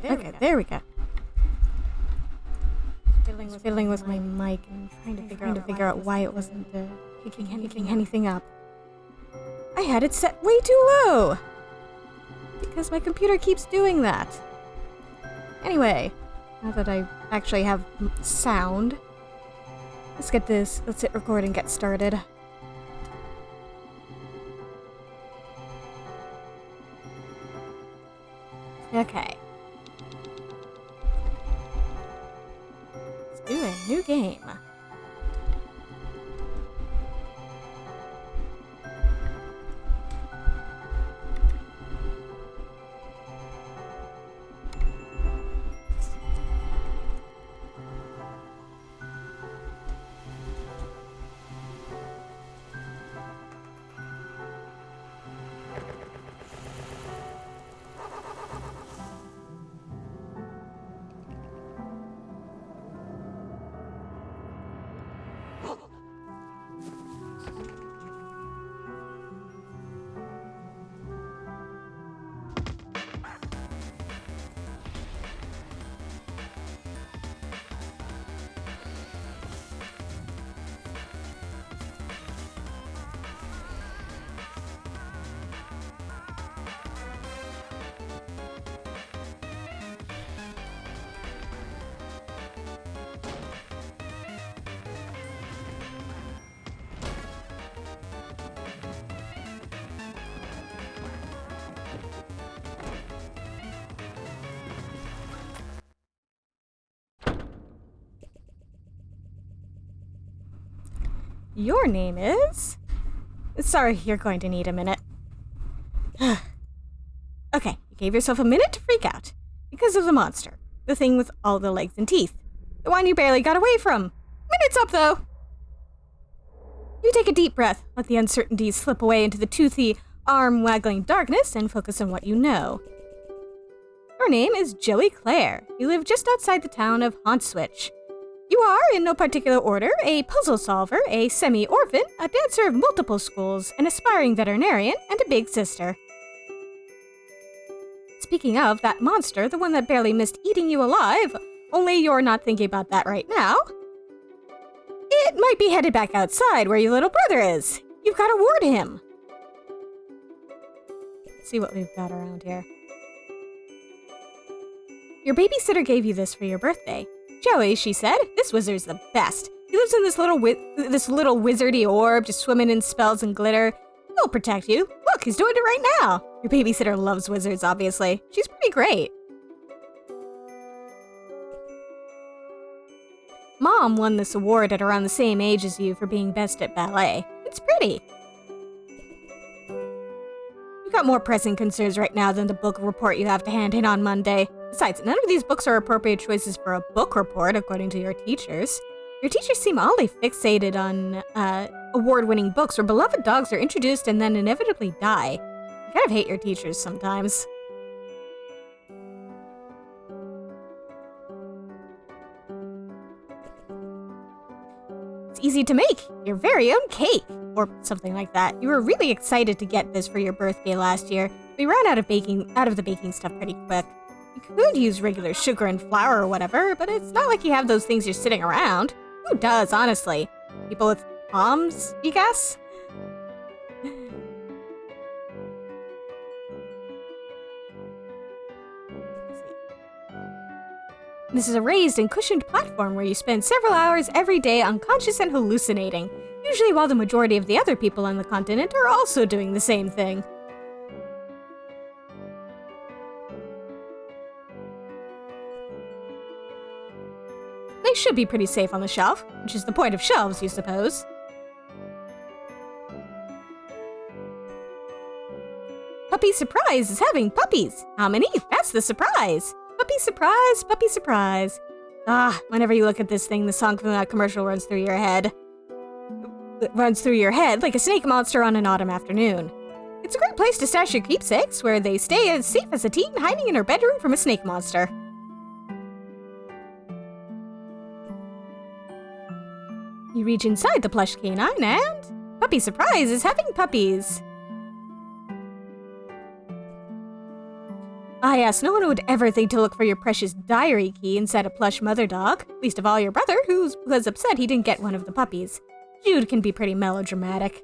Okay, there we go. Fiddling with my mic and trying to figure out why it wasn't picking anything up. I had it set way too low! Because my computer keeps doing that. Anyway, now that I actually have sound, let's hit record and get started. Okay. Let's do a new game. Your name is? Sorry, you're going to need a minute. Okay, you gave yourself a minute to freak out. Because of the monster. The thing with all the legs and teeth. The one you barely got away from. Minute's up, though! You take a deep breath, let the uncertainties slip away into the toothy, arm-waggling darkness, and focus on what you know. Your name is Joey Clare. You live just outside the town of Hauntwitch. You are, in no particular order, a puzzle solver, a semi-orphan, a dancer of multiple schools, an aspiring veterinarian, and a big sister. Speaking of that monster, the one that barely missed eating you alive, only you're not thinking about that right now. It might be headed back outside where your little brother is. You've got to ward him. Let's see what we've got around here. Your babysitter gave you this for your birthday. Joey, she said, this wizard's the best. He lives in this little wizardy orb, just swimming in spells and glitter. He'll protect you. Look, he's doing it right now. Your babysitter loves wizards, obviously. She's pretty great. Mom won this award at around the same age as you for being best at ballet. It's pretty. You got more pressing concerns right now than the book report you have to hand in on Monday. Besides, none of these books are appropriate choices for a book report, according to your teachers. Your teachers seem oddly fixated on award-winning books where beloved dogs are introduced and then inevitably die. You kind of hate your teachers sometimes. It's easy to make. Your very own cake. Or something like that. You were really excited to get this for your birthday last year. We ran out of the baking stuff pretty quick. You could use regular sugar and flour or whatever, but it's not like you have those things just sitting around. Who does, honestly? People with moms, you guess? This is a raised and cushioned platform where you spend several hours every day unconscious and hallucinating, usually while the majority of the other people on the continent are also doing the same thing. They should be pretty safe on the shelf, which is the point of shelves, you suppose. Puppy Surprise is having puppies! How many? That's the surprise! Puppy surprise, puppy surprise. Ah, whenever you look at this thing, the song from that commercial runs through your head. It runs through your head like a snake monster on an autumn afternoon. It's a great place to stash your keepsakes, where they stay as safe as a teen hiding in her bedroom from a snake monster. You reach inside the plush canine and... Puppy Surprise is having puppies! Ah yes, no one would ever think to look for your precious diary key inside a plush mother dog. Least of all your brother, who was upset he didn't get one of the puppies. Jude can be pretty melodramatic.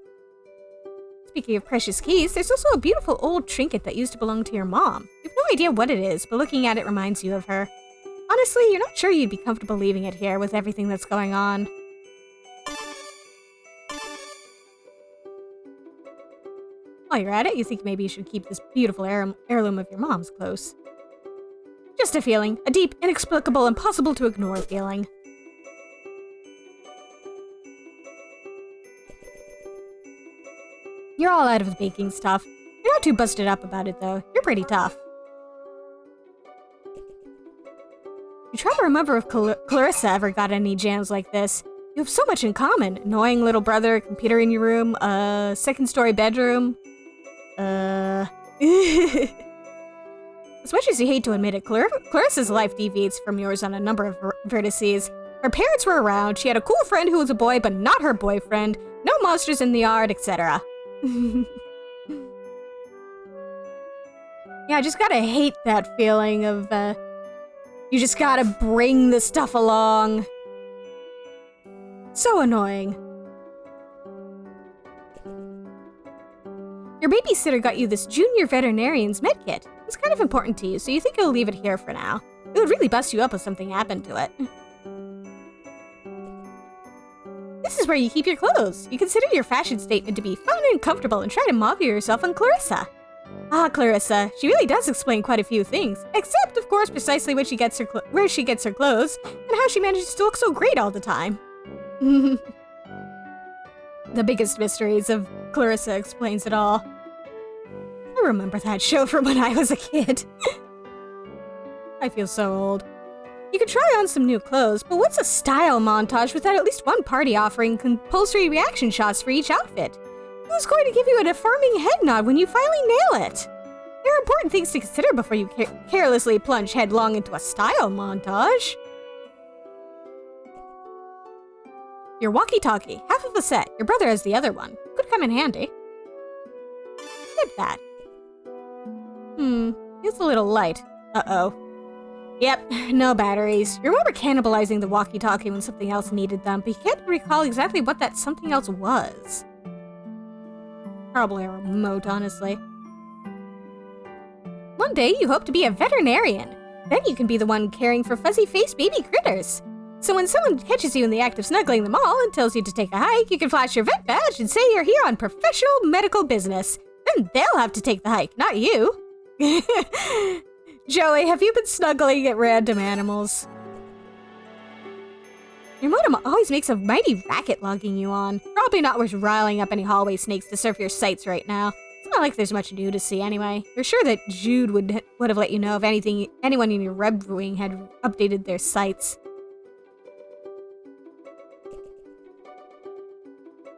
Speaking of precious keys, there's also a beautiful old trinket that used to belong to your mom. You have no idea what it is, but looking at it reminds you of her. Honestly, you're not sure you'd be comfortable leaving it here with everything that's going on. While you're at it, you think maybe you should keep this beautiful heirloom of your mom's close. Just a feeling. A deep, inexplicable, impossible to ignore feeling. You're all out of the baking stuff. You're not too busted up about it, though. You're pretty tough. You try to remember if Clarissa ever got any jams like this. You have so much in common. Annoying little brother, computer in your room, second-story bedroom. As much as you hate to admit it, Clarissa's life deviates from yours on a number of vertices. Her parents were around, she had a cool friend who was a boy but not her boyfriend, no monsters in the yard, etc. Yeah, I just gotta hate that feeling of, you just gotta bring the stuff along. So annoying. Your babysitter got you this junior veterinarian's medkit. It's kind of important to you, so you think you'll leave it here for now. It would really bust you up if something happened to it. This is where you keep your clothes. You consider your fashion statement to be fun and comfortable and try to model yourself on Clarissa. Ah, Clarissa. She really does explain quite a few things. Except, of course, precisely where she gets her clothes and how she manages to look so great all the time. The biggest mysteries of Clarissa explains it all. I remember that show from when I was a kid. I feel so old. You could try on some new clothes, but what's a style montage without at least one party offering compulsory reaction shots for each outfit? Who's going to give you an affirming head nod when you finally nail it? There are important things to consider before you carelessly plunge headlong into a style montage. Your walkie-talkie, half of a set. Your brother has the other one. Could come in handy. Get that. Feels a little light. Uh-oh. Yep, no batteries. You remember cannibalizing the walkie-talkie when something else needed them, but you can't recall exactly what that something else was. Probably a remote, honestly. One day, you hope to be a veterinarian. Then you can be the one caring for fuzzy-faced baby critters. So when someone catches you in the act of snuggling them all and tells you to take a hike, you can flash your vet badge and say you're here on professional medical business. Then they'll have to take the hike, not you. Joey, have you been snuggling at random animals? Your modem always makes a mighty racket logging you on. Probably not worth riling up any hallway snakes to surf your sites right now. It's not like there's much new to see anyway. You're sure that Jude would have let you know if anyone in your Red Wing had updated their sites.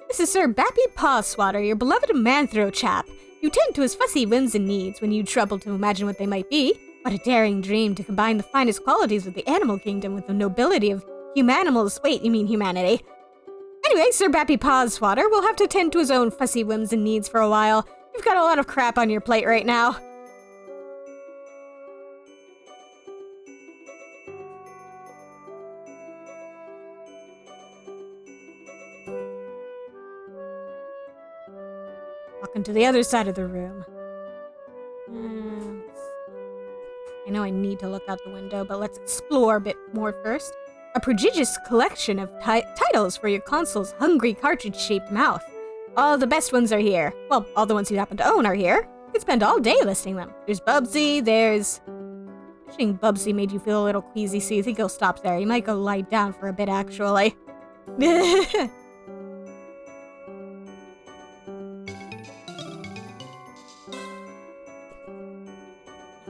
This is Sir Bappy Pawswatter, your beloved Manthro chap. You tend to his fussy whims and needs when you trouble to imagine what they might be. What a daring dream to combine the finest qualities of the animal kingdom with the nobility of humanimals. Wait, you mean humanity. Anyway, Sir Bappy Pawswatter will have to tend to his own fussy whims and needs for a while. You've got a lot of crap on your plate right now. Walking to the other side of the room. I know I need to look out the window, but let's explore a bit more first. A prodigious collection of titles for your console's hungry cartridge-shaped mouth. All the best ones are here. Well, all the ones you happen to own are here. You could spend all day listing them. There's Bubsy, there's... Mentioning Bubsy made you feel a little queasy, so you think he'll stop there. You might go lie down for a bit, actually.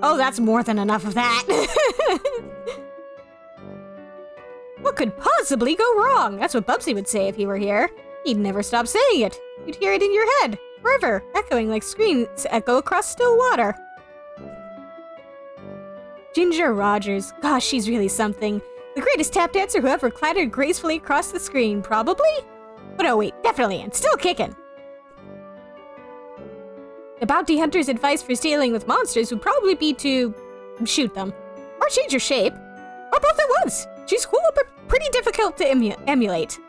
Oh, that's more than enough of that. What could possibly go wrong? That's what Bubsy would say if he were here. He'd never stop saying it. You'd hear it in your head, forever, echoing like screams echo across still water. Ginger Rogers. Gosh, she's really something. The greatest tap dancer who ever clattered gracefully across the screen, probably? But oh wait, definitely, and still kicking. The bounty hunter's advice for dealing with monsters would probably be to shoot them. Or change her shape. Or both at once. She's cool, but pretty difficult to emulate.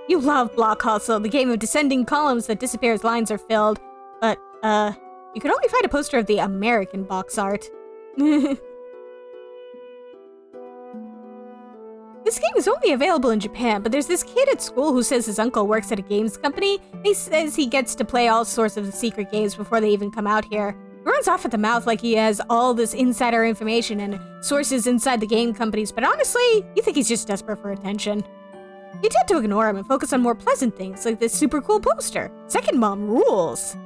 You love Block Hustle, the game of descending columns that disappear as lines are filled. But, you can only find a poster of the American box art. This game is only available in Japan, but there's this kid at school who says his uncle works at a games company. He says he gets to play all sorts of the secret games before they even come out here. He runs off at the mouth like he has all this insider information and sources inside the game companies, but honestly, you think he's just desperate for attention. You tend to ignore him and focus on more pleasant things, like this super cool poster. Second Mom rules.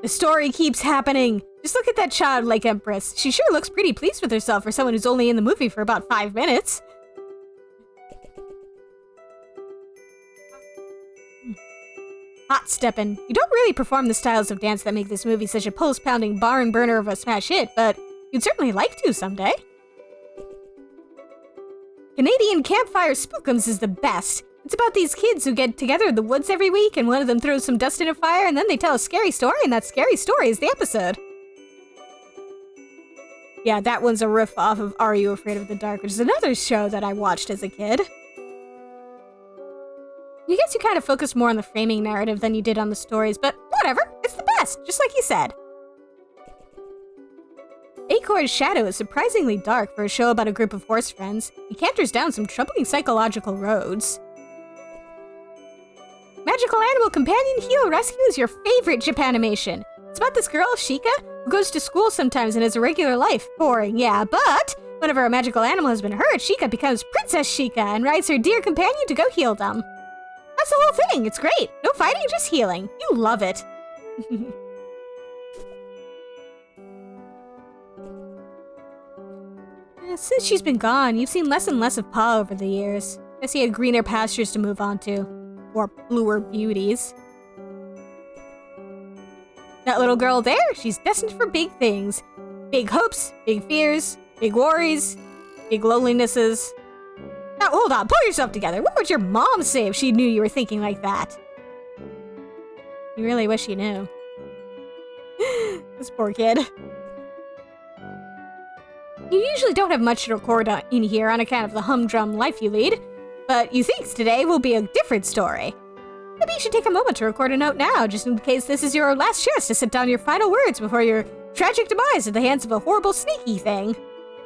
The story keeps happening. Just look at that childlike empress. She sure looks pretty pleased with herself for someone who's only in the movie for about 5 minutes. Hot steppin'. You don't really perform the styles of dance that make this movie such a pulse-pounding barn burner of a smash hit, but you'd certainly like to someday. Canadian Campfire Spookums is the best. It's about these kids who get together in the woods every week, and one of them throws some dust in a fire, and then they tell a scary story, and that scary story is the episode. Yeah, that one's a riff off of Are You Afraid of the Dark, which is another show that I watched as a kid. I guess you kind of focus more on the framing narrative than you did on the stories, but whatever, it's the best, just like you said. Acor's Shadow is surprisingly dark for a show about a group of horse friends. He canters down some troubling psychological roads. Magical Animal Companion Hero Rescue is your favorite Japanimation. It's about this girl, Shika, who goes to school sometimes and has a regular life. Boring, yeah, but whenever a magical animal has been hurt, Shika becomes Princess Shika and rides her dear companion to go heal them. That's the whole thing, it's great. No fighting, just healing. You love it. Since she's been gone, you've seen less and less of Pa over the years. Guess he had greener pastures to move on to. Or bluer beauties. That little girl there, she's destined for big things. Big hopes, big fears, big worries, big lonelinesses. Now hold on, pull yourself together. What would your mom say if she knew you were thinking like that? You really wish you knew. This poor kid. You usually don't have much to record in here on account of the humdrum life you lead. But you think today will be a different story. Maybe you should take a moment to record a note now, just in case this is your last chance to sit down your final words before your tragic demise at the hands of a horrible sneaky thing.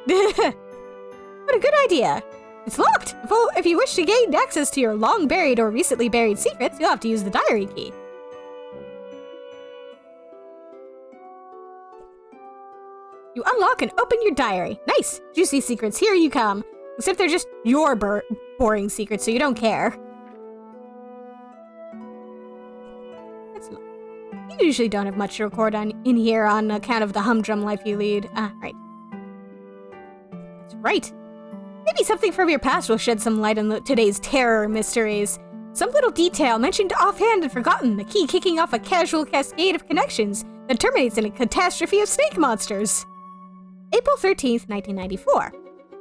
What a good idea. It's locked! If you wish to gain access to your long-buried or recently buried secrets, you'll have to use the diary key. You unlock and open your diary. Nice! Juicy secrets, here you come. Except they're just your boring secrets, so you don't care. You usually don't have much to record in here on account of the humdrum life you lead. Right. That's right. Maybe something from your past will shed some light on today's terror mysteries. Some little detail mentioned offhand and forgotten, the key kicking off a casual cascade of connections that terminates in a catastrophe of snake monsters. April 13th, 1994.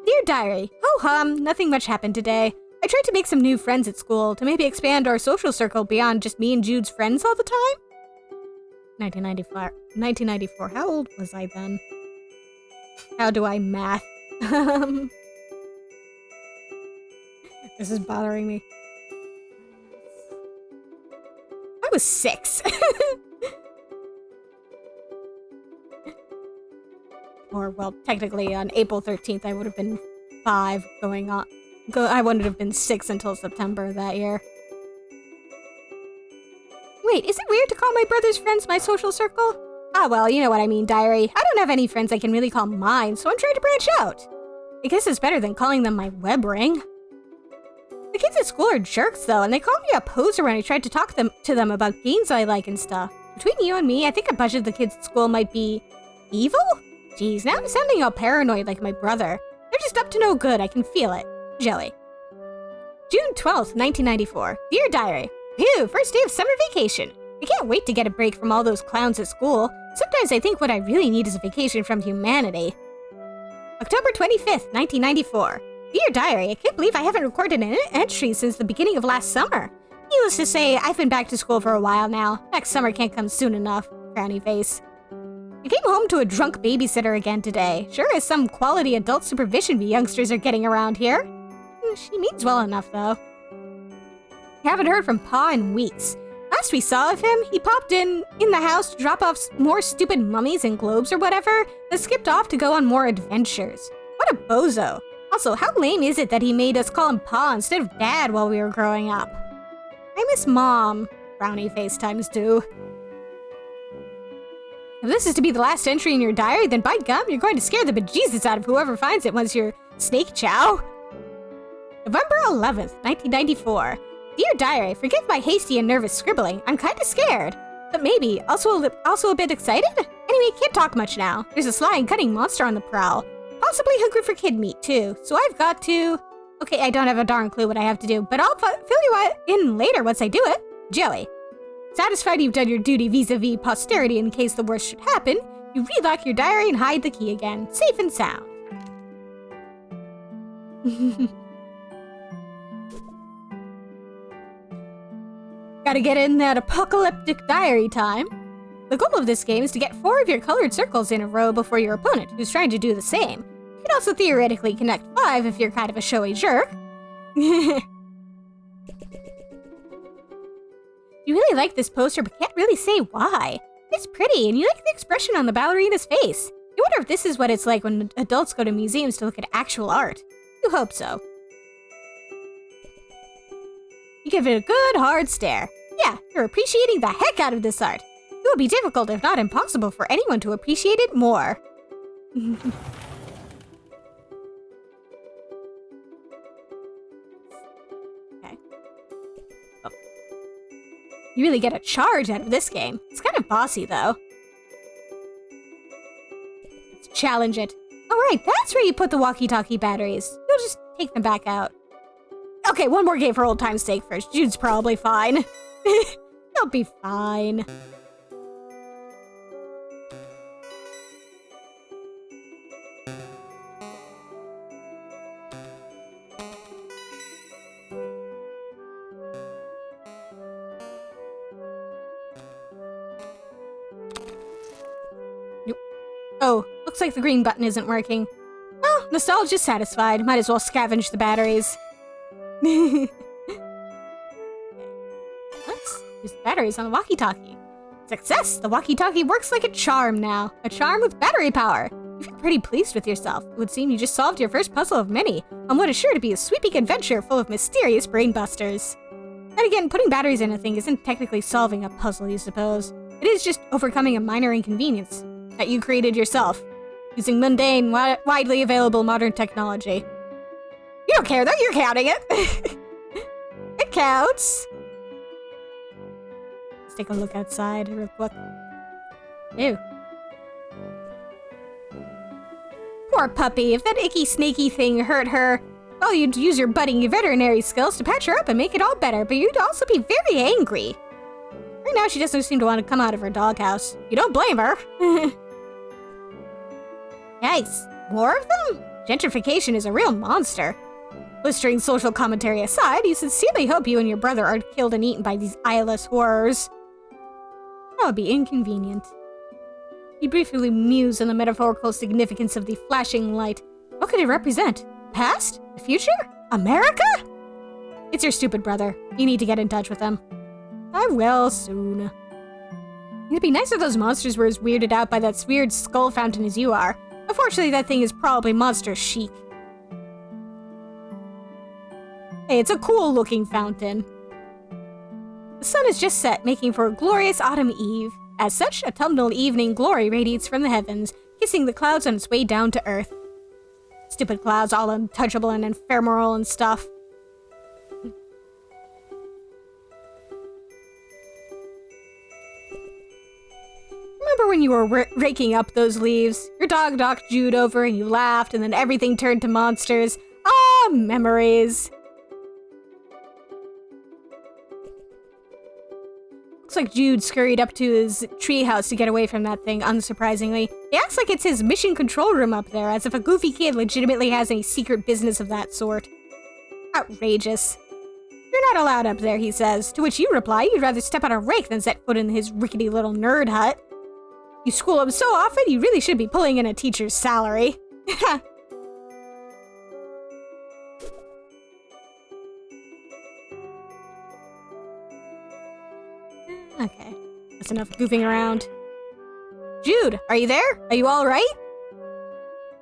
Dear Diary, ho-hum, nothing much happened today. I tried to make some new friends at school to maybe expand our social circle beyond just me and Jude's friends all the time. 1994. How old was I then? How do I math? This is bothering me. I was 6. Or, well, technically on April 13th, I would have been 5 going on. I wouldn't have been 6 until September that year. Wait, is it weird to call my brother's friends my social circle? Ah, well, you know what I mean, Diary. I don't have any friends I can really call mine, so I'm trying to branch out. I guess it's better than calling them my web ring. The kids at school are jerks, though, and they called me a poser when I tried to talk to them about games I like and stuff. Between you and me, I think a bunch of the kids at school might be evil? Geez, now I'm sounding all paranoid like my brother. They're just up to no good, I can feel it. Jelly. June 12th, 1994. Dear Diary. Phew, first day of summer vacation. I can't wait to get a break from all those clowns at school. Sometimes I think what I really need is a vacation from humanity. October 25th, 1994. Dear Diary, I can't believe I haven't recorded an entry since the beginning of last summer. Needless to say, I've been back to school for a while now. Next summer can't come soon enough. frowny face. I came home to a drunk babysitter again today. Sure is some quality adult supervision we youngsters are getting around here. She means well enough, though. I haven't heard from Pa in weeks. Last we saw of him, he popped in the house to drop off more stupid mummies and globes or whatever, then skipped off to go on more adventures. What a bozo. Also, how lame is it that he made us call him Pa instead of Dad while we were growing up? I miss Mom. Brownie face times 2. If this is to be the last entry in your diary, then by gum, you're going to scare the bejesus out of whoever finds it once you're snake chow. November 11th, 1994. Dear Diary, forgive my hasty and nervous scribbling. I'm kinda scared. But maybe, also a bit excited? Anyway, can't talk much now. There's a sly and cunning monster on the prowl. Possibly hungry for kid meat, too. So I've got to... Okay, I don't have a darn clue what I have to do, but I'll fill you in later once I do it. Joey. Satisfied you've done your duty vis-a-vis posterity in case the worst should happen, you relock your diary and hide the key again. Safe and sound. Gotta get in that apocalyptic diary time. The goal of this game is to get 4 of your colored circles in a row before your opponent, who's trying to do the same. You can also theoretically connect 5 if you're kind of a showy jerk. You really like this poster, but can't really say why. It's pretty, and you like the expression on the ballerina's face. You wonder if this is what it's like when adults go to museums to look at actual art. You hope so. You give it a good, hard stare. Yeah, you're appreciating the heck out of this art. It would be difficult, if not impossible, for anyone to appreciate it more. Okay. Oh. You really get a charge out of this game. It's kind of bossy, though. Let's challenge it. Alright, that's where you put the walkie-talkie batteries. You'll just take them back out. Okay, one more game for old time's sake first. Jude's probably fine. He'll be fine. Nope. Oh, looks like the green button isn't working. Well, nostalgia's satisfied. Might as well scavenge the batteries. Let's use the batteries on the walkie-talkie. Success! The walkie-talkie works like a charm now. A charm with battery power. You feel pretty pleased with yourself. It would seem you just solved your first puzzle of many, on what is sure to be a sweeping adventure full of mysterious brainbusters. Then again, putting batteries in a thing isn't technically solving a puzzle, you suppose. It is just overcoming a minor inconvenience that you created yourself, using mundane, widely available modern technology. You don't care, though. You're counting it. It counts. Let's take a look outside real quick. Ew. Poor puppy. If that icky, snaky thing hurt her, well, you'd use your budding veterinary skills to patch her up and make it all better, but you'd also be very angry. Right now, she doesn't seem to want to come out of her doghouse. You don't blame her. Yikes. More of them? Gentrification is a real monster. Blistering social commentary aside, you sincerely hope you and your brother aren't killed and eaten by these eyeless horrors. That would be inconvenient. You briefly muse on the metaphorical significance of the flashing light. What could it represent? Past? The future? America? It's your stupid brother. You need to get in touch with him. I will soon. It'd be nice if those monsters were as weirded out by that weird skull fountain as you are. Unfortunately, that thing is probably monster chic. Hey, it's a cool-looking fountain. The sun is just set, making for a glorious autumn eve. As such, autumnal evening glory radiates from the heavens, kissing the clouds on its way down to earth. Stupid clouds, all untouchable and ephemeral and stuff. Remember when you were raking up those leaves? Your dog knocked Jude over and you laughed, and then everything turned to monsters. Ah, memories. Looks like Jude scurried up to his treehouse to get away from that thing, unsurprisingly. He acts like it's his mission control room up there, as if a goofy kid legitimately has any secret business of that sort. Outrageous. You're not allowed up there, he says, to which you reply you'd rather step on a rake than set foot in his rickety little nerd hut. You school him so often, you really should be pulling in a teacher's salary. Okay, that's enough goofing around. Jude, are you there? Are you alright?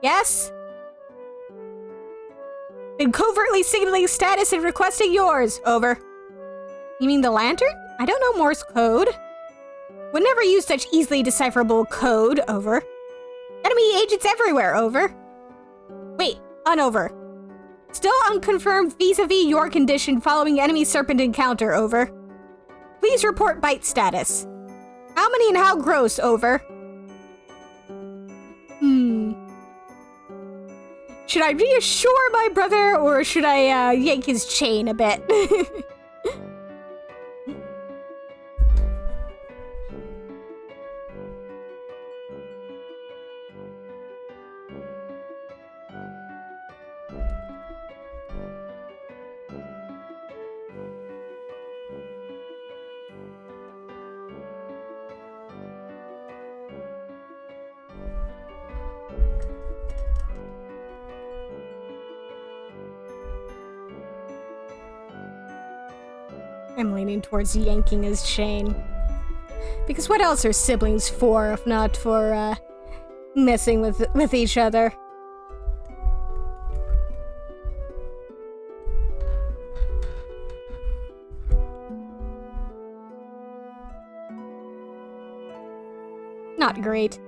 Yes? Been covertly signaling status and requesting yours. Over. You mean the lantern? I don't know Morse code. Would never use such easily decipherable code. Over. Enemy agents everywhere. Over. Wait, unover. Still unconfirmed vis-a-vis your condition following enemy serpent encounter. Over. Please report bite status. How many and how gross. Over. Should I reassure my brother, or should I yank his chain a bit? I'm leaning towards yanking his chain. Because what else are siblings for, if not for, messing with each other? Not great.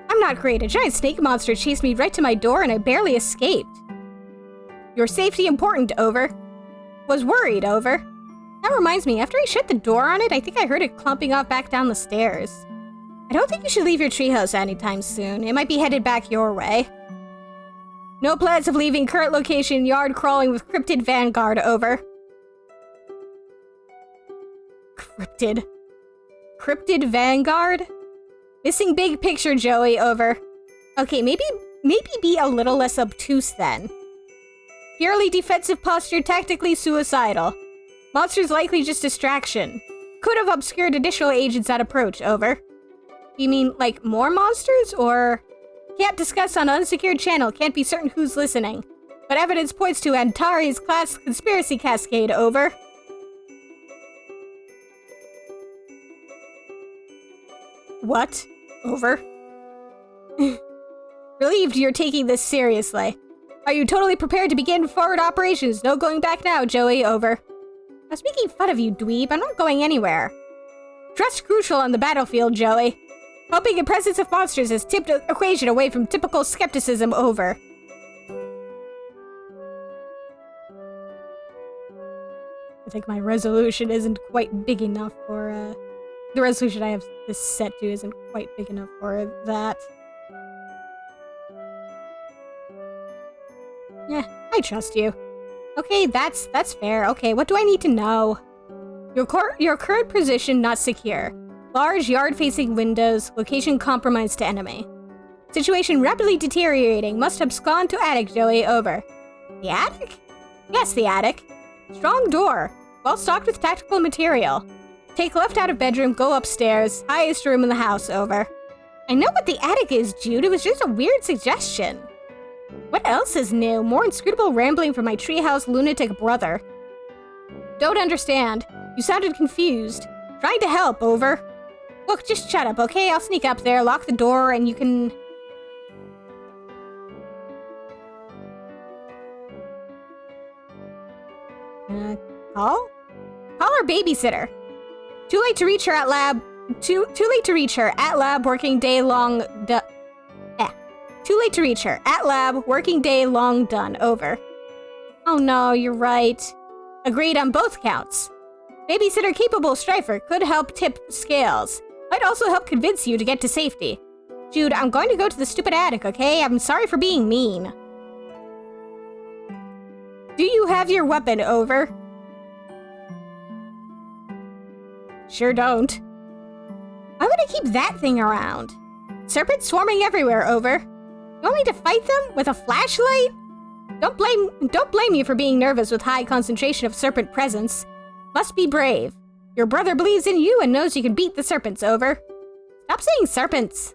I'm not great. A giant snake monster chased me right to my door and I barely escaped. Your safety important. Over. Was worried. Over. That reminds me, after I shut the door on it, I think I heard it clumping off back down the stairs. I don't think you should leave your treehouse anytime soon. It might be headed back your way. No plans of leaving current location, yard crawling with cryptid vanguard. Over. Cryptid vanguard? Missing big picture, Joey. Over. Okay, maybe be a little less obtuse then. Purely defensive posture, tactically suicidal. Monster's likely just distraction. Could have obscured additional agents at approach. Over. You mean, like, more monsters? Or... Can't discuss on unsecured channel. Can't be certain who's listening. But evidence points to Antari's class conspiracy cascade. Over. What? Over. Relieved you're taking this seriously. Are you totally prepared to begin forward operations? No going back now, Joey. Over. I was making fun of you, dweeb. I'm not going anywhere. Trust crucial on the battlefield, Joey. Helping in presence of monsters has tipped the equation away from typical skepticism. Over. I think my resolution isn't quite big enough for, the resolution I have this set to isn't quite big enough for that. Yeah, I trust you. Okay, that's fair. Okay, what do I need to know? Your current position not secure. Large yard-facing windows. Location compromised to enemy. Situation rapidly deteriorating. Must abscond to attic, Joey. Over. The attic? Yes, the attic. Strong door. Well stocked with tactical material. Take left out of bedroom, go upstairs. Highest room in the house. Over. I know what the attic is, Jude. It was just a weird suggestion. What else is new? More inscrutable rambling from my treehouse lunatic brother. Don't understand. You sounded confused. Trying to help. Over. Look, just shut up, okay? I'll sneak up there, lock the door, and you can... Call? Call our babysitter. Too late to reach her at lab. Too late to reach her. At lab, working day long. Too late to reach her. At lab, working day long done. Over. Oh no, you're right. Agreed on both counts. Babysitter capable strifer could help tip scales. Might also help convince you to get to safety. Jude, I'm going to go to the stupid attic, okay? I'm sorry for being mean. Do you have your weapon? Over. Sure don't. Why would I keep that thing around? Serpents swarming everywhere. Over. You want me to fight them with a flashlight? Don't blame me for being nervous with high concentration of serpent presence. Must be brave. Your brother believes in you and knows you can beat the serpents. Over. Stop saying serpents.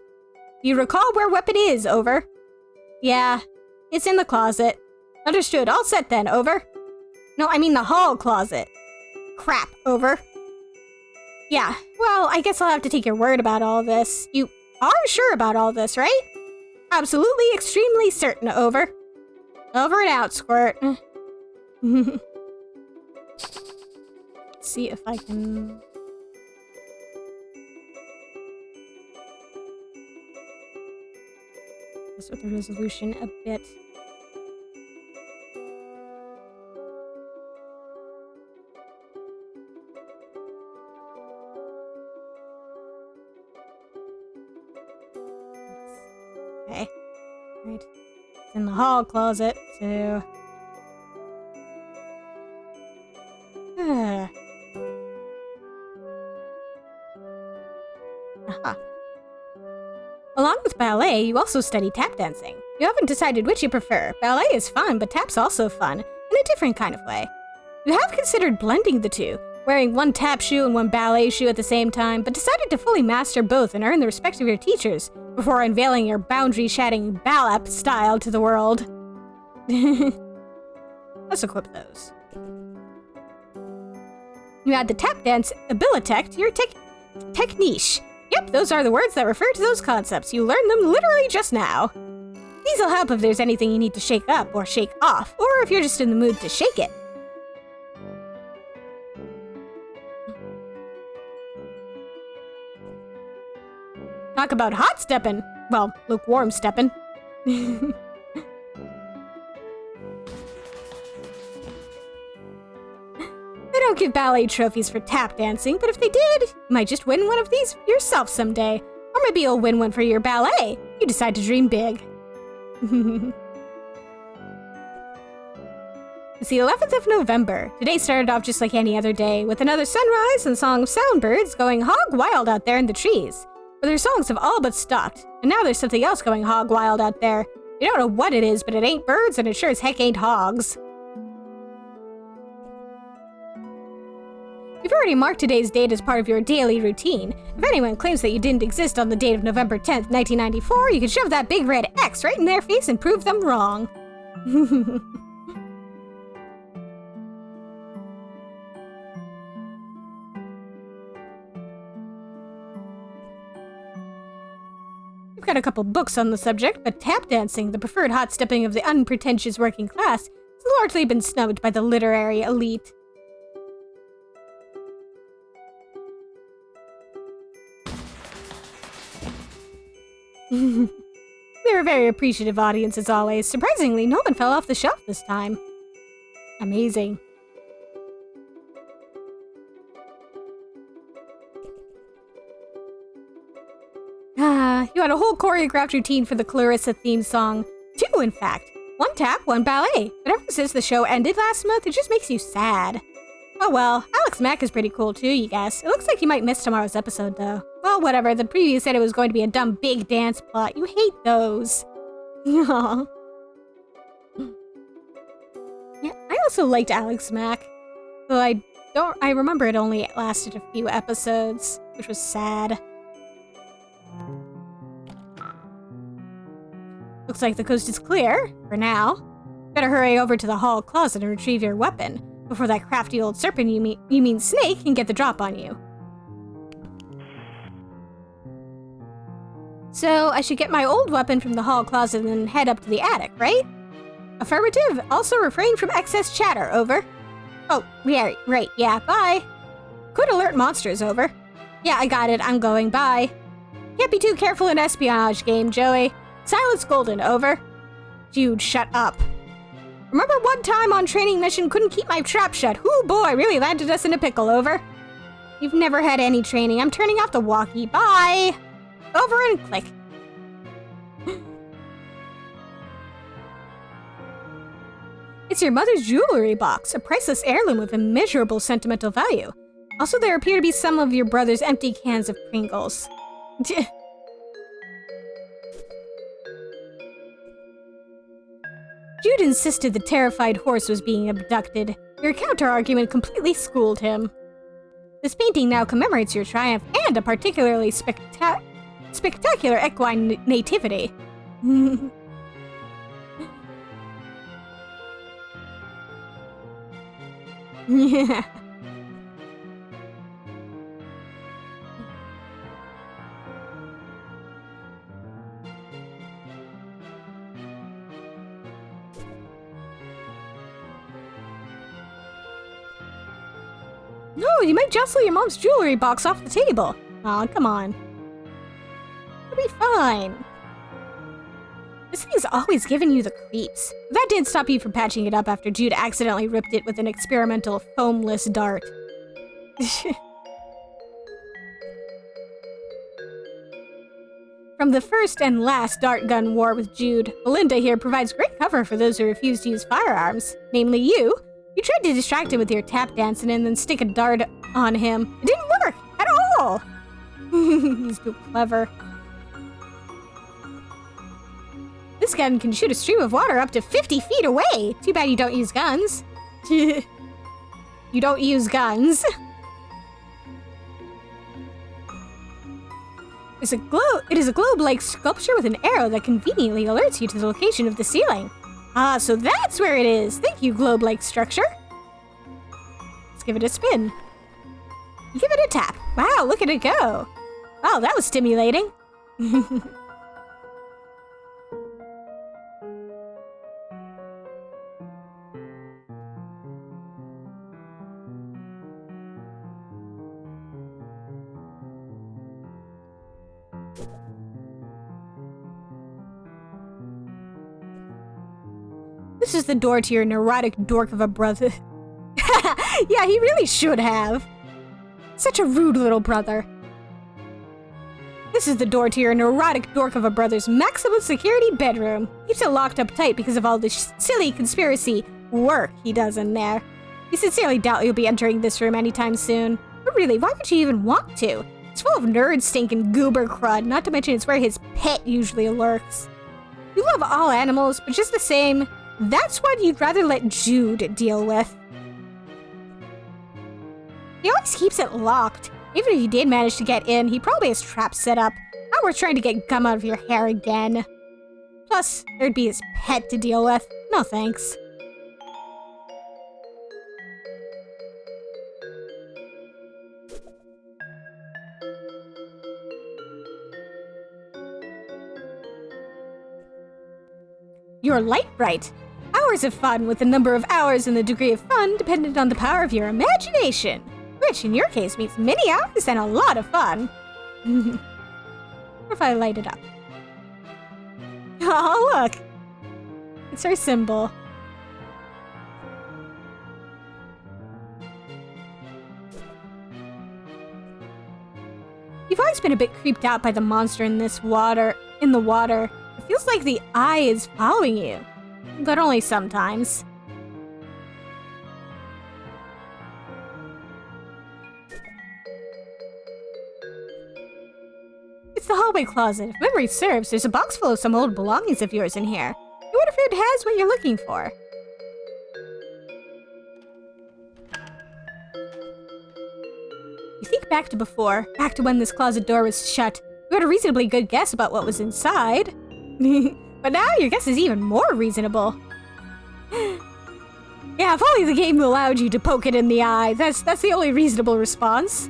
Do you recall where weapon is? Over. Yeah, it's in the closet. Understood. All set then. Over. No, I mean the hall closet. Crap. Over. Yeah, well, I guess I'll have to take your word about all this. You are sure about all this, right? Absolutely, extremely certain. Over. Over and out, Squirt. See if I can... mess with the resolution a bit. Okay. Right. It's in the hall closet, so... Aha. Along with ballet, you also study tap dancing. You haven't decided which you prefer. Ballet is fun, but tap's also fun, in a different kind of way. You have considered blending the two, wearing one tap shoe and one ballet shoe at the same time, but decided to fully master both and earn the respect of your teachers before unveiling your boundary-shatting ballap style to the world. Let's equip those. You add the tap dance abilitech to your techniche. Yep, those are the words that refer to those concepts. You learned them literally just now. These will help if there's anything you need to shake up or shake off, or if you're just in the mood to shake it. Talk about hot steppin'. Well, lukewarm steppin'. They don't give ballet trophies for tap dancing, but if they did, you might just win one of these yourself someday. Or maybe you'll win one for your ballet. You decide to dream big. It's the 11th of November. Today started off just like any other day, with another sunrise and song of soundbirds going hog wild out there in the trees. But their songs have all but stopped, and now there's something else going hog wild out there. You don't know what it is, but it ain't birds, and it sure as heck ain't hogs. You've already marked today's date as part of your daily routine. If anyone claims that you didn't exist on the date of November 10th, 1994, you can shove that big red X right in their face and prove them wrong. We've got a couple books on the subject, but tap dancing, the preferred hot stepping of the unpretentious working class, has largely been snubbed by the literary elite. They're a very appreciative audience as always. Surprisingly, no one fell off the shelf this time. Amazing. You had a whole choreographed routine for the Clarissa theme song. 2, in fact. 1 tap, 1 ballet. But ever since the show ended last month, it just makes you sad. Oh well, Alex Mack is pretty cool too, you guess. It looks like you might miss tomorrow's episode, though. Well, whatever. The preview said it was going to be a dumb big dance plot. You hate those. Aww. Yeah, I also liked Alex Mack. Though I remember it only lasted a few episodes, which was sad. Looks like the coast is clear, for now. Better hurry over to the hall closet and retrieve your weapon, before that crafty old serpent you mean snake can get the drop on you. So, I should get my old weapon from the hall closet and then head up to the attic, right? Affirmative. Also refrain from excess chatter, over. Oh, yeah, right, yeah, bye. Could alert monsters, over. Yeah, I got it, I'm going, bye. Can't be too careful in espionage game, Joey. Silence golden, over. Dude, shut up. Remember one time on training mission couldn't keep my trap shut? Hoo boy, really landed us in a pickle, over. You've never had any training. I'm turning off the walkie. Bye. Over and click. It's your mother's jewelry box, a priceless heirloom with immeasurable sentimental value. Also, there appear to be some of your brother's empty cans of Pringles. Jude insisted the terrified horse was being abducted. Your counter-argument completely schooled him. This painting now commemorates your triumph and a particularly spectacular equine nativity. Yeah. No, you might jostle your mom's jewelry box off the table. Aw, come on. It'll be fine. This thing's always giving you the creeps. That did stop you from patching it up after Jude accidentally ripped it with an experimental foamless dart. From the first and last dart gun war with Jude, Belinda here provides great cover for those who refuse to use firearms. Namely you. You tried to distract him with your tap dancing and then stick a dart on him. It didn't work at all. He's too clever. This gun can shoot a stream of water up to 50 feet away. Too bad you don't use guns. You don't use guns. It is a globe-like sculpture with an arrow that conveniently alerts you to the location of the ceiling. Ah, so that's where it is. Thank you, globe-like structure. Let's give it a spin. Give it a tap. Wow, look at it go. Wow, that was stimulating. This is the door to your neurotic dork of a brother. Yeah, he really should have. Such a rude little brother. This is the door to your neurotic dork of a brother's maximum security bedroom. Keeps it locked up tight because of all the silly conspiracy work he does in there. We sincerely doubt you'll be entering this room anytime soon. But really, why would you even want to? It's full of nerd stink and goober crud, not to mention it's where his pet usually lurks. You love all animals, but just the same, that's what you'd rather let Jude deal with. He always keeps it locked. Even if you did manage to get in, he probably has traps set up. Not worth trying to get gum out of your hair again. Plus, there'd be his pet to deal with. No thanks. You're light bright. Hours of fun, with the number of hours and the degree of fun dependent on the power of your imagination. Which, in your case, means many hours and a lot of fun. Or if I light it up. Oh, look! It's our symbol. You've always been a bit creeped out by the monster in the water. It feels like the eye is following you. But only sometimes. It's the hallway closet. If memory serves, there's a box full of some old belongings of yours in here. I wonder if it has what you're looking for. You think back to before, back to when this closet door was shut. You had a reasonably good guess about what was inside. But now your guess is even more reasonable. Yeah, if only the game allowed you to poke it in the eye. That's the only reasonable response.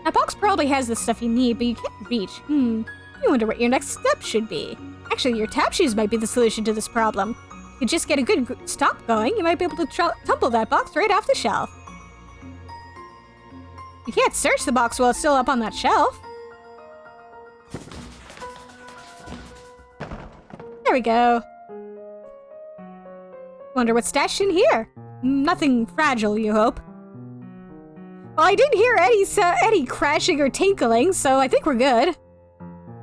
That box probably has the stuff you need, but you can't reach. You wonder what your next step should be. Actually, your tap shoes might be the solution to this problem. If you just get a good stop going, you might be able to tumble that box right off the shelf. You can't search the box while it's still up on that shelf. There we go. Wonder what's stashed in here. Nothing fragile, you hope. Well, I didn't hear any crashing or tinkling, so I think we're good.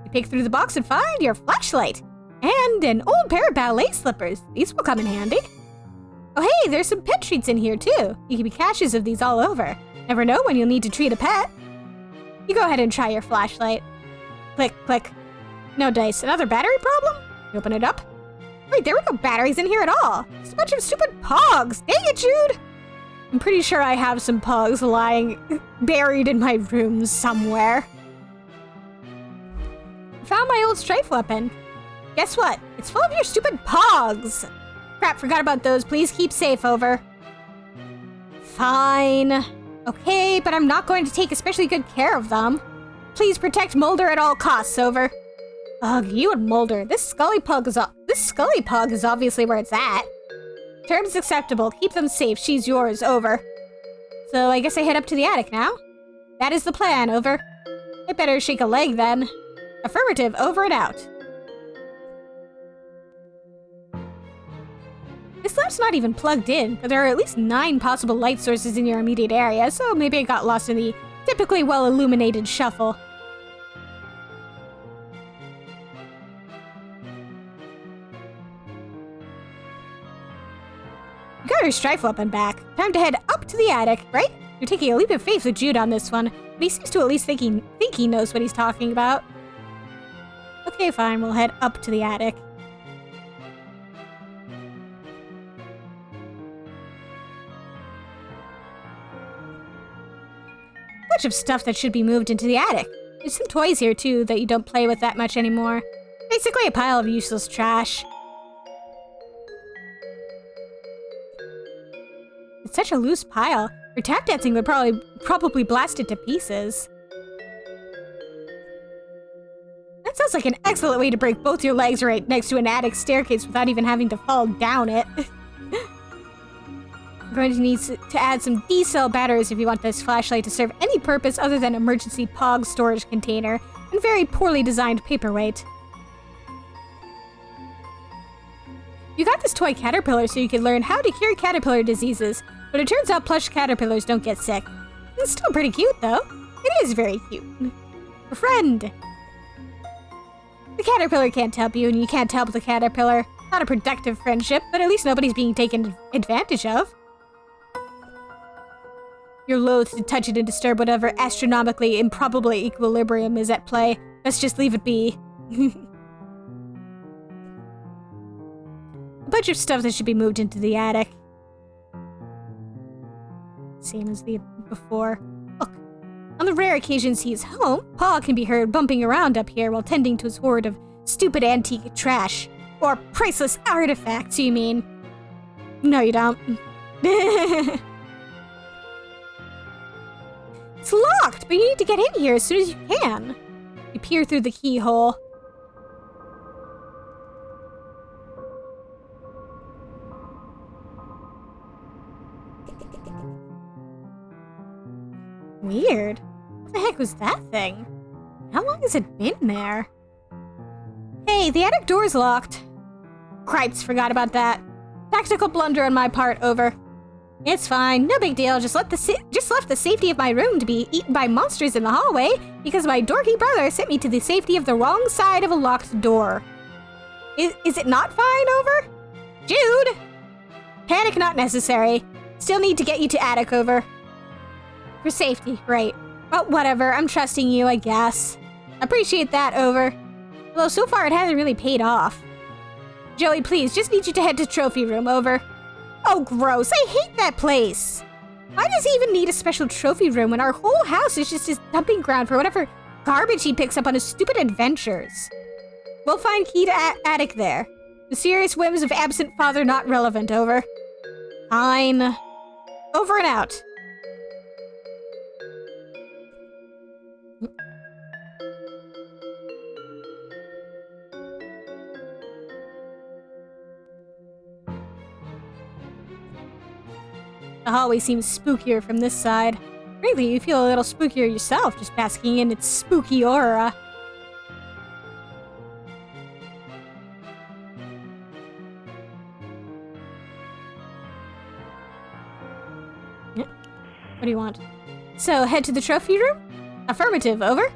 You pick through the box and find your flashlight. And an old pair of ballet slippers. These will come in handy. Oh hey, there's some pet treats in here too. You can be caches of these all over. Never know when you'll need to treat a pet. You go ahead and try your flashlight. Click, click. No dice. Another battery problem? You open it up. Wait, there were no batteries in here at all. It's a bunch of stupid pogs. Dang it, Jude! I'm pretty sure I have some pogs lying buried in my room somewhere. Found my old strafe weapon. Guess what? It's full of your stupid pogs. Crap, forgot about those. Please keep safe, over. Fine. Okay, but I'm not going to take especially good care of them. Please protect Mulder at all costs, over. Ugh, you and Mulder. This Scully pug is obviously where it's at. Terms acceptable. Keep them safe. She's yours, over. So I guess I head up to the attic now. That is the plan, over. I better shake a leg then. Affirmative, over and out. This lamp's not even plugged in, but there are at least 9 possible light sources in your immediate area, so maybe I got lost in the typically well-illuminated shuffle. You got your strife weapon back. Time to head up to the attic, right? You're taking a leap of faith with Jude on this one, but he seems to at least think he knows what he's talking about. Okay, fine, we'll head up to the attic. Bunch of stuff that should be moved into the attic. There's some toys here, too, that you don't play with that much anymore. Basically a pile of useless trash. It's such a loose pile. Your tap dancing would probably blast it to pieces. That sounds like an excellent way to break both your legs right next to an attic staircase without even having to fall down it. I'm going to need to add some D-cell batteries if you want this flashlight to serve any purpose other than emergency POG storage container and very poorly designed paperweight. You got this toy caterpillar so you could learn how to cure caterpillar diseases, but it turns out plush caterpillars don't get sick. It's still pretty cute, though. It is very cute. A friend. The caterpillar can't help you, and you can't help the caterpillar. Not a productive friendship, but at least nobody's being taken advantage of. You're loath to touch it and disturb whatever astronomically improbable equilibrium is at play. Let's just leave it be. A bunch of stuff that should be moved into the attic. Same as the before. Look, on the rare occasions he's home, Pa can be heard bumping around up here while tending to his hoard of stupid antique trash. Or priceless artifacts, you mean? No, you don't. It's locked, but you need to get in here as soon as you can. You peer through the keyhole. Weird. What the heck was that thing? How long has it been there? Hey, the attic door's locked. Cripes, forgot about that. Tactical blunder on my part, over. It's fine, no big deal. Just left the safety of my room to be eaten by monsters in the hallway because my dorky brother sent me to the safety of the wrong side of a locked door. Is it not fine, over? Jude! Panic not necessary. Still need to get you to attic, over. For safety, right. Well, whatever, I'm trusting you, I guess. Appreciate that, over. Although so far it hasn't really paid off. Joey, please, just need you to head to trophy room, over. Oh, gross, I hate that place. Why does he even need a special trophy room when our whole house is just his dumping ground for whatever garbage he picks up on his stupid adventures? We'll find key to attic there. The serious whims of absent father not relevant, over. Fine. Over and out. The hallway seems spookier from this side. Frankly, you feel a little spookier yourself, just basking in its spooky aura. What do you want? So, head to the trophy room? Affirmative, over.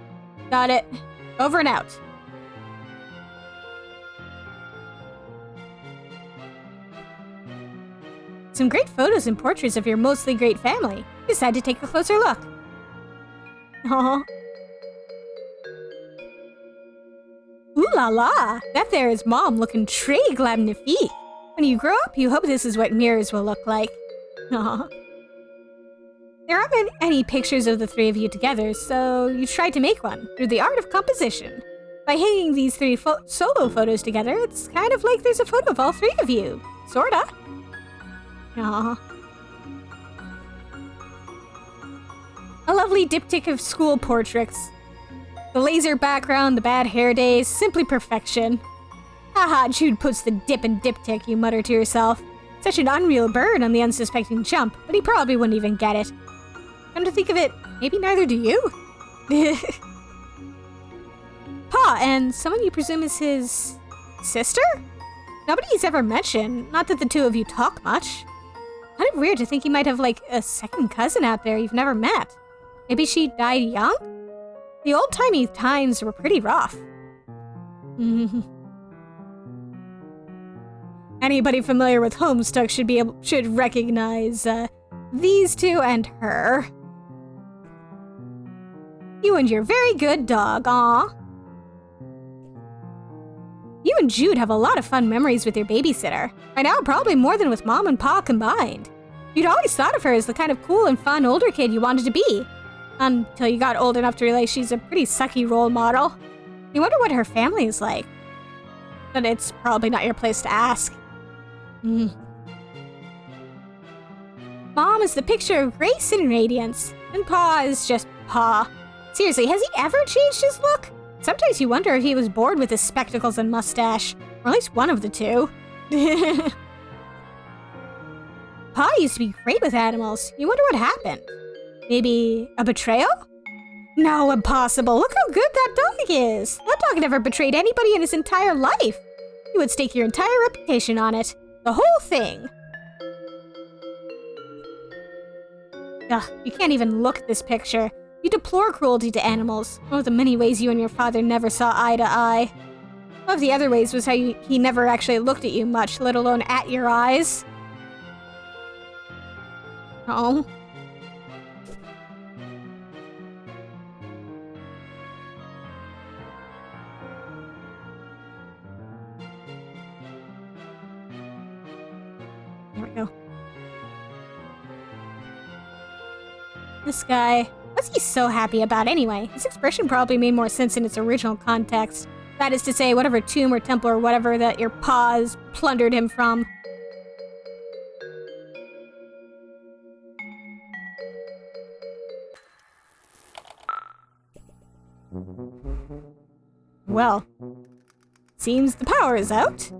Got it. Over and out. Some great photos and portraits of your mostly great family. Decide to take a closer look. Aww. Ooh la la! That there is Mom looking très magnifique. When you grow up, you hope this is what mirrors will look like. Aww. There aren't any pictures of the three of you together, so you tried to make one through the art of composition. By hanging these three solo photos together, it's kind of like there's a photo of all three of you. Sorta. Aww. A lovely diptych of school portraits. The laser background, the bad hair days, simply perfection. Haha, Jude puts the dip in diptych, you mutter to yourself. Such an unreal bird on the unsuspecting jump, but he probably wouldn't even get it. Come to think of it, maybe neither do you. Pa, and someone you presume is his sister? Nobody's ever mentioned, not that the two of you talk much. Kind of weird to think you might have, like, a second cousin out there you've never met. Maybe she died young? The old-timey times were pretty rough. Anybody familiar with Homestuck should recognize, these two and her. You and your very good dog, aw. You and Jude have a lot of fun memories with your babysitter. By now, probably more than with Mom and Pa combined. You'd always thought of her as the kind of cool and fun older kid you wanted to be. Until you got old enough to realize she's a pretty sucky role model. You wonder what her family is like. But it's probably not your place to ask. Mom is the picture of grace and radiance, and Pa is just Pa. Seriously, has he ever changed his look? Sometimes you wonder if he was bored with his spectacles and mustache, or at least one of the two. Pa used to be great with animals. You wonder what happened. Maybe a betrayal? No, impossible. Look how good that dog is. That dog never betrayed anybody in his entire life. You would stake your entire reputation on it. The whole thing. Ugh, you can't even look at this picture. You deplore cruelty to animals. One of the many ways you and your father never saw eye to eye. One of the other ways was how he never actually looked at you much, let alone at your eyes. Oh. There we go. This guy, what's he so happy about anyway? His expression probably made more sense in its original context. That is to say, whatever tomb or temple or whatever that your paws plundered him from. Well, seems the power is out.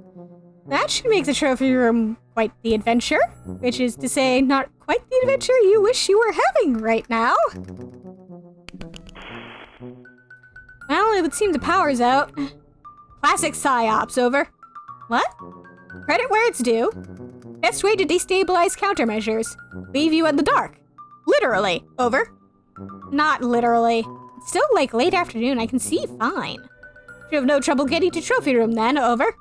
That should make the trophy room quite the adventure. Which is to say, not quite the adventure you wish you were having right now. Well, it would seem the power's out. Classic psyops, over. What? Credit where it's due. Best way to destabilize countermeasures. Leave you in the dark. Literally, over. Not literally. It's still like late afternoon, I can see fine. Should have no trouble getting to trophy room then, over.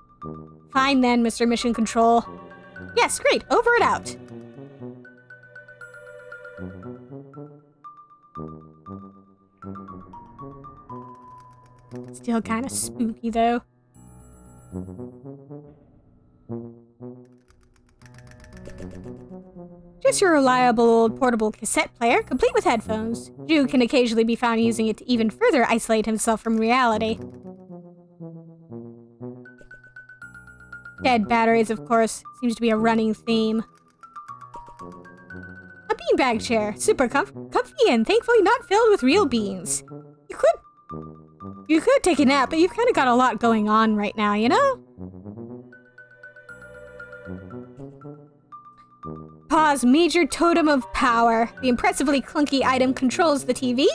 Fine then, Mr. Mission Control. Yes, great, over and out. Still kind of spooky, though. Just your reliable old portable cassette player, complete with headphones. Jude can occasionally be found using it to even further isolate himself from reality. Dead batteries, of course, seems to be a running theme. A beanbag chair, super comfy and thankfully not filled with real beans. You could take a nap, but you've kind of got a lot going on right now, you know? Pa's major totem of power. The impressively clunky item controls the TV,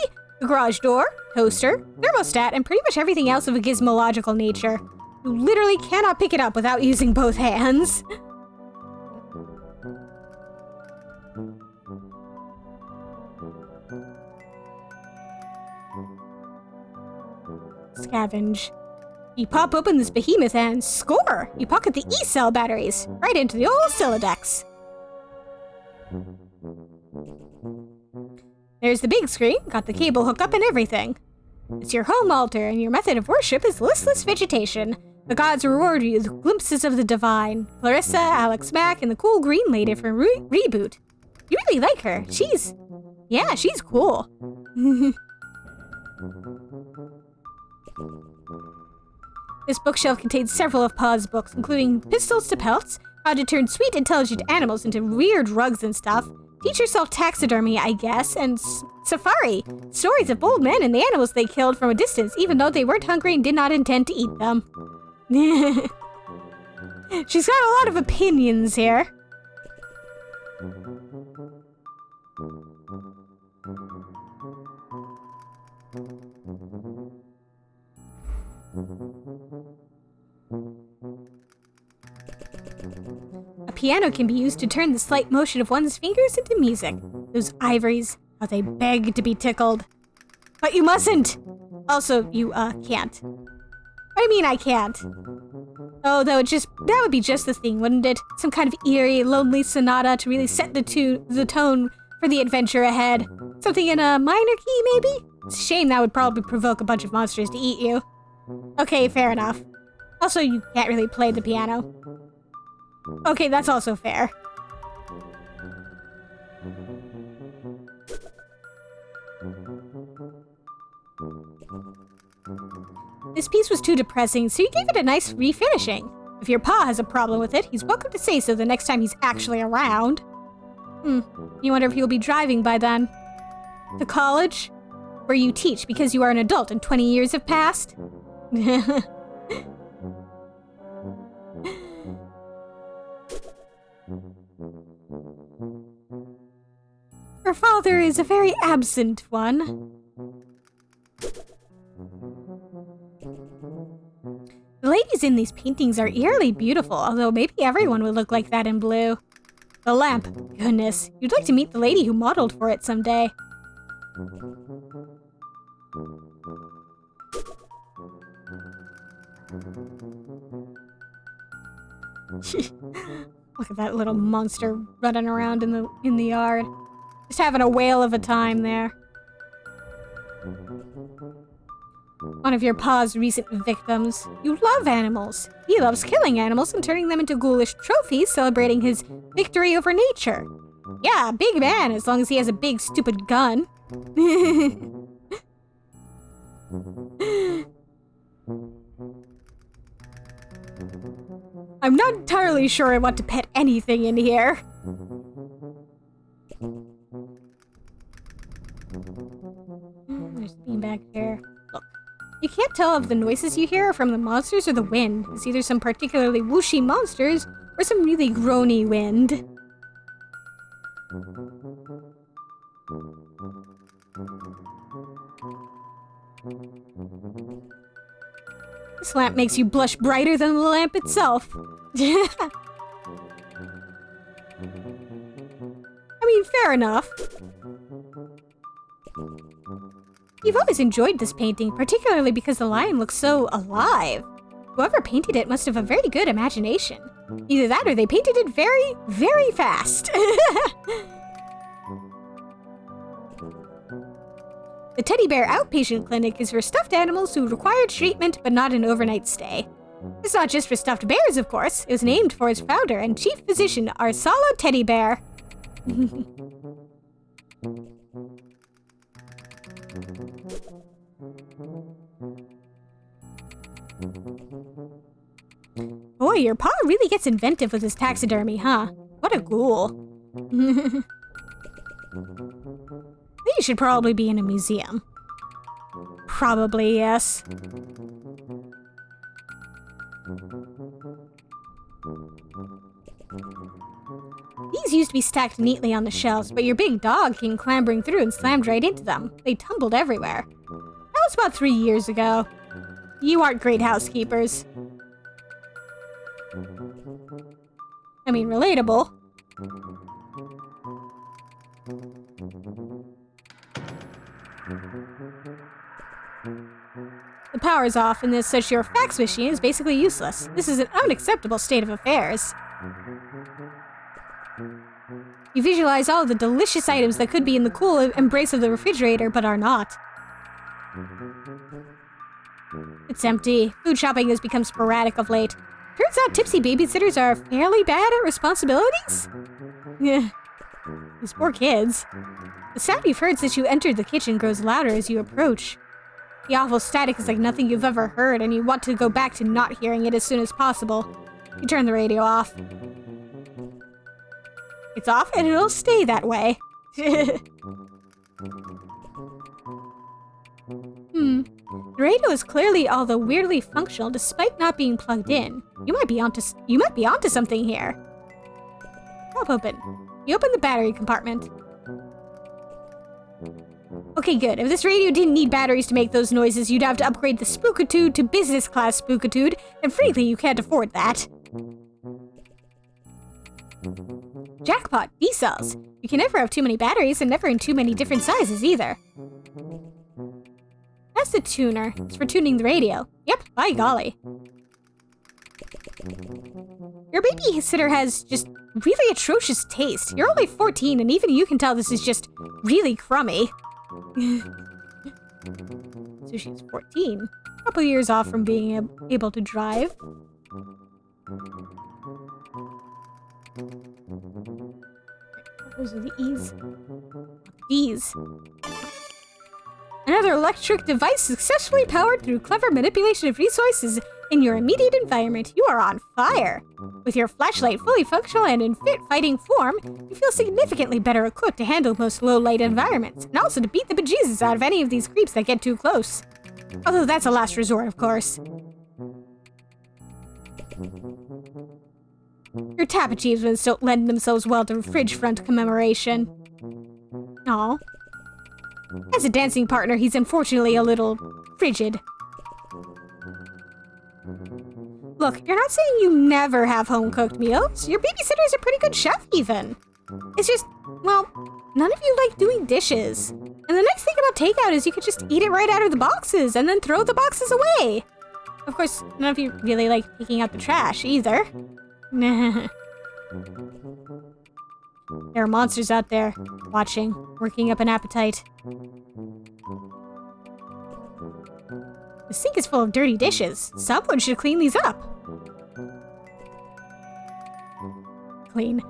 the garage door, toaster, thermostat, and pretty much everything else of a gizmological nature. You literally cannot pick it up without using both hands. Scavenge. You pop open this behemoth and score! You pocket the E-cell batteries, right into the old Silodex. There's the big screen, got the cable hooked up and everything. It's your home altar, and your method of worship is listless vegetation. The gods reward you with glimpses of the divine. Clarissa, Alex Mack, and the cool green lady from Reboot. You really like her. She's cool. This bookshelf contains several of Pa's books, including Pistols to Pelts, How to Turn Sweet Intelligent Animals into Weird Rugs and Stuff, Teach Yourself Taxidermy, I guess, and Safari, stories of bold men and the animals they killed from a distance, even though they weren't hungry and did not intend to eat them. She's got a lot of opinions here. A piano can be used to turn the slight motion of one's fingers into music. Those ivories, how they beg to be tickled. But you mustn't! Also, you, can't. What do you mean I can't? Oh, that would be just the thing, wouldn't it? Some kind of eerie, lonely sonata to really set the tone for the adventure ahead. Something in a minor key, maybe? It's a shame that would probably provoke a bunch of monsters to eat you. Okay, fair enough. Also, you can't really play the piano. Okay, that's also fair. This piece was too depressing, so you gave it a nice refinishing. If your pa has a problem with it, he's welcome to say so the next time he's actually around. You wonder if he'll be driving by then. To college? Where you teach because you are an adult and 20 years have passed? Her father is a very absent one. The ladies in these paintings are eerily beautiful, although maybe everyone would look like that in blue. The lamp. Goodness, you'd like to meet the lady who modeled for it someday. Look at that little monster running around in the yard. Just having a whale of a time there. One of your pa's recent victims. You love animals. He loves killing animals and turning them into ghoulish trophies, celebrating his victory over nature. Yeah, big man, as long as he has a big, stupid gun. I'm not entirely sure I want to pet anything in here. There's a bean back here. Look. You can't tell if the noises you hear are from the monsters or the wind. It's either some particularly whooshy monsters or some really groany wind. This lamp makes you blush brighter than the lamp itself. I mean, fair enough. You've always enjoyed this painting, particularly because the lion looks so alive. Whoever painted it must have a very good imagination. Either that or they painted it very, very fast. The Teddy Bear Outpatient Clinic is for stuffed animals who required treatment but not an overnight stay. It's not just for stuffed bears, of course. It was named for its founder and chief physician, Arsala Teddy Bear. Boy, your pa really gets inventive with his taxidermy, huh? What a ghoul. These should probably be in a museum. Probably, yes. These used to be stacked neatly on the shelves, but your big dog came clambering through and slammed right into them. They tumbled everywhere. That was about 3 years ago. You aren't great housekeepers. I mean, relatable. The power's off and such your fax machine is basically useless. This is an unacceptable state of affairs. You visualize all of the delicious items that could be in the cool embrace of the refrigerator, but are not. It's empty. Food shopping has become sporadic of late. Turns out tipsy babysitters are fairly bad at responsibilities? Yeah. These poor kids. The sound you've heard since you entered the kitchen grows louder as you approach. The awful static is like nothing you've ever heard, and you want to go back to not hearing it as soon as possible. You turn the radio off. It's off, and it'll stay that way. The radio is clearly, although weirdly functional, despite not being plugged in. You might be onto something here. Pop open. You open the battery compartment. Okay, good. If this radio didn't need batteries to make those noises, you'd have to upgrade the Spookitude to business class Spookitude, and frankly, you can't afford that. Jackpot, D-cells. You can never have too many batteries and never in too many different sizes either. That's the tuner. It's for tuning the radio. Yep, by golly. Your babysitter has just really atrocious taste. You're only 14 and even you can tell this is just really crummy. So she's 14. A couple years off from being able to drive. Those are the E's. D's. Another electric device successfully powered through clever manipulation of resources in your immediate environment. You are on fire. With your flashlight fully functional and in fit fighting form, you feel significantly better equipped to handle most low-light environments, and also to beat the bejesus out of any of these creeps that get too close. Although that's a last resort, of course. Your tap achievements don't lend themselves well to fridge front commemoration. Aw. As a dancing partner, he's unfortunately a little frigid. Look, you're not saying you never have home-cooked meals. Your babysitter's a pretty good chef, even. It's just, well, none of you like doing dishes. And the nice thing about takeout is you could just eat it right out of the boxes and then throw the boxes away. Of course, none of you really like picking out the trash, either. There are monsters out there, watching, working up an appetite. The sink is full of dirty dishes. Someone should clean these up. Clean.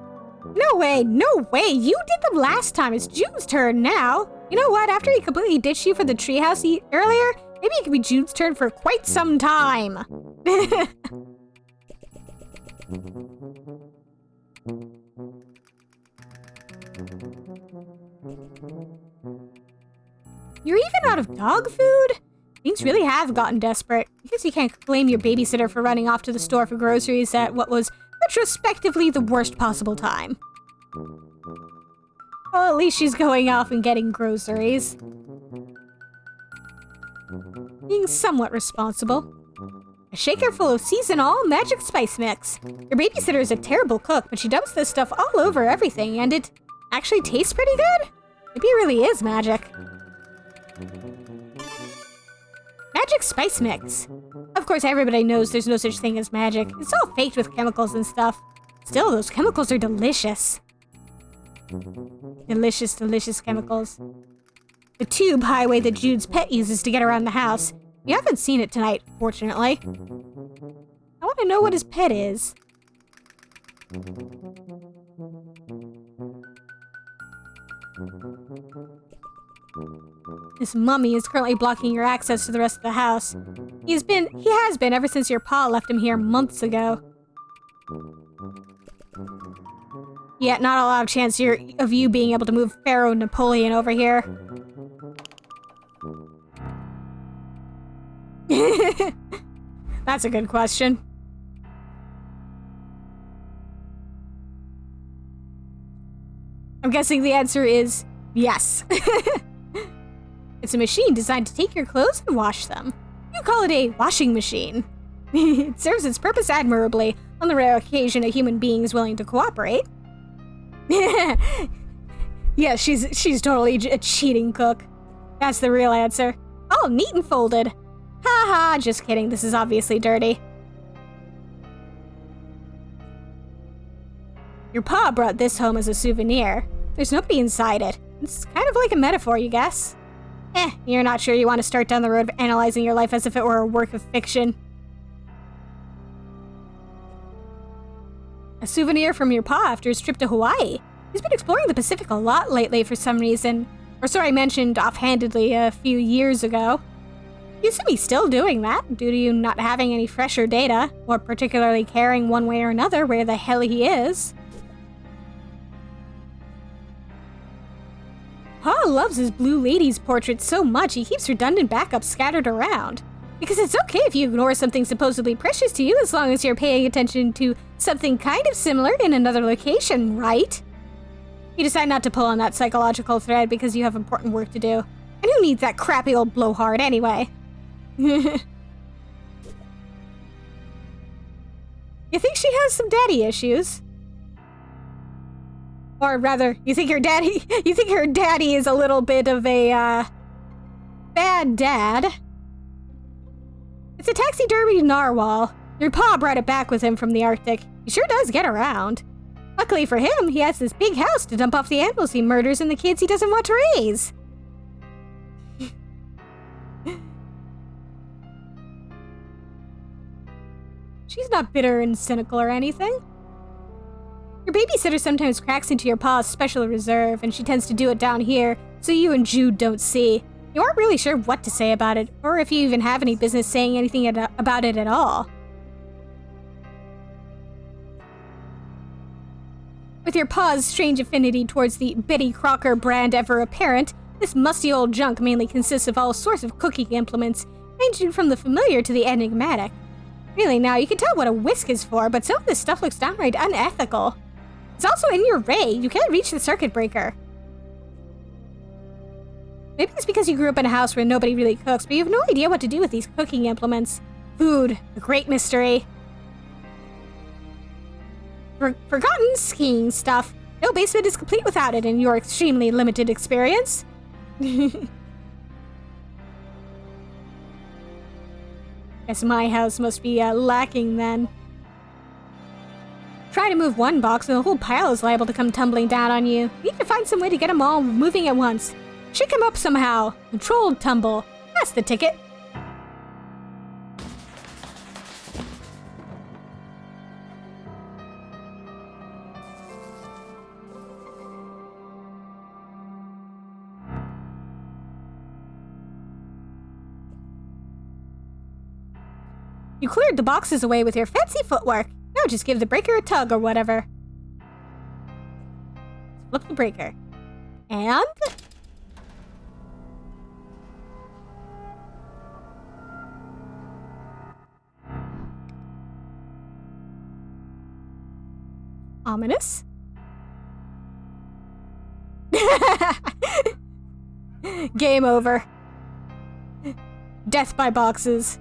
No way, no way! You did them last time. It's June's turn now. You know what? After he completely ditched you for the treehouse earlier, maybe it could be June's turn for quite some time. You're even out of dog food? Things really have gotten desperate. I guess you can't blame your babysitter for running off to the store for groceries at what was retrospectively the worst possible time. Well, at least she's going off and getting groceries. Being somewhat responsible. A shaker full of seasonal magic spice mix. Your babysitter is a terrible cook, but she dumps this stuff all over everything, and it actually tastes pretty good? Maybe it really is magic. Magic spice mix. Of course, everybody knows there's no such thing as magic. It's all faked with chemicals and stuff. Still, those chemicals are delicious. Delicious, delicious chemicals. The tube highway that Jude's pet uses to get around the house. You haven't seen it tonight, fortunately. I want to know what his pet is. This mummy is currently blocking your access to the rest of the house. He has been ever since your pa left him here months ago. Yet not a lot of chance of you being able to move Pharaoh Napoleon over here. That's a good question. I'm guessing the answer is yes. It's a machine designed to take your clothes and wash them. You call it a washing machine. It serves its purpose admirably on the rare occasion a human being is willing to cooperate. Yeah, she's totally a cheating cook. That's the real answer. All neat and folded. Ha, just kidding. This is obviously dirty. Your pa brought this home as a souvenir. There's nobody inside it. It's kind of like a metaphor, you guess. You're not sure you want to start down the road of analyzing your life as if it were a work of fiction. A souvenir from your pa after his trip to Hawaii. He's been exploring the Pacific a lot lately for some reason. Or so I mentioned offhandedly a few years ago. You assume he's still doing that, due to you not having any fresher data, or particularly caring one way or another where the hell he is. Pa loves his Blue Lady's portrait so much he keeps redundant backups scattered around. Because it's okay if you ignore something supposedly precious to you as long as you're paying attention to something kind of similar in another location, right? You decide not to pull on that psychological thread because you have important work to do. And who needs that crappy old blowhard anyway? You think she has some daddy issues? Or rather, you think her daddy is a little bit of a, bad dad. It's a taxidermy narwhal. Your pa brought it back with him from the Arctic. He sure does get around. Luckily for him, he has this big house to dump off the animals he murders and the kids he doesn't want to raise. She's not bitter and cynical or anything. Your babysitter sometimes cracks into your pa's special reserve, and she tends to do it down here, so you and Jude don't see. You aren't really sure what to say about it, or if you even have any business saying anything about it at all. With your pa's strange affinity towards the Betty Crocker brand ever apparent, this musty old junk mainly consists of all sorts of cooking implements, ranging from the familiar to the enigmatic. Really now, you can tell what a whisk is for, but some of this stuff looks downright unethical. It's also in your ray. You can't reach the circuit breaker. Maybe it's because you grew up in a house where nobody really cooks, but you have no idea what to do with these cooking implements. Food, a great mystery. Forgotten skiing stuff. No basement is complete without it in your extremely limited experience. Guess my house must be lacking then. Try to move one box and the whole pile is liable to come tumbling down on you. You need to find some way to get them all moving at once. Shake them up somehow. Controlled tumble. That's the ticket. You cleared the boxes away with your fancy footwork. Now just give the breaker a tug or whatever. Flip the breaker. And... ominous. Game over. Death by boxes.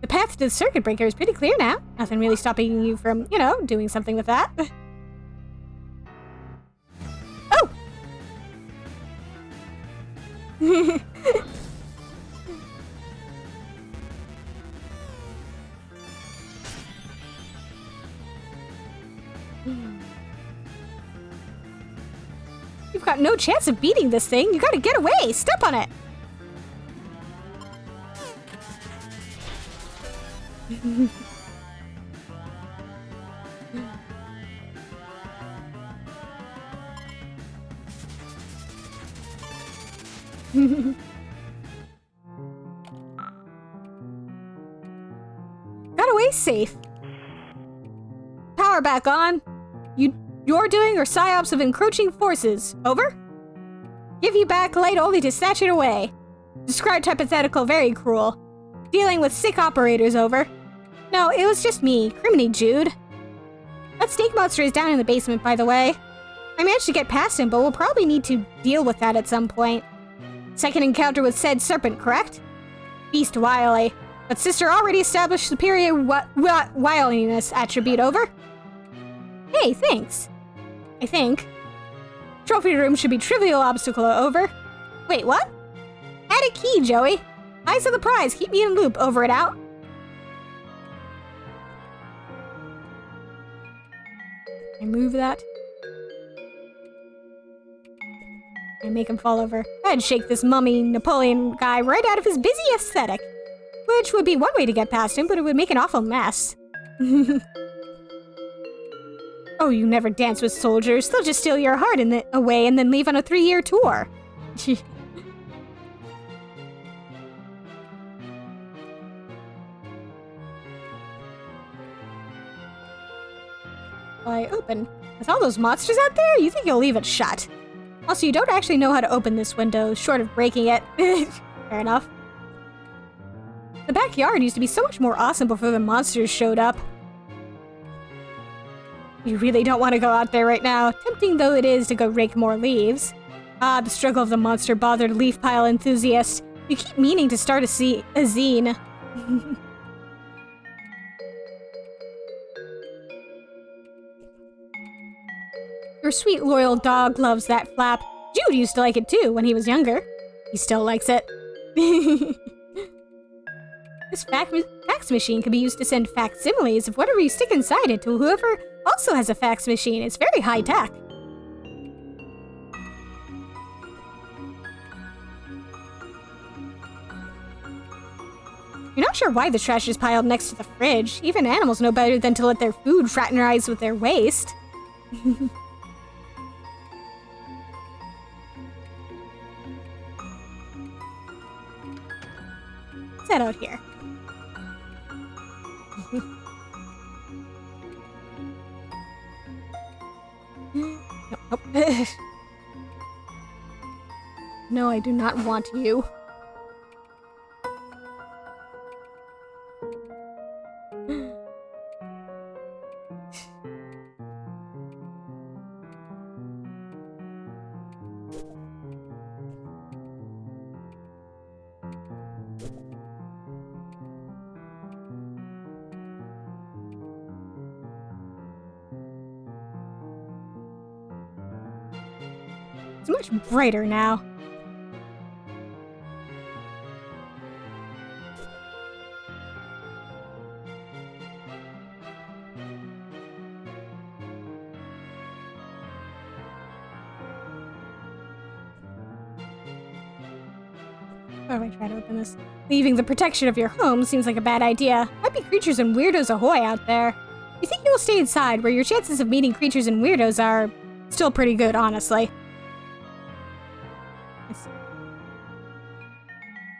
The path to the circuit breaker is pretty clear now. Nothing really stopping you from, doing something with that. Oh! You've got no chance of beating this thing. You gotta get away! Step on it! Got away safe. Power back on. You're doing or psyops of encroaching forces. Over? Give you back light only to snatch it away. Described hypothetical very cruel. Dealing with sick operators. Over. No, it was just me. Criminy Jude. That snake monster is down in the basement, by the way. I managed to get past him, but we'll probably need to deal with that at some point. Second encounter with said serpent, correct? Beast wily. But sister already established superior wiliness attribute. Over. Hey, thanks. I think. Trophy room should be trivial obstacle. Over. Wait, what? Add a key, Joey. Eyes on the prize. Keep me in loop. Over and out. I move that. I make him fall over. I'd shake this mummy Napoleon guy right out of his busy aesthetic. Which would be one way to get past him, but it would make an awful mess. Oh, you never dance with soldiers. They'll just steal your heart away and then leave on a 3-year tour. Why, open. With all those monsters out there, you think you'll leave it shut. Also, you don't actually know how to open this window, short of breaking it. Fair enough. The backyard used to be so much more awesome before the monsters showed up. You really don't want to go out there right now, tempting though it is to go rake more leaves. Ah, the struggle of the monster-bothered leaf pile enthusiast. You keep meaning to start a zine. Your sweet, loyal dog loves that flap. Jude used to like it too when he was younger. He still likes it. This fax machine can be used to send facsimiles of whatever you stick inside it to whoever also has a fax machine. It's very high-tech. You're not sure why the trash is piled next to the fridge. Even animals know better than to let their food fraternize with their waste. What's that out here? Nope. No, I do not want you. It's much brighter now. How do I try to open this? Leaving the protection of your home seems like a bad idea. Might be creatures and weirdos ahoy out there. You think you will stay inside, where your chances of meeting creatures and weirdos are still pretty good, honestly.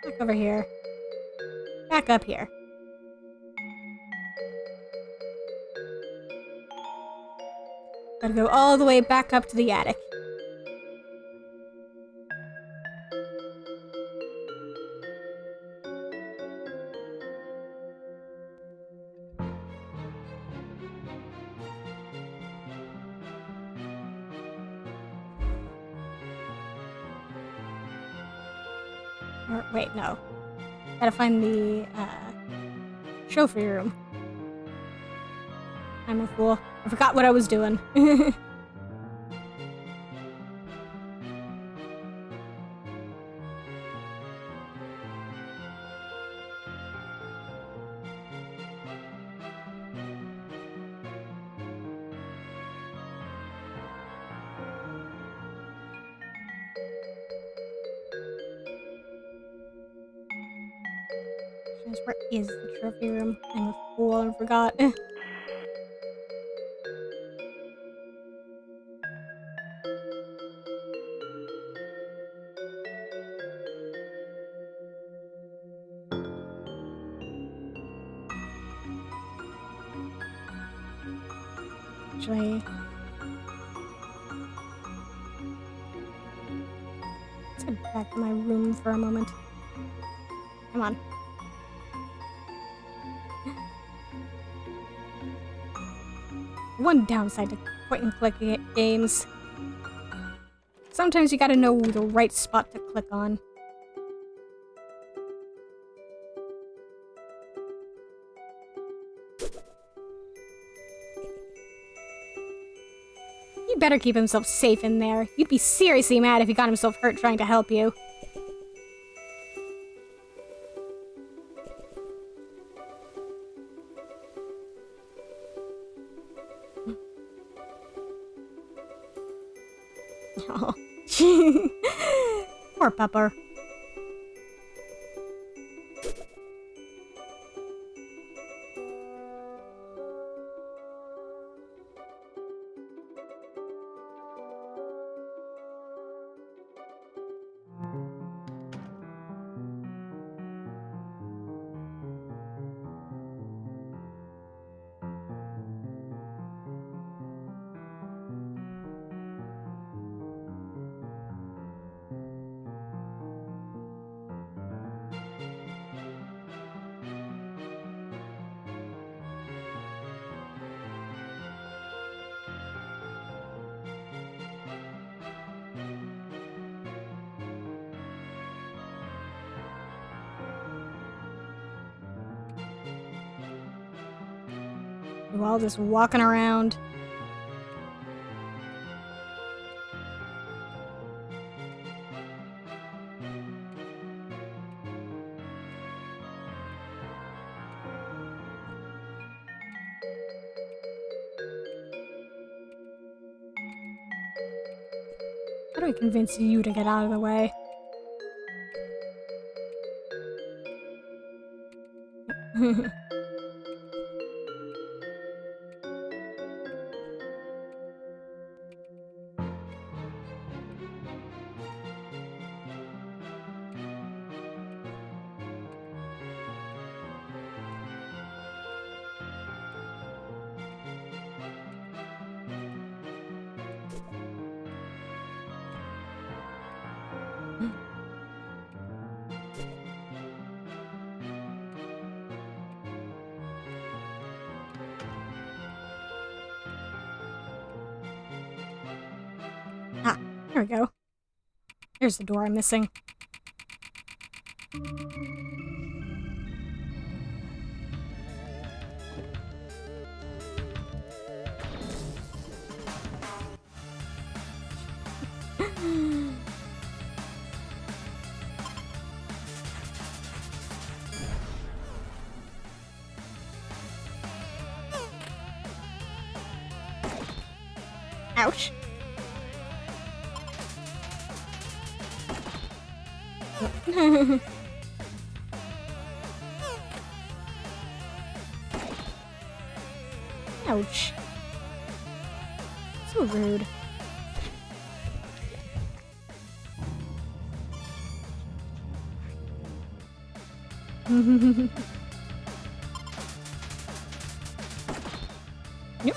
Back over here. Back up here. Gotta go all the way back up to the attic. Or, wait, no. Gotta find the, trophy room. I'm a fool. I forgot what I was doing. Where is the trophy room? I'm a fool and forgot. Actually, let's get back to my room for a moment. Come on. One downside to point-and-click games. Sometimes you gotta know the right spot to click on. He'd better keep himself safe in there. You'd be seriously mad if he got himself hurt trying to help you. Oh. Poor pupper. We're all just walking around. How do I convince you to get out of the way? Ah, there we go. There's the door I'm missing. Ouch. Ouch. So rude. Yep.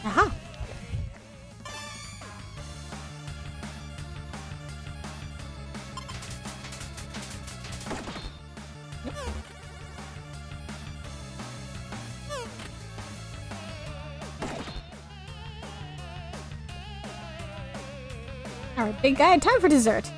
Aha. Alright, big guy, time for dessert.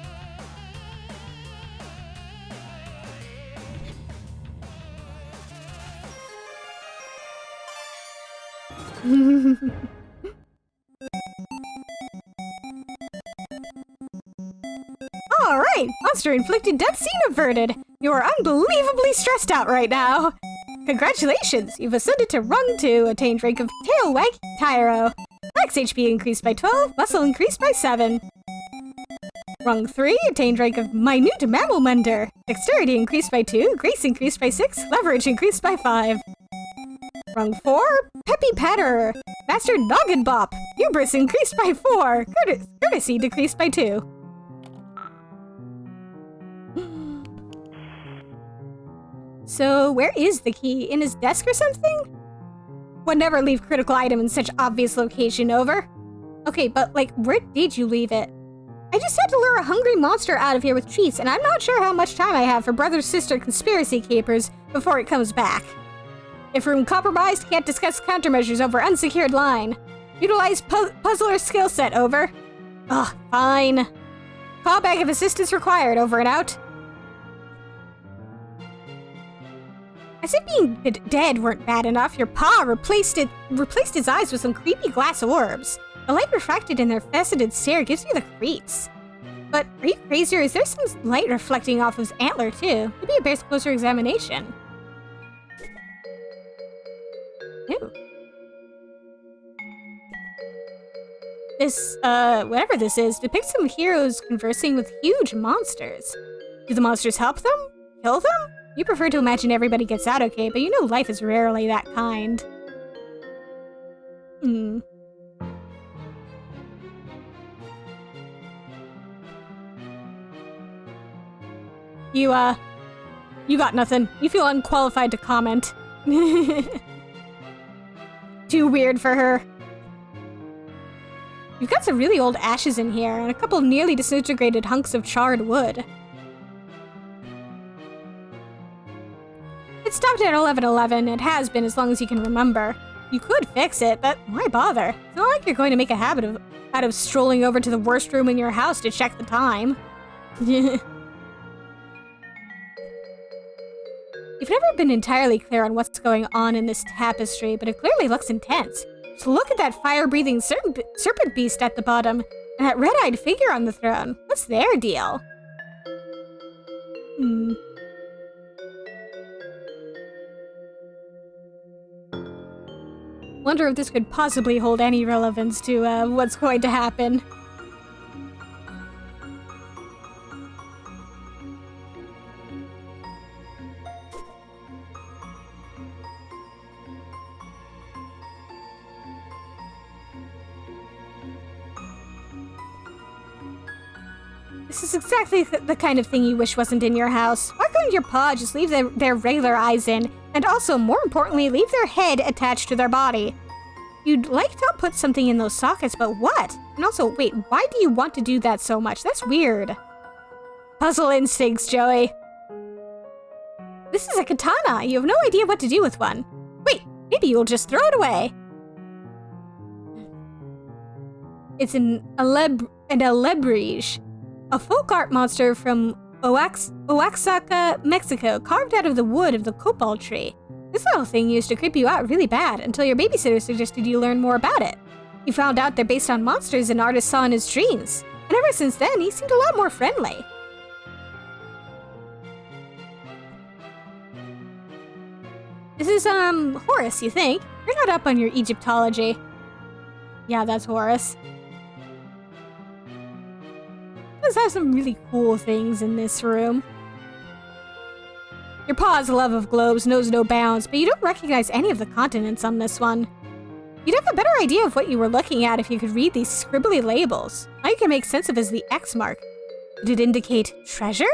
Alright, monster-inflicted death scene averted. You are unbelievably stressed out right now. Congratulations, you've ascended to rung 2, attained rank of tail wag Tyro. Max HP increased by 12, muscle increased by 7. Rung 3, attained rank of minute mammal mender. Dexterity increased by 2, grace increased by 6, leverage increased by 5. Rung 4, peppy patterer. Mastered noggin bop. Hubris increased by 4, courtesy decreased by 2. So, where is the key? In his desk or something? Would never leave critical item in such obvious location, over. Okay, but, like, where did you leave it? I just had to lure a hungry monster out of here with treats, and I'm not sure how much time I have for brother-sister conspiracy capers before it comes back. If room compromised, can't discuss countermeasures over unsecured line. Utilize puzzler skill set, over. Ugh, fine. Call back if assistance required, over and out. As if being dead weren't bad enough, your pa replaced his eyes with some creepy glass orbs. The light refracted in their faceted stare gives me the creeps. But are you crazy, or is there some light reflecting off his antler too? Maybe it bears closer examination. Ew. This, whatever this is, depicts some heroes conversing with huge monsters. Do the monsters help them? Kill them? You prefer to imagine everybody gets out okay, but you know life is rarely that kind. You got nothing. You feel unqualified to comment. Too weird for her. You've got some really old ashes in here, and a couple of nearly disintegrated hunks of charred wood. It stopped at 11:11. It has been as long as you can remember. You could fix it, but why bother? It's not like you're going to make a habit out of strolling over to the worst room in your house to check the time. You've never been entirely clear on what's going on in this tapestry, but it clearly looks intense. So look at that fire-breathing serpent beast at the bottom, and that red-eyed figure on the throne. What's their deal? Wonder if this could possibly hold any relevance to what's going to happen. This is exactly the kind of thing you wish wasn't in your house. Why couldn't your pa just leave their regular eyes in, and also, more importantly, leave their head attached to their body? You'd like to put something in those sockets, but what? And also, wait, why do you want to do that so much? That's weird. Puzzle instincts, Joey. This is a katana. You have no idea what to do with one. Wait, maybe you'll just throw it away. It's an alebrije. A folk art monster from Oaxaca, Mexico, carved out of the wood of the copal tree. This little thing used to creep you out really bad until your babysitter suggested you learn more about it. You found out they're based on monsters an artist saw in his dreams, and ever since then, he seemed a lot more friendly. This is, Horus, you think? You're not up on your Egyptology. Yeah, that's Horus. Does have some really cool things in this room. Your pa's love of globes knows no bounds, but you don't recognize any of the continents on this one. You'd have a better idea of what you were looking at if you could read these scribbly labels. All you can make sense of is the X mark. Did it indicate treasure?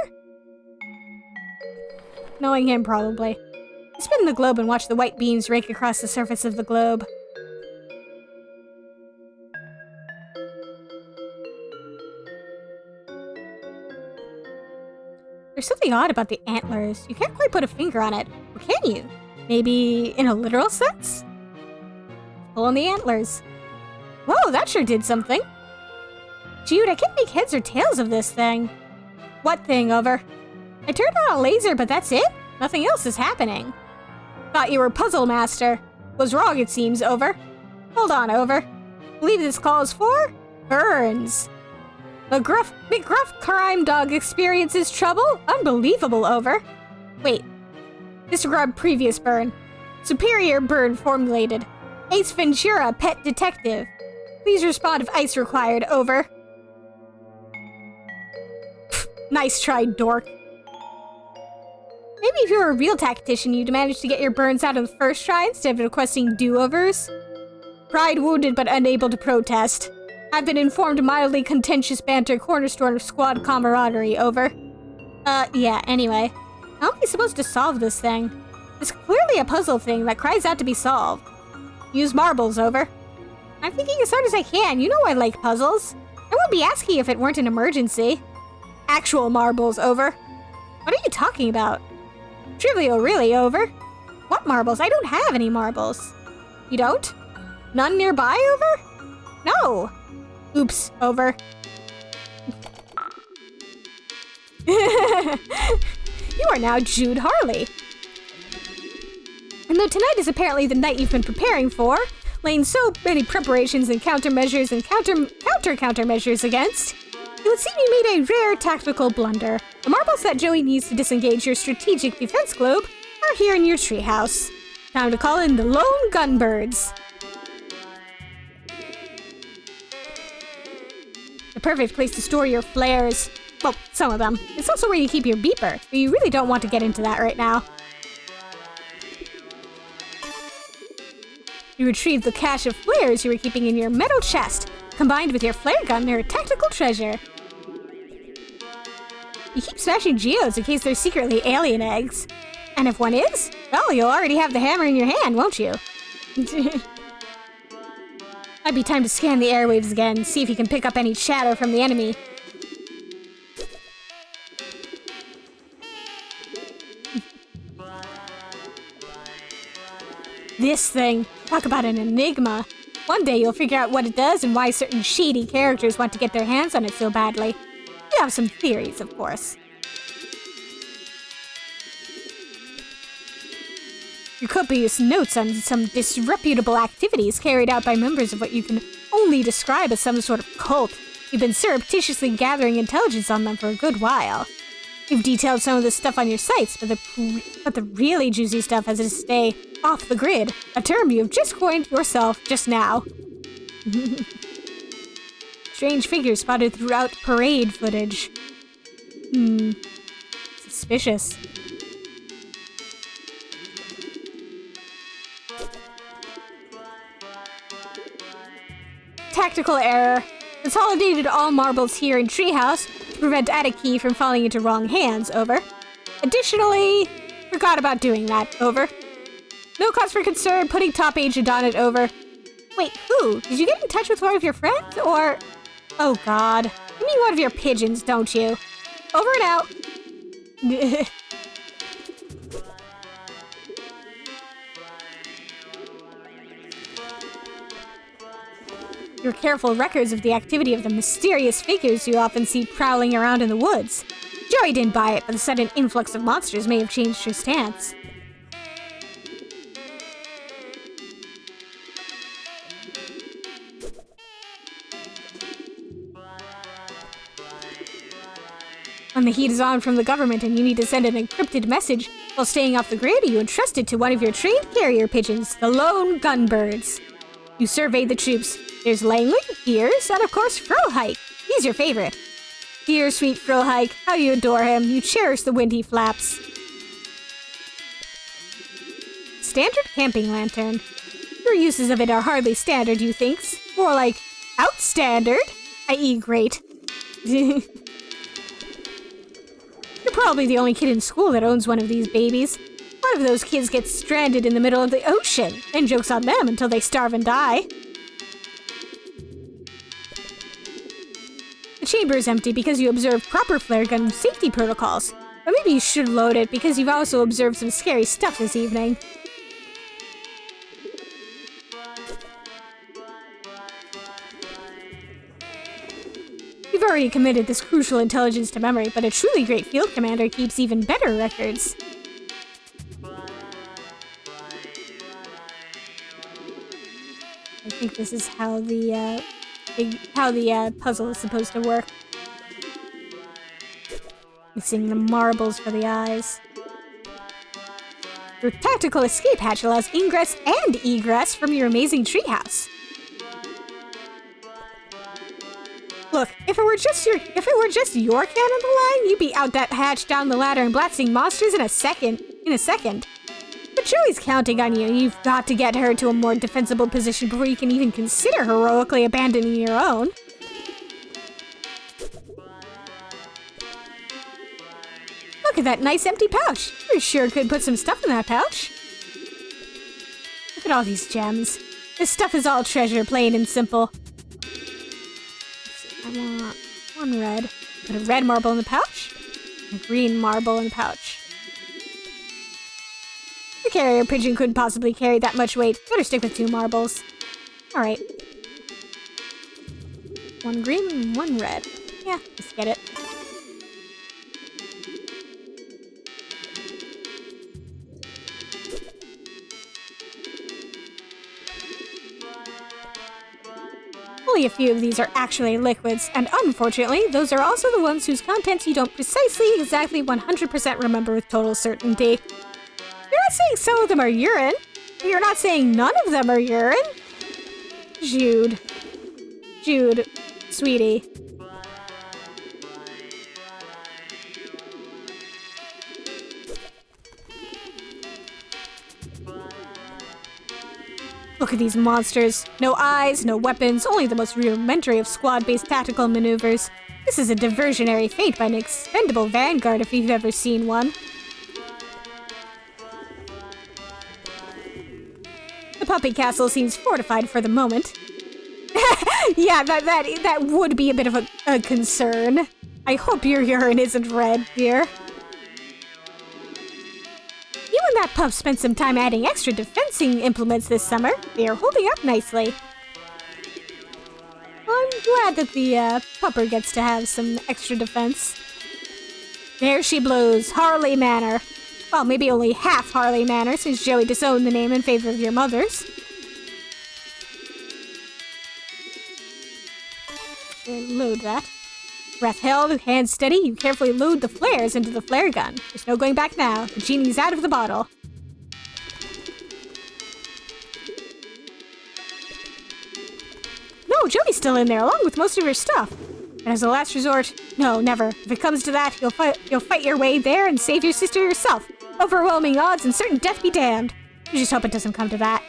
Knowing him, probably. You spin the globe and watch the white beams rake across the surface of the globe. There's something odd about the antlers. You can't quite put a finger on it. Or can you? Maybe in a literal sense? Pull on the antlers. Whoa, that sure did something. Jude, I can't make heads or tails of this thing. What thing, Over? I turned on a laser, but that's it? Nothing else is happening. Thought you were Puzzle Master. Was wrong, it seems, Over. Hold on, Over. Believe this calls for burns. McGruff crime dog experiences trouble? Unbelievable, Over. Wait. Disregard previous burn. Superior burn formulated. Ace Ventura, pet detective. Please respond if ice required, Over. Pfft, nice try, dork. Maybe if you were a real tactician, you'd manage to get your burns out on the first try instead of requesting do-overs. Pride wounded but unable to protest. I've been informed mildly contentious banter cornerstone of squad camaraderie, Over. Yeah, anyway. How am I supposed to solve this thing? It's clearly a puzzle thing that cries out to be solved. Use marbles, Over. I'm thinking as hard as I can. You know I like puzzles. I wouldn't be asking if it weren't an emergency. Actual marbles, Over. What are you talking about? Trivial, really, Over. What marbles? I don't have any marbles. You don't? None nearby, Over? No. Oops, Over. You are now Jude Harley. And though tonight is apparently the night you've been preparing for, laying so many preparations and countermeasures and countermeasures against, it would seem you made a rare tactical blunder. The marbles that Joey needs to disengage your strategic defense globe are here in your treehouse. Time to call in the lone gunbirds. The perfect place to store your flares. Well, some of them. It's also where you keep your beeper, but you really don't want to get into that right now. You retrieve the cache of flares you were keeping in your metal chest. Combined with your flare gun, they're a tactical treasure. You keep smashing geodes in case they're secretly alien eggs. And if one is, well, you'll already have the hammer in your hand, won't you? Might be time to scan the airwaves again, see if you can pick up any chatter from the enemy. This thing. Talk about an enigma. One day you'll figure out what it does and why certain shady characters want to get their hands on it so badly. You have some theories, of course. Your copious notes on some disreputable activities carried out by members of what you can only describe as some sort of cult. You've been surreptitiously gathering intelligence on them for a good while. You've detailed some of this stuff on your sites, but the really juicy stuff has to stay off the grid, a term you've just coined yourself just now. Strange figures spotted throughout parade footage. Suspicious. Tactical error. Consolidated all marbles here in Treehouse to prevent Attic Key from falling into wrong hands, over. Additionally, forgot about doing that, over. No cause for concern, putting top agent on it, over. Wait, who? Did you get in touch with one of your friends, or... Oh god. You mean one of your pigeons, don't you? Over and out. Your careful records of the activity of the mysterious figures you often see prowling around in the woods. Joey didn't buy it, but the sudden influx of monsters may have changed her stance. When the heat is on from the government and you need to send an encrypted message while staying off the grid, you entrust it to one of your trained carrier pigeons, the lone gunbirds. You survey the troops. There's Langley, Gears, and of course Frohike. He's your favorite. Dear sweet Frohike, how you adore him. You cherish the wind he flaps. Standard camping lantern. Your uses of it are hardly standard, you thinks. More like outstandard, i.e. great. You're probably the only kid in school that owns one of these babies. One of those kids gets stranded in the middle of the ocean, and joke's on them until they starve and die. The chamber is empty because you observed proper flare gun safety protocols. But maybe you should load it because you've also observed some scary stuff this evening. You've already committed this crucial intelligence to memory, but a truly great field commander keeps even better records. I think this is how the puzzle is supposed to work. Missing the marbles for the eyes. Your tactical escape hatch allows ingress and egress from your amazing treehouse. Look, if it were just your can on the line, you'd be out that hatch, down the ladder, and blasting monsters in a second. But Joey's counting on you, and you've got to get her to a more defensible position before you can even consider heroically abandoning your own. Look at that nice empty pouch. You sure could put some stuff in that pouch. Look at all these gems. This stuff is all treasure, plain and simple. I want one red. Put a red marble in the pouch. And a green marble in the pouch. The carrier pigeon couldn't possibly carry that much weight. Better stick with 2 marbles. Alright. 1 green and 1 red. Yeah, just get it. Only a few of these are actually liquids, and unfortunately, those are also the ones whose contents you don't precisely, exactly 100% remember with total certainty. You're not saying some of them are urine. You're not saying none of them are urine. Jude. Jude, sweetie. Look at these monsters. No eyes, no weapons, only the most rudimentary of squad-based tactical maneuvers. This is a diversionary feat by an expendable vanguard if you've ever seen one. The puppy castle seems fortified for the moment. Yeah, that would be a bit of a concern. I hope your urine isn't red, dear. You and that pup spent some time adding extra defensing implements this summer. They are holding up nicely. Well, I'm glad that the pupper gets to have some extra defense. There she blows, Harley Manor. Well, maybe only half Harley Manor, since Joey disowned the name in favor of your mother's. Load that. Breath held, hands steady, you carefully load the flares into the flare gun. There's no going back now. The genie's out of the bottle. No, Joey's still in there, along with most of your stuff. And as a last resort, no, never. If it comes to that, you'll fight your way there and save your sister yourself. Overwhelming odds and certain death be damned. You just hope it doesn't come to that.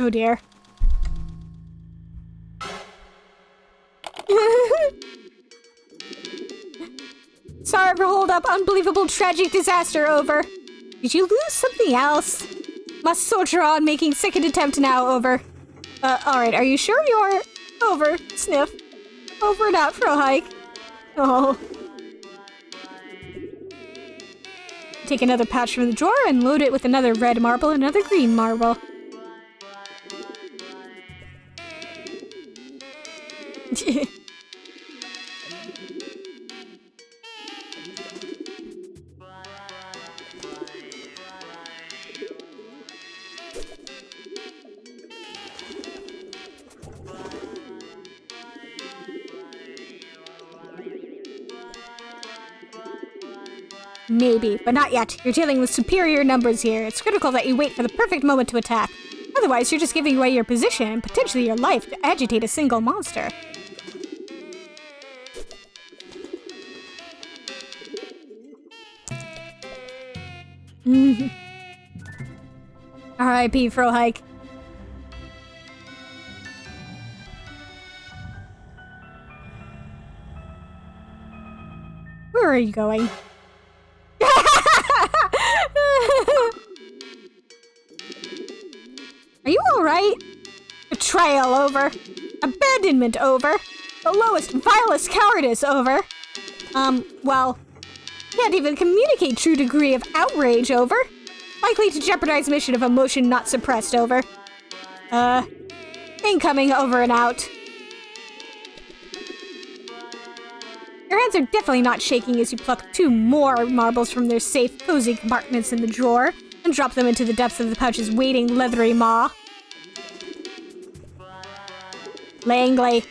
Oh dear. Sorry for hold up. Unbelievable tragic disaster over. Did you lose something else? Must soldier on, making second attempt now over. Alright, are you sure you're over? Sniff. Over and out for a hike. Oh. Take another pouch from the drawer and load it with another red marble and another green marble. Maybe, but not yet. You're dealing with superior numbers here. It's critical that you wait for the perfect moment to attack. Otherwise, you're just giving away your position and potentially your life to agitate a single monster. R.I.P. Frohike. Where are you going? Are you alright? Betrayal over. Abandonment over. The lowest, vilest cowardice over. Well, can't even communicate true degree of outrage over. Likely to jeopardize mission of emotion not suppressed over. Incoming over and out. Your hands are definitely not shaking as you pluck 2 more marbles from their safe, cozy compartments in the drawer and drop them into the depths of the pouch's waiting, leathery maw. Langley.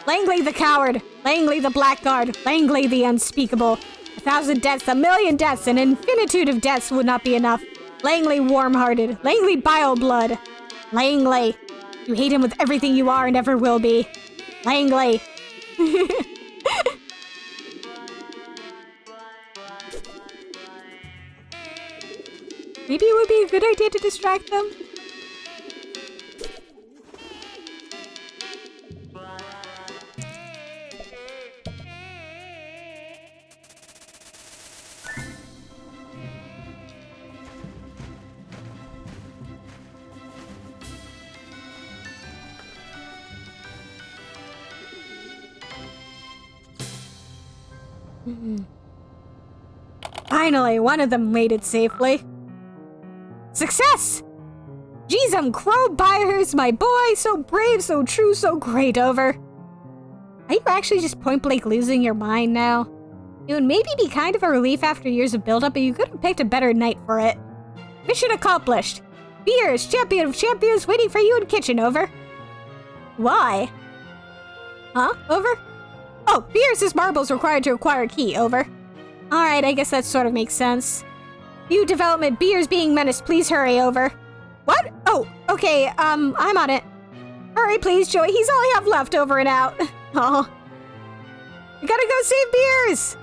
Langley the coward. Langley the blackguard. Langley the unspeakable. 1,000 deaths, 1,000,000 deaths, an infinitude of deaths would not be enough. Langley warm-hearted. Langley bile-blood. Langley. You hate him with everything you are and ever will be. Langley. Maybe it would be a good idea to distract them. Finally, one of them made it safely. Success! Geez, crow buyers, my boy, so brave, so true, so great, over. Are you actually just point-blank losing your mind now? It would maybe be kind of a relief after years of build-up, but you could have picked a better night for it. Mission accomplished. Beers, champion of champions, waiting for you in kitchen, over. Why? Huh? Over? Oh, Beers is marbles required to acquire a key, over. Alright, I guess that sort of makes sense. New development, Beers being menaced, please hurry, over. What? Oh, okay, I'm on it. Hurry, please, Joey, he's all I have left, over and out. Oh. We gotta go save Beers!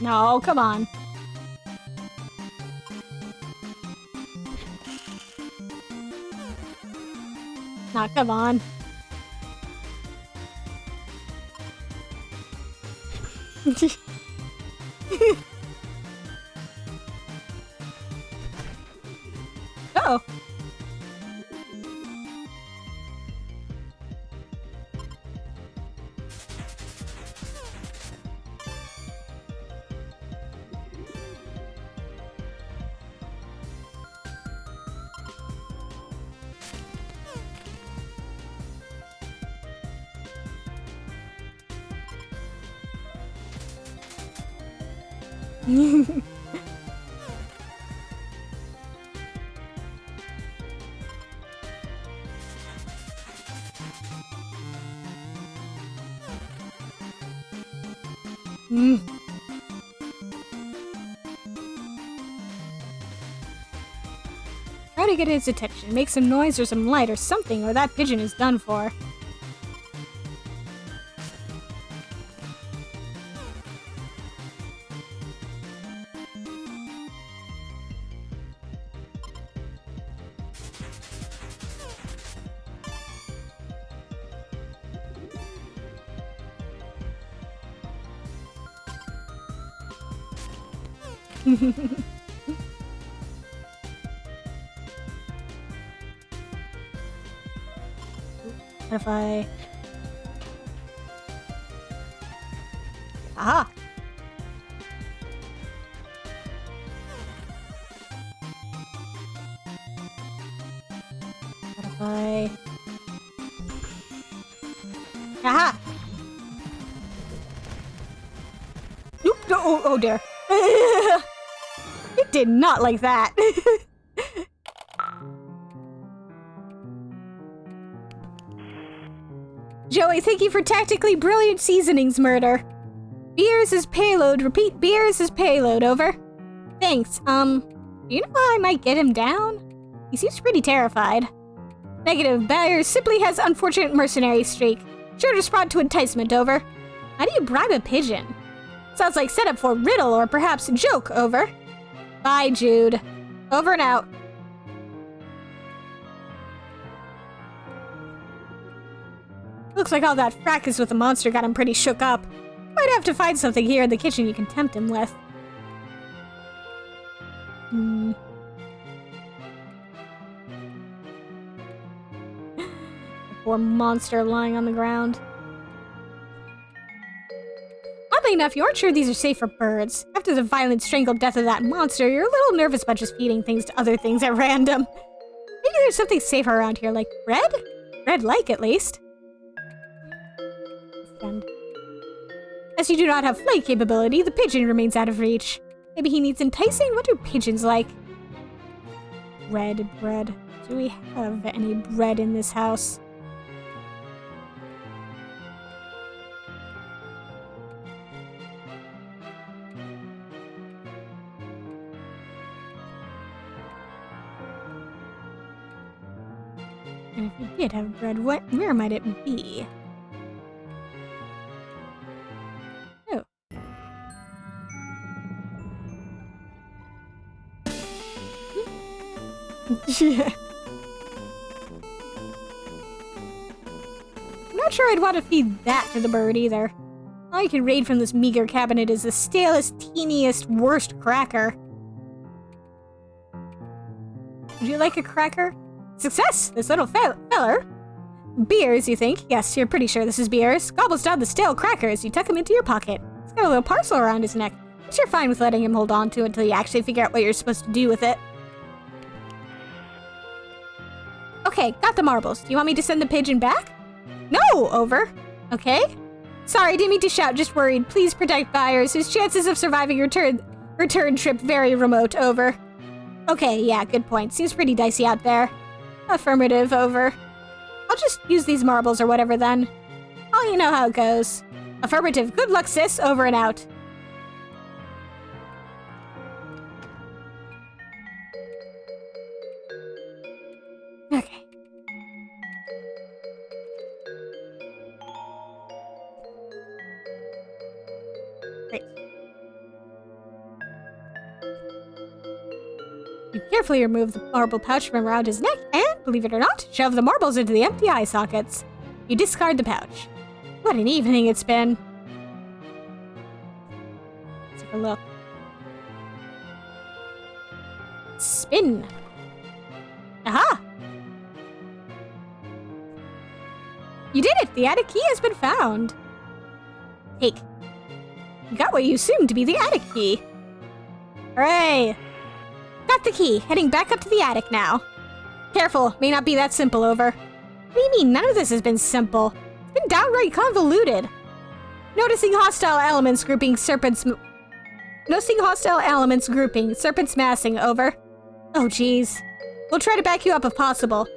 No, come on. No, come on. Oh. Try to get his attention. Make some noise or some light or something, or that pigeon is done for. What if I... Aha! What if I... Aha! Nope, no, oh dear. It did not like that. Joey, thank you for tactically brilliant seasonings, murder. Beers is payload. Repeat, Beers is payload, over. Thanks. Do you know how I might get him down? He seems pretty terrified. Negative. Beers simply has unfortunate mercenary streak. Sure to respond to enticement, over. How do you bribe a pigeon? Sounds like setup for riddle or perhaps joke, over. Bye, Jude. Over and out. Looks like all that fracas with the monster got him pretty shook up. Might have to find something here in the kitchen you can tempt him with. The poor monster lying on the ground. Oddly enough, you aren't sure these are safe for birds. After the violent strangled death of that monster, you're a little nervous about just feeding things to other things at random. Maybe there's something safer around here, like bread? Bread-like, at least. As you do not have flight capability, the pigeon remains out of reach. Maybe he needs enticing? What do pigeons like? Bread. Do we have any bread in this house? And if it did have bread, where might it be? Oh. Yeah. I'm not sure I'd want to feed that to the bird either. All you can raid from this meager cabinet is the stalest, teeniest, worst cracker. Would you like a cracker? Success! This little feller. Beers, you think? Yes, you're pretty sure this is Beers. Gobbles down the stale crackers. You tuck him into your pocket. He's got a little parcel around his neck. But you're fine with letting him hold on to it until you actually figure out what you're supposed to do with it. Okay, got the marbles. Do you want me to send the pigeon back? No! Over. Okay. Sorry, didn't mean to shout, just worried. Please protect buyers whose chances of surviving return trip very remote. Over. Okay, yeah, good point. Seems pretty dicey out there. Affirmative. Over. I'll just use these marbles or whatever then. Oh, you know how it goes. Affirmative. Good luck, sis. Over and out. Okay. Great. You carefully remove the marble pouch from around his neck and, believe it or not, shove the marbles into the empty eye sockets. You discard the pouch. What an evening it's been. Let's take a look. Spin. Aha! You did it! The attic key has been found. Take. You got what you assumed to be the attic key. Hooray! Got the key. Heading back up to the attic now. Careful, may not be that simple. Over. What do you mean? None of this has been simple. It's been downright convoluted. Noticing hostile elements grouping serpents massing. Over. Oh, jeez. We'll try to back you up if possible.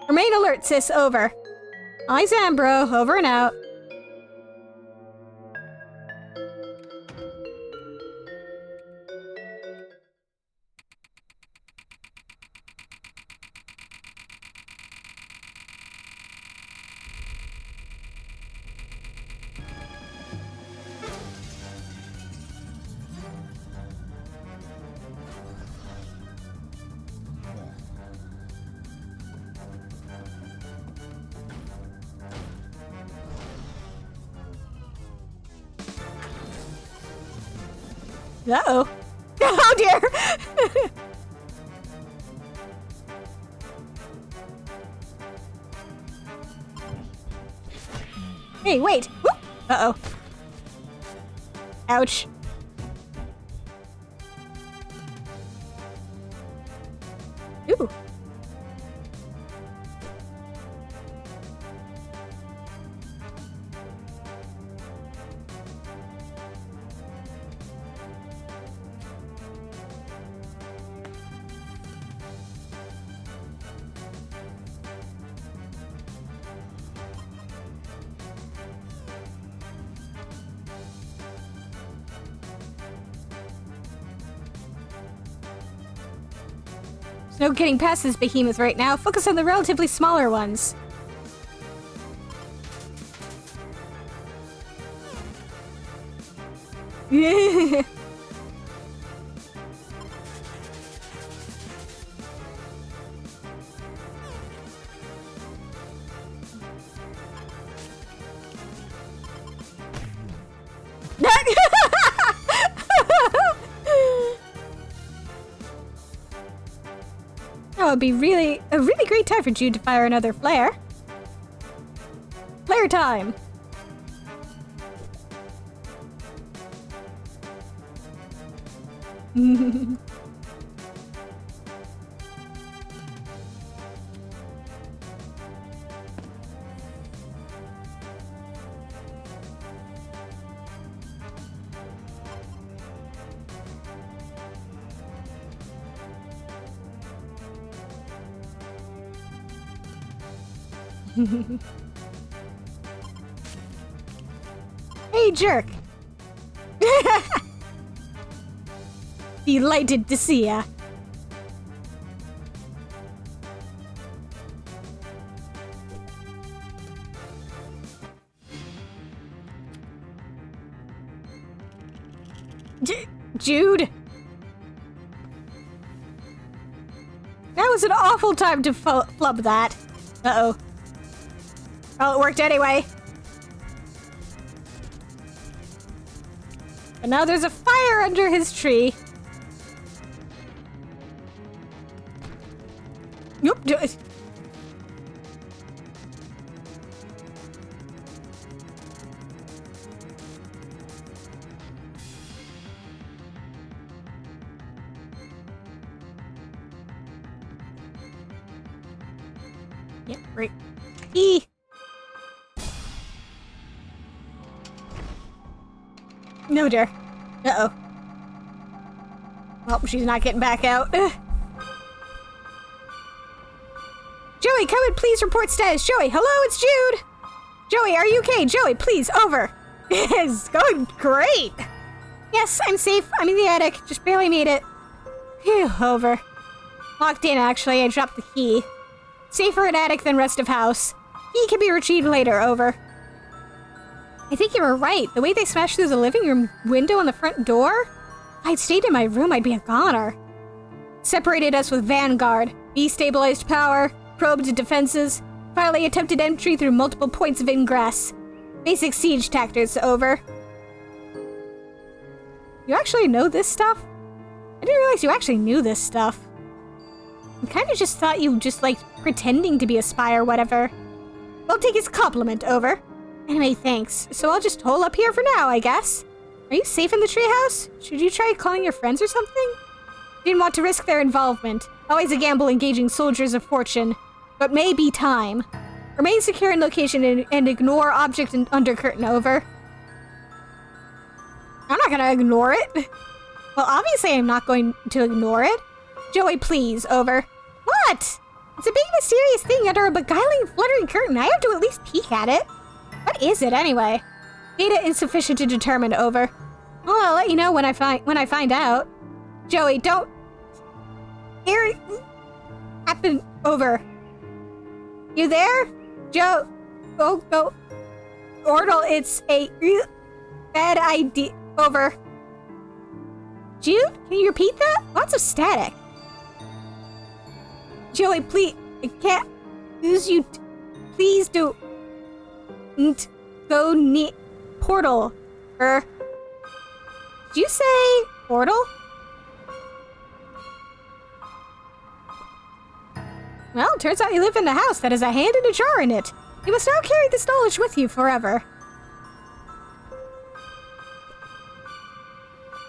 Remain alert, sis. Over. Eyes on, bro. Over and out. Uh-oh. Oh, dear. Hey, wait. Whoop. Uh-oh. Ouch. Ooh. There's no getting past this behemoth right now. Focus on the relatively smaller ones. Yeah. That would be a really great time for Jude to fire another flare. Flare time! Hey, jerk! Delighted to see ya. Jude! That was an awful time to flub that. Uh-oh. Well, it worked anyway. But now there's a fire under his tree. Nope. Yep, right. E. No, dear. Uh-oh. Well, she's not getting back out. Joey, come and please report status. Joey, hello, it's Jude. Joey, are you okay? Joey, please, over. It's going great. Yes, I'm safe. I'm in the attic. Just barely made it. Phew, over. Locked in, actually. I dropped the key. Safer in attic than rest of house. Key can be retrieved later, over. I think you were right. The way they smashed through the living room window and the front door? If I'd stayed in my room, I'd be a goner. Separated us with Vanguard. Destabilized power. Probed defenses. Finally attempted entry through multiple points of ingress. Basic siege tactics, over. You actually know this stuff? I didn't realize you actually knew this stuff. I kind of just thought you just liked pretending to be a spy or whatever. I'll take his compliment, over. Anyway, thanks. So I'll just hole up here for now, I guess. Are you safe in the treehouse? Should you try calling your friends or something? Didn't want to risk their involvement. Always a gamble engaging soldiers of fortune. But may be time. Remain secure in location and ignore object and under curtain, over. I'm not gonna ignore it. Well, obviously I'm not going to ignore it. Joey, please, over. What? It's a big mysterious thing under a beguiling, fluttering curtain. I have to at least peek at it. What is it, anyway? Data insufficient to determine, over. Well, I'll let you know when I find out. Joey, don't... Happen, over. You there? Joe... Go... Ordle, it's a bad idea, over. Jude, can you repeat that? Lots of static. Joey, please, I can't use you. Please do. Go near portal. Did you say portal? Well, turns out you live in a house that has a hand and a jar in it. You must now carry this knowledge with you forever.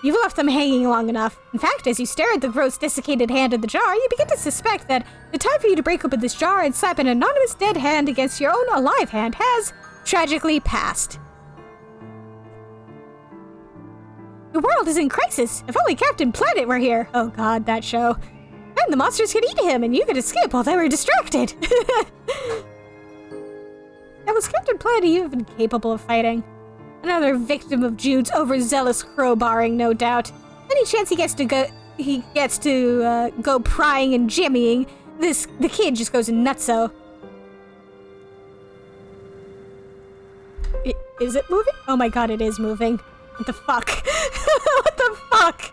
You've left them hanging long enough. In fact, as you stare at the gross, desiccated hand in the jar, you begin to suspect that the time for you to break open this jar and slap an anonymous dead hand against your own alive hand has, tragically, passed. The world is in crisis. If only Captain Planet were here. Oh god, that show. And the monsters could eat him, and you could escape while they were distracted. Now, was Captain Planet even capable of fighting? Another victim of Jude's overzealous crowbarring, no doubt. Any chance he gets to go prying and jimmying, the kid just goes nutso. Is it moving? Oh my god, it is moving. What the fuck? What the fuck?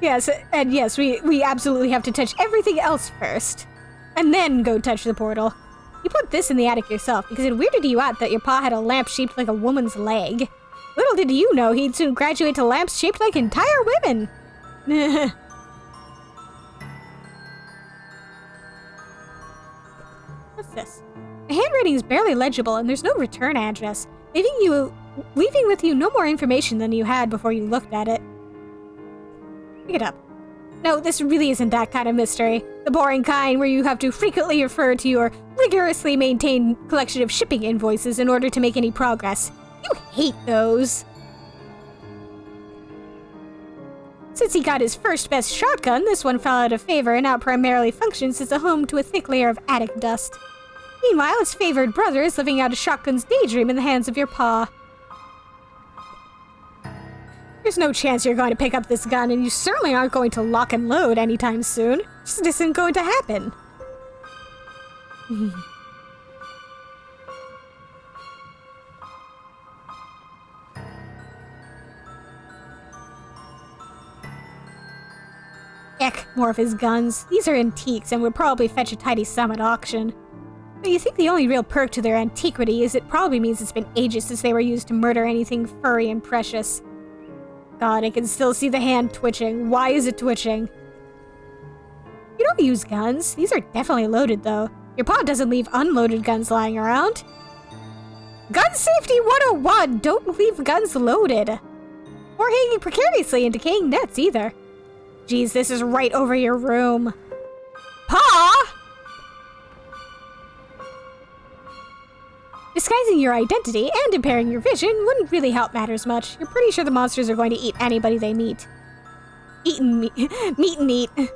Yes, and yes, we absolutely have to touch everything else first. And then go touch the portal. You put this in the attic yourself because it weirded you out that your pa had a lamp shaped like a woman's leg. Little did you know he'd soon graduate to lamps shaped like entire women. What's this? The handwriting is barely legible and there's no return address, leaving with you no more information than you had before you looked at it. Pick it up. No, this really isn't that kind of mystery. The boring kind where you have to frequently refer to your rigorously maintained collection of shipping invoices in order to make any progress. You hate those. Since he got his first best shotgun, this one fell out of favor and now primarily functions as a home to a thick layer of attic dust. Meanwhile, his favored brother is living out a shotgun's daydream in the hands of your pa. There's no chance you're going to pick up this gun, and you certainly aren't going to lock and load anytime soon. It just isn't going to happen. more of his guns. These are antiques and would probably fetch a tidy sum at auction. But you think the only real perk to their antiquity is it probably means it's been ages since they were used to murder anything furry and precious. God, I can still see the hand twitching. Why is it twitching? You don't use guns. These are definitely loaded, though. Your pa doesn't leave unloaded guns lying around. Gun safety 101! Don't leave guns loaded. Or hanging precariously in decaying nets, either. Geez, this is right over your room. Pa! Disguising your identity and impairing your vision wouldn't really help matters much. You're pretty sure the monsters are going to eat anybody they meet. Meet and eat. You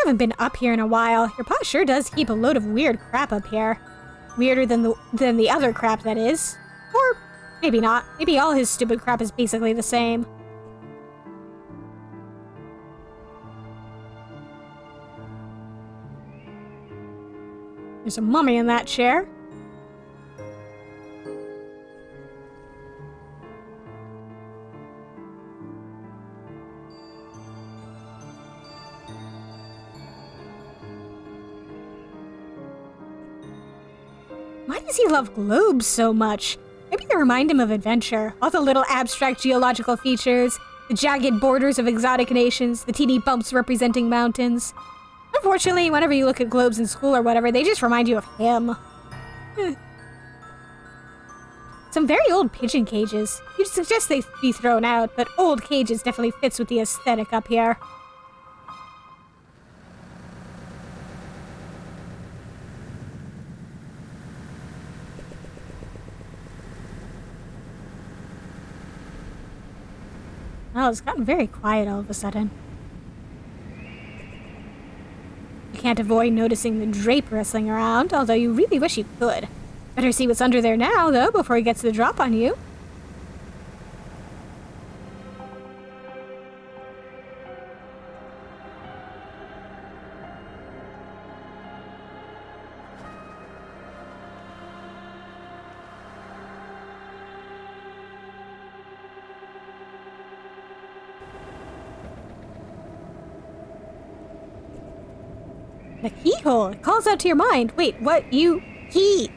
haven't been up here in a while. Your pa sure does keep a load of weird crap up here. Weirder than the other crap, that is. Or maybe not. Maybe all his stupid crap is basically the same. There's a mummy in that chair. Why does he love globes so much? Maybe they remind him of adventure. All the little abstract geological features, the jagged borders of exotic nations, the teeny bumps representing mountains. Unfortunately, whenever you look at globes in school or whatever, they just remind you of him. Some very old pigeon cages. You'd suggest they be thrown out, but old cages definitely fits with the aesthetic up here. Well, it's gotten very quiet all of a sudden. You can't avoid noticing the drape wrestling around, although you really wish you could. Better see what's under there now, though, before he gets the drop on you. The keyhole! It calls out to your mind. Wait, what? Key!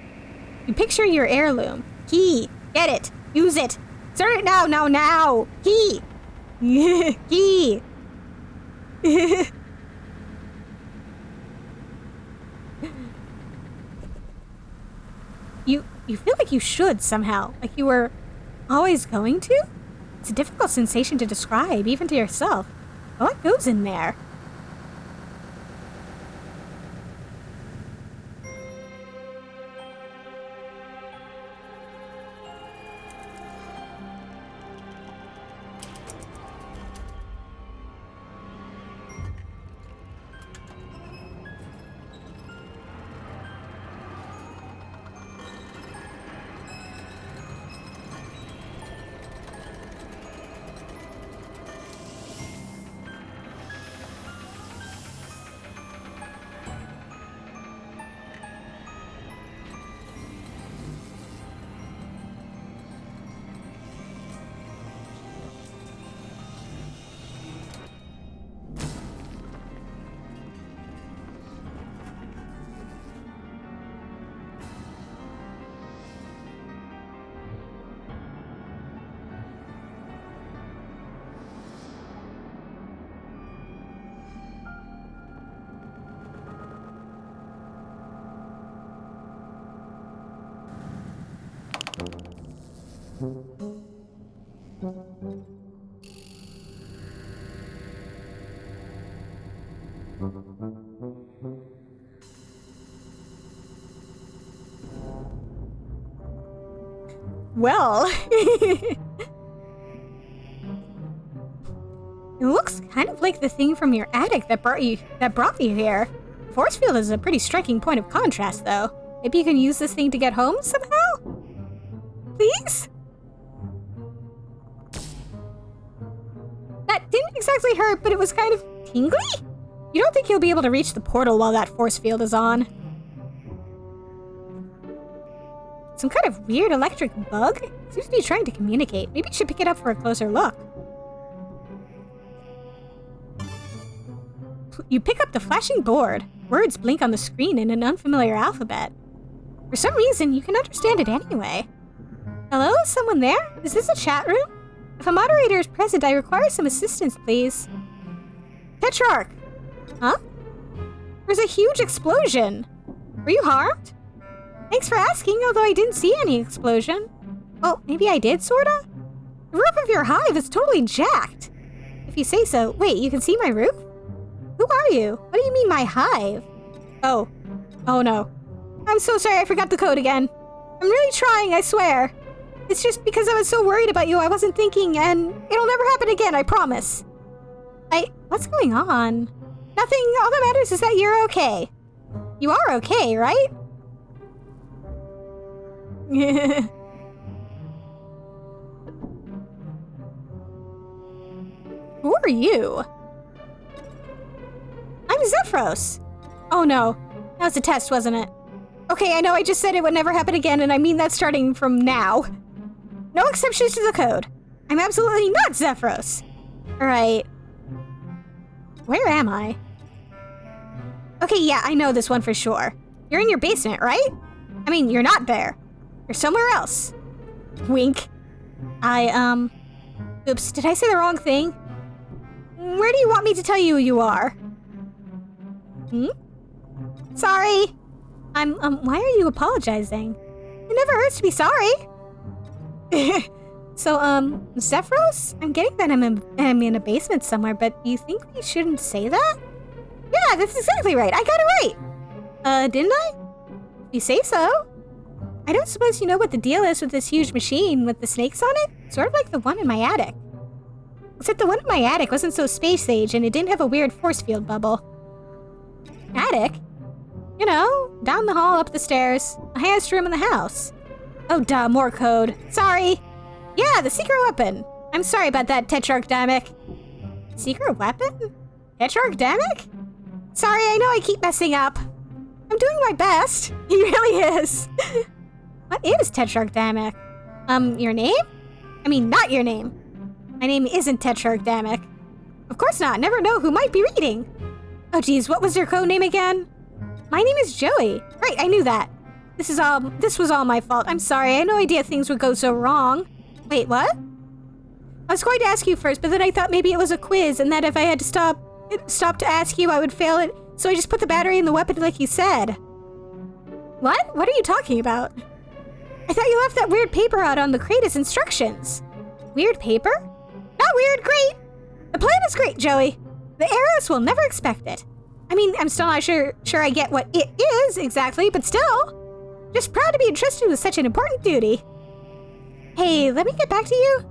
You picture your heirloom. Key! Get it! Use it! Insert it now! Now! Key! Key! You feel like you should somehow. Like you were always going to? It's a difficult sensation to describe, even to yourself. But what goes in there? Well, it looks kind of like the thing from your attic that brought you here. Force field is a pretty striking point of contrast, though. Maybe you can use this thing to get home somehow? Please? That didn't exactly hurt, but it was kind of tingly? You don't think you'll be able to reach the portal while that force field is on? Some kind of weird electric bug? Seems to be trying to communicate. Maybe you should pick it up for a closer look. You pick up the flashing board. Words blink on the screen in an unfamiliar alphabet. For some reason, you can understand it anyway. Hello? Is someone there? Is this a chat room? If a moderator is present, I require some assistance, please. Tetrarch! Huh? There's a huge explosion. Were you harmed? Thanks for asking, although I didn't see any explosion. Well, maybe I did, sorta? The roof of your hive is totally jacked. If you say so. Wait, you can see my roof? Who are you? What do you mean my hive? Oh. Oh no. I'm so sorry, I forgot the code again. I'm really trying, I swear. It's just because I was so worried about you, I wasn't thinking, and it'll never happen again, I promise. What's going on? Nothing, all that matters is that you're okay. You are okay, right? Who are you? I'm Zephyros. Oh no, that was a test, wasn't it? Okay, I know I just said it would never happen again, and I mean that starting from now. No exceptions to the code. I'm absolutely not Zephyros. Alright. Where am I? Okay, yeah, I know this one for sure. You're in your basement, right? I mean, you're not there. You're somewhere else. Wink. Oops, did I say the wrong thing? Where do you want me to tell you who you are? Hmm? Sorry. Why are you apologizing? It never hurts to be sorry. So, Zephyros? I'm getting that I'm in a basement somewhere, but you think we shouldn't say that? Yeah, that's exactly right. I got it right. Didn't I? You say so. I don't suppose you know what the deal is with this huge machine with the snakes on it? Sort of like the one in my attic. Except the one in my attic wasn't so space-age and it didn't have a weird force field bubble. Attic? You know, down the hall, up the stairs. The highest room in the house. Oh duh, more code. Sorry. Yeah, the secret weapon. I'm sorry about that, Tetrarch Damek. Secret weapon? Tetrarch Damek? Sorry, I know I keep messing up. I'm doing my best. He really is. What is Tetrarch Damek? Your name? I mean, not your name. My name isn't Tetrarch Damek. Of course not. Never know who might be reading. Oh geez, what was your code name again? My name is Joey. Right, I knew that. This was all my fault. I'm sorry. I had no idea things would go so wrong. Wait, what? I was going to ask you first, but then I thought maybe it was a quiz and that if I had to stop to ask you, I would fail it. So I just put the battery in the weapon like you said. What? What are you talking about? I thought you left that weird paper out on the crate as instructions. Weird paper? Not weird, great. The plan is great, Joey. The heiress will never expect it. I mean, I'm still not sure I get what it is exactly, but still. Just proud to be entrusted with such an important duty. Hey, let me get back to you.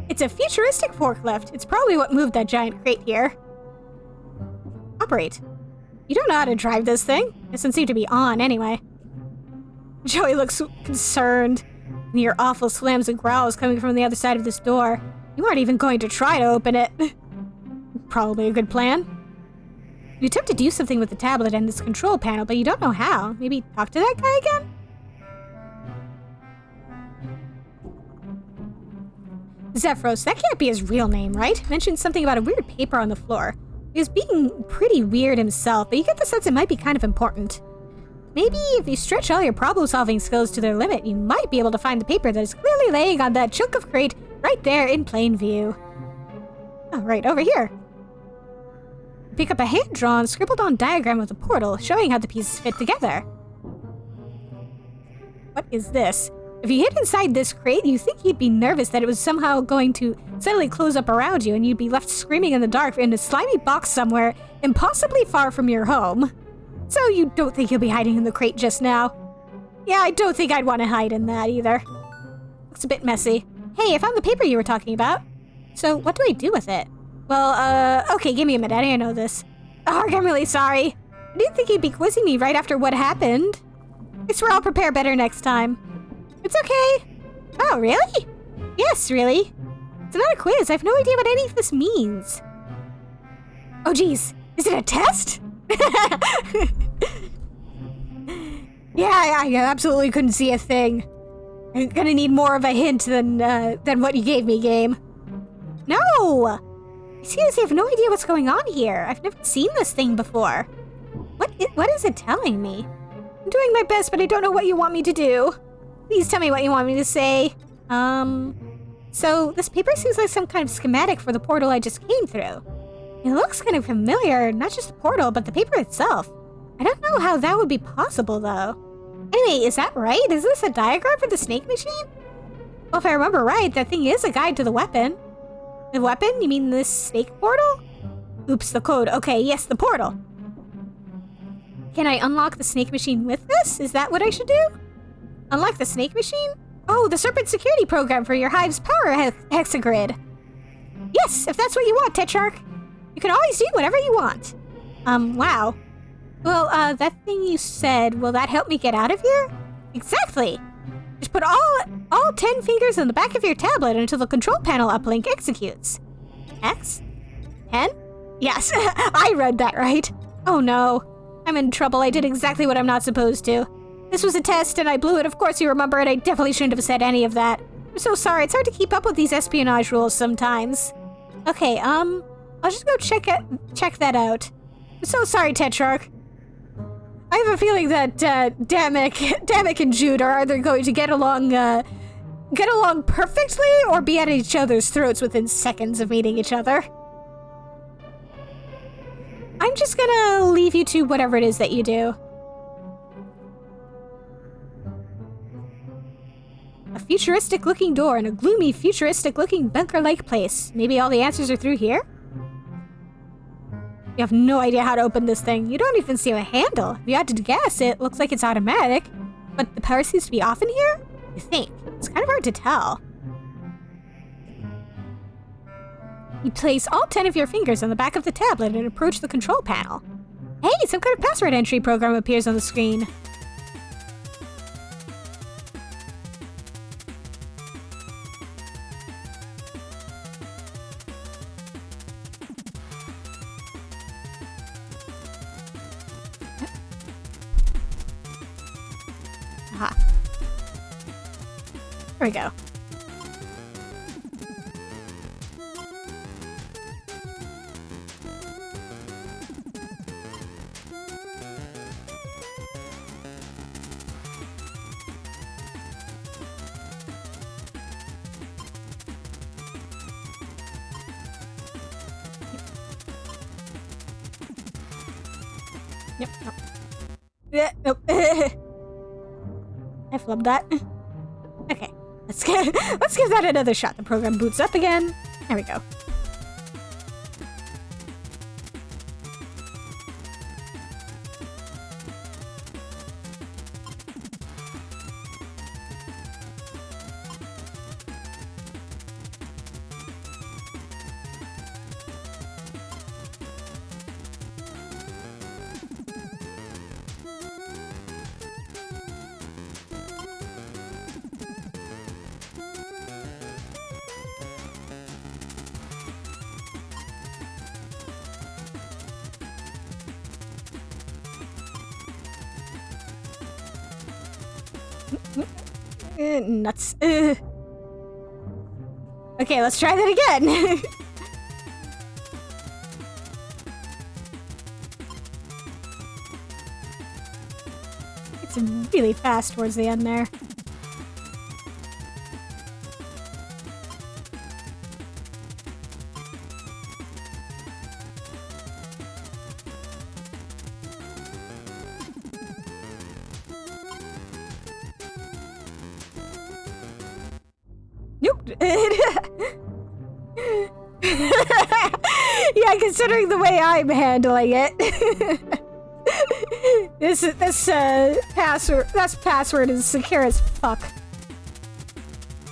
It's a futuristic forklift. It's probably what moved that giant crate here. Operate. You don't know how to drive this thing. It doesn't seem to be on anyway. Joey looks concerned. And your awful slams and growls coming from the other side of this door. You aren't even going to try to open it. Probably a good plan. You attempt to do something with the tablet and this control panel, but you don't know how. Maybe talk to that guy again? Zephyros, that can't be his real name, right? Mentioned something about a weird paper on the floor. He was being pretty weird himself, but you get the sense it might be kind of important. Maybe if you stretch all your problem-solving skills to their limit, you might be able to find the paper that is clearly laying on that chunk of crate right there in plain view. Oh, right, over here. Pick up a hand-drawn, scribbled-on diagram of the portal, showing how the pieces fit together. What is this? If you hid inside this crate, you think you'd be nervous that it was somehow going to suddenly close up around you and you'd be left screaming in the dark in a slimy box somewhere impossibly far from your home. So you don't think you'll be hiding in the crate just now? Yeah, I don't think I'd want to hide in that either. Looks a bit messy. Hey, I found the paper you were talking about. So what do I do with it? Well, okay, give me a minute. I didn't know this. Arg, I'm really sorry. I didn't think you'd be quizzing me right after what happened. I swear I'll prepare better next time. It's okay. Oh, really? Yes, really. It's not a quiz. I have no idea what any of this means. Oh, geez. Is it a test? Yeah, I absolutely couldn't see a thing. I'm gonna need more of a hint than what you gave me, game. No! I seriously have no idea what's going on here. I've never seen this thing before. What is it telling me? I'm doing my best, but I don't know what you want me to do. Please tell me what you want me to say. So this paper seems like some kind of schematic for the portal I just came through. It looks kind of familiar, not just the portal, but the paper itself. I don't know how that would be possible, though. Anyway, is that right? Is this a diagram for the snake machine? Well, if I remember right, that thing is a guide to the weapon. The weapon? You mean this snake portal? Oops, the code. Okay, yes, the portal. Can I unlock the snake machine with this? Is that what I should do? Unlock the snake machine? Oh, the serpent security program for your Hive's power hexagrid. Yes, if that's what you want, Tetrarch. You can always do whatever you want. Wow. Well, that thing you said, will that help me get out of here? Exactly. Just put all 10 fingers on the back of your tablet until the control panel uplink executes. X? 10? Yes, I read that right. Oh no. I'm in trouble. I did exactly what I'm not supposed to. This was a test and I blew it. Of course you remember it. I definitely shouldn't have said any of that. I'm so sorry. It's hard to keep up with these espionage rules sometimes. Okay, I'll just go check that out. I'm so sorry, Tetrarch. I have a feeling that Damek and Jude are either going to get along perfectly or be at each other's throats within seconds of meeting each other. I'm just gonna leave you to whatever it is that you do. A futuristic-looking door in a gloomy, futuristic-looking bunker-like place. Maybe all the answers are through here? You have no idea how to open this thing. You don't even see a handle. If you had to guess, it looks like it's automatic. But the power seems to be off in here? You think? It's kind of hard to tell. You place all 10 of your fingers on the back of the tablet and approach the control panel. Hey, some kind of password entry program appears on the screen. Aha. There we go. Yep. Nope. Yeah, nope. I flubbed that. Okay, let's give that another shot. The program boots up again. There we go. Nuts. Okay, let's try that again. It's really fast towards the end there. Nope. Yeah, considering the way I'm handling it. This password is secure as fuck.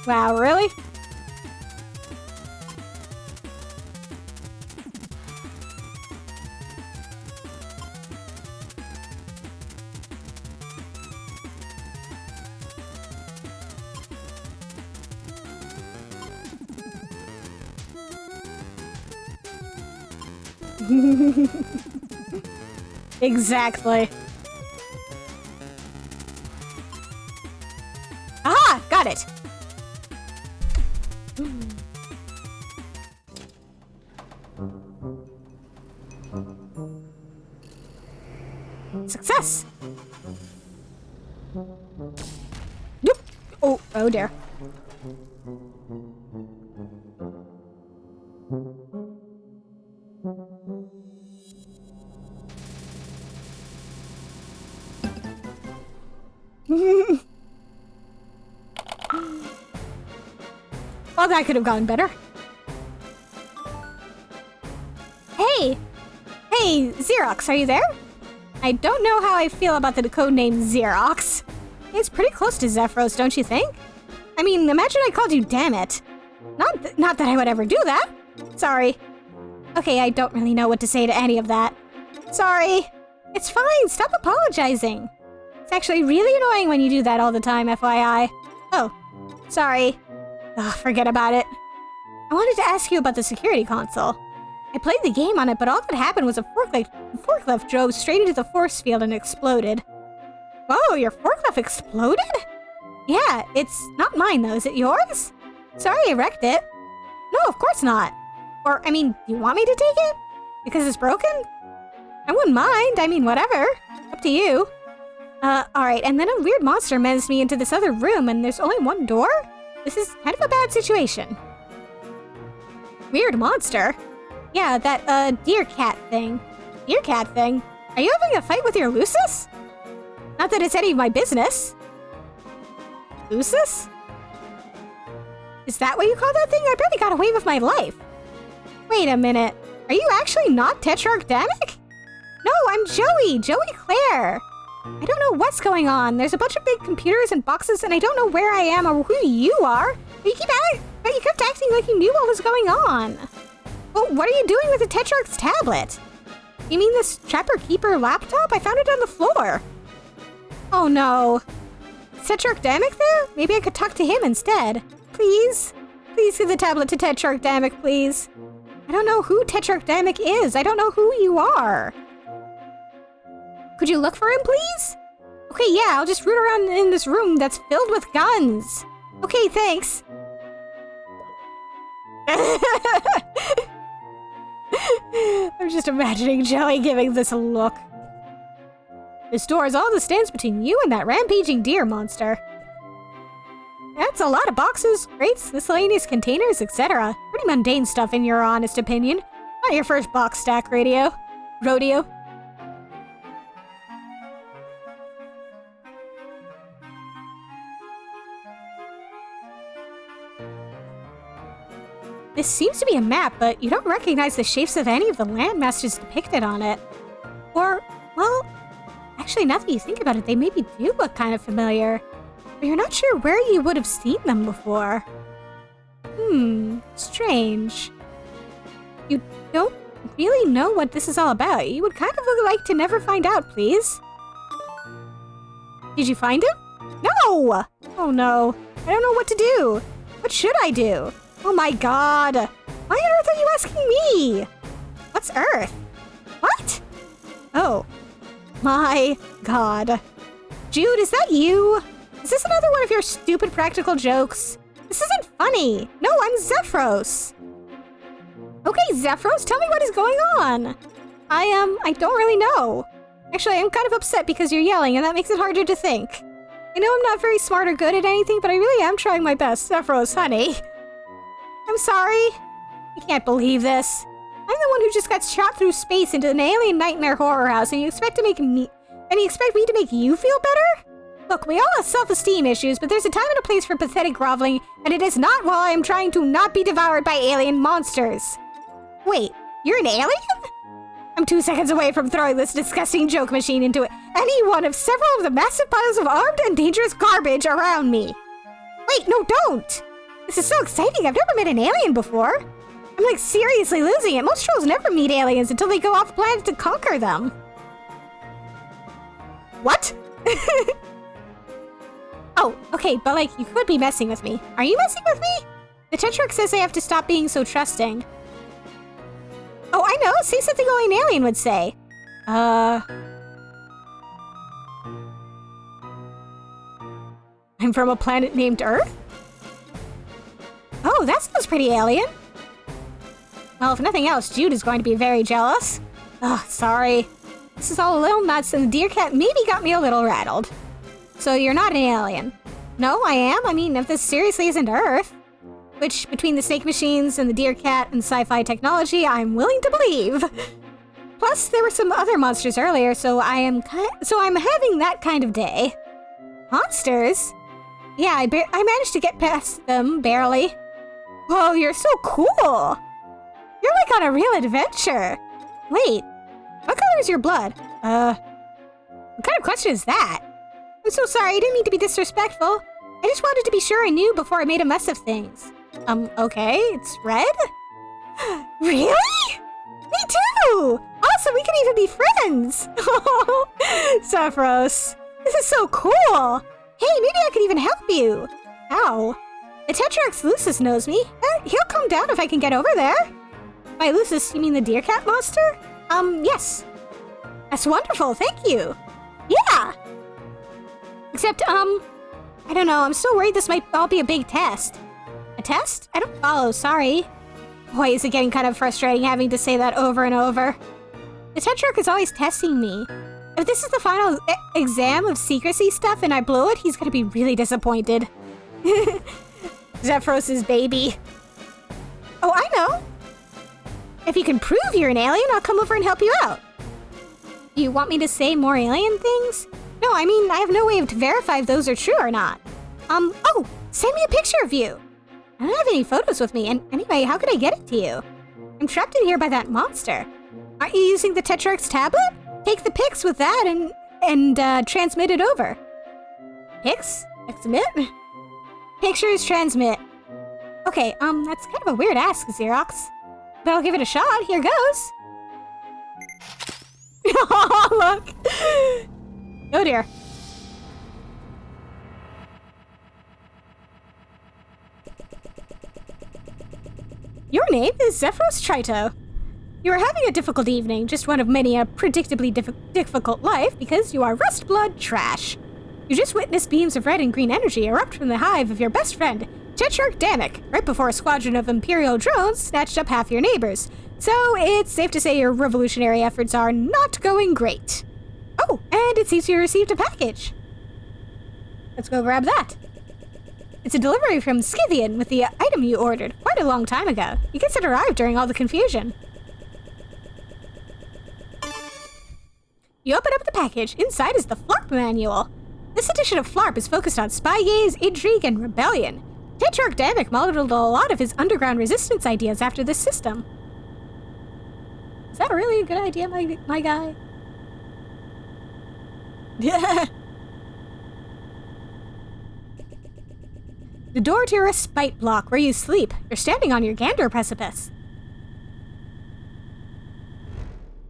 Wow, really? Exactly. Aha! Got it! Success! Nope. Oh dear. Well, that could have gone better. Hey! Hey, Xerox, are you there? I don't know how I feel about the codename Xerox. It's pretty close to Zephyros, don't you think? I mean, imagine I called you Dammit. Not that I would ever do that. Sorry. Okay, I don't really know what to say to any of that. Sorry. It's fine, stop apologizing. It's actually really annoying when you do that all the time, FYI. Oh, sorry. Ugh, forget about it. I wanted to ask you about the security console. I played the game on it, but all that happened was a forklift drove straight into the force field and exploded. Whoa, your forklift exploded? Yeah, it's not mine though. Is it yours? Sorry I wrecked it. No, of course not. Or, I mean, do you want me to take it? Because it's broken? I wouldn't mind. I mean, whatever. Up to you. Alright, and then a weird monster menaced me into this other room and there's only one door? This is kind of a bad situation. Weird monster? Yeah, that, deer cat thing. Deer cat thing? Are you having a fight with your Lucis? Not that it's any of my business. Lucis? Is that what you call that thing? I barely got away with my life. Wait a minute. Are you actually not Tetrarch Danik? No, I'm Joey Claire. I don't know what's going on. There's a bunch of big computers and boxes and I don't know where I am or who you are. But you kept acting like you knew what was going on. Well, what are you doing with the Tetrarch's tablet? You mean this Trapper Keeper laptop? I found it on the floor. Oh no. Is Tetrarch Danik there? Maybe I could talk to him instead. Please? Please give the tablet to Tetrarch Danik, please. I don't know who Tetrarch Danik is. I don't know who you are. Could you look for him, please? Okay, yeah, I'll just root around in this room that's filled with guns. Okay, thanks. I'm just imagining Joey giving this a look. This door is all that stands between you and that rampaging deer monster. That's a lot of boxes, crates, miscellaneous containers, etc. Pretty mundane stuff in your honest opinion. Not your first box stack rodeo. This seems to be a map, but you don't recognize the shapes of any of the landmasses depicted on it. Or, well, actually, now that you think about it, they maybe do look kind of familiar. But you're not sure where you would have seen them before. Strange. You don't really know what this is all about. You would kind of like to never find out, please. Did you find him? No! Oh no. I don't know what to do. What should I do? Oh my god! Why on earth are you asking me? What's Earth? What? Oh. My god. Jude, is that you? Is this another one of your stupid practical jokes? This isn't funny. No, I'm Zephyros. Okay, Zephyros, tell me what is going on. I don't really know. Actually, I'm kind of upset because you're yelling and that makes it harder to think. I know I'm not very smart or good at anything, but I really am trying my best, Zephyros, honey. I'm sorry. I can't believe this. I'm the one who just got shot through space into an alien nightmare horror house, and you expect me to make you feel better? Look, we all have self-esteem issues, but there's a time and a place for pathetic groveling, and it is not while I am trying to not be devoured by alien monsters. Wait, you're an alien? I'm 2 seconds away from throwing this disgusting joke machine into any one of several of the massive piles of armed and dangerous garbage around me. Wait, no, don't! This is so exciting. I've never met an alien before. I'm like seriously losing it. Most trolls never meet aliens until they go off planet to conquer them. What? Oh, okay, but like, you could be messing with me. Are you messing with me? The Tetrarch says I have to stop being so trusting. Oh, I know. Say something only an alien would say. I'm from a planet named Earth? Oh, that sounds pretty alien. Well, if nothing else, Jude is going to be very jealous. Ugh, sorry. This is all a little nuts, and the deer cat maybe got me a little rattled. So you're not an alien? No, I am. I mean, if this seriously isn't Earth, which between the snake machines and the deer cat and sci-fi technology, I'm willing to believe. Plus, there were some other monsters earlier, so I'm having that kind of day. Monsters? Yeah, I managed to get past them, barely. Whoa, you're so cool! You're like on a real adventure. Wait, what color is your blood? What kind of question is that? I'm so sorry, I didn't mean to be disrespectful. I just wanted to be sure I knew before I made a mess of things. Okay, it's red? Really? Me too! Awesome, we can even be friends! Zephyros, this is so cool! Hey, maybe I could even help you! How? The Tetrax Lucis knows me. He'll come down if I can get over there. By Lucis, you mean the deer cat monster? Yes. That's wonderful, thank you. Yeah! Except, I don't know, I'm still worried this might all be a big test. A test? I don't follow, sorry. Boy, is it getting kind of frustrating having to say that over and over. The Tetrarch is always testing me. If this is the final exam of secrecy stuff and I blow it, he's gonna be really disappointed. Zephyros' baby. Oh, I know. If you can prove you're an alien, I'll come over and help you out. You want me to say more alien things? No, I mean, I have no way to verify if those are true or not. Oh, send me a picture of you. I don't have any photos with me, and anyway, how could I get it to you? I'm trapped in here by that monster. Aren't you using the Tetrarch's tablet? Take the pics with that and transmit it over. Pics? Transmit? Pictures transmit. Okay, that's kind of a weird ask, Xerox. But I'll give it a shot. Here goes. Oh, look. Oh, dear. Your name is Zephyros Trito. You are having a difficult evening, just one of many a predictably difficult life, because you are Rustblood trash. You just witnessed beams of red and green energy erupt from the hive of your best friend, Tetrarch Damek, right before a squadron of Imperial drones snatched up half your neighbors. So it's safe to say your revolutionary efforts are not going great. Oh, and it seems you received a package. Let's go grab that. It's a delivery from Scythian with the item you ordered quite a long time ago. You guess it arrived during all the confusion. You open up the package. Inside is the Flarp manual. This edition of Flarp is focused on spy gaze, intrigue, and rebellion. Tetrarch Damek modeled a lot of his underground resistance ideas after this system. Is that really a good idea, my guy? Yeah. The door to your respite block where you sleep. You're standing on your gander precipice.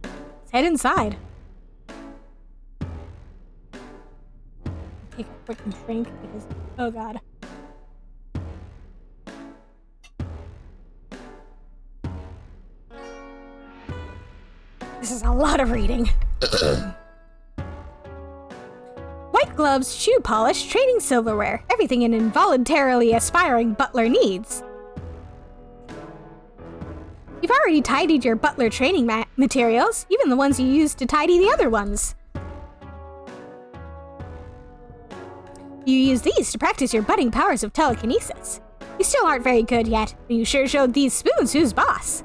Let's head inside. Take a quick drink because, oh god. This is a lot of reading. White gloves, shoe polish, training silverware, everything an involuntarily aspiring butler needs. You've already tidied your butler training materials, even the ones you used to tidy the other ones. You use these to practice your budding powers of telekinesis. You still aren't very good yet, but you sure showed these spoons who's boss.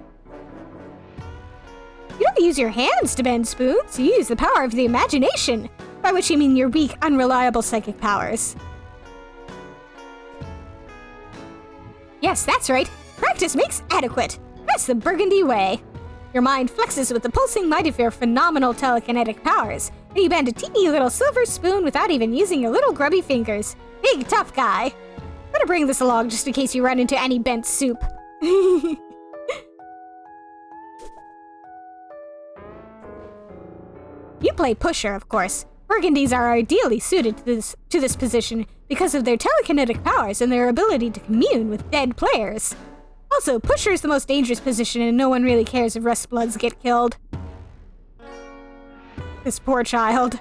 You don't use your hands to bend spoons, you use the power of the imagination, by which you mean your weak, unreliable psychic powers. Yes, that's right. Practice makes adequate. That's the Burgundy way. Your mind flexes with the pulsing might of your phenomenal telekinetic powers, and you bend a teeny little silver spoon without even using your little grubby fingers. Big tough guy. Better bring this along just in case you run into any bent soup. You play pusher, of course. Burgundies are ideally suited to this position because of their telekinetic powers and their ability to commune with dead players. Also, pusher is the most dangerous position and no one really cares if Rustbloods get killed. This poor child.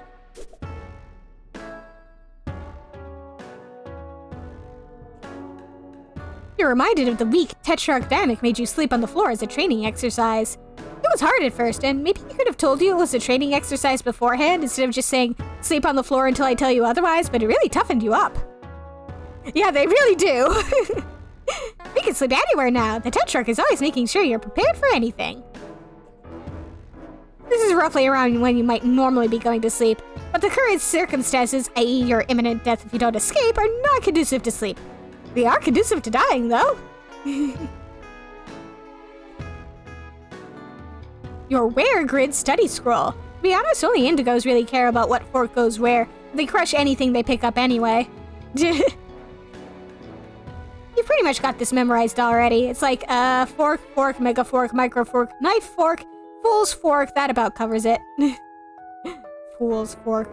You're reminded of the week Tetrarch Damek made you sleep on the floor as a training exercise. It was hard at first, and maybe he could have told you it was a training exercise beforehand instead of just saying, sleep on the floor until I tell you otherwise, but it really toughened you up. Yeah, they really do. We can sleep anywhere now. The Tetrarch is always making sure you're prepared for anything. This is roughly around when you might normally be going to sleep, but the current circumstances, i.e. your imminent death if you don't escape, are not conducive to sleep. They are conducive to dying, though. Your Where Grid Study Scroll. To be honest, only indigos really care about what fork goes where. They crush anything they pick up anyway. You've pretty much got this memorized already. It's like, fork, fork, mega fork, micro fork, knife fork, fool's fork. That about covers it. Fool's fork.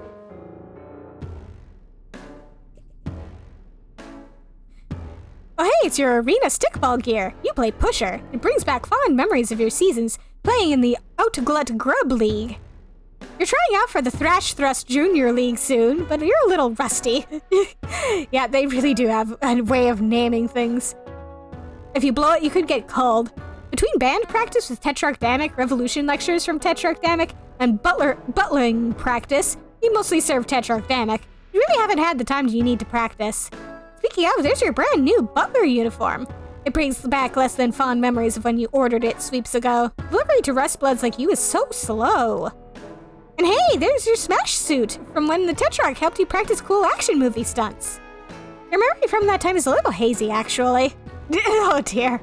Oh hey, it's your arena stickball gear. You play Pusher. It brings back fond memories of your seasons playing in the Outglut Grub League. You're trying out for the Thrash Thrust Junior League soon, but you're a little rusty. Yeah, they really do have a way of naming things. If you blow it, you could get culled. Between band practice with Tetrarch Damek, Revolution lectures from Tetrarch Damek, and buttling practice, you mostly serve Tetrarch Damek. You really haven't had the time you need to practice. Speaking of, there's your brand new butler uniform. It brings back less than fond memories of when you ordered it sweeps ago. Delivery to Rustbloods like you is so slow. And hey, there's your Smash suit from when the Tetrarch helped you practice cool action movie stunts. Your memory from that time is a little hazy, actually. Oh dear.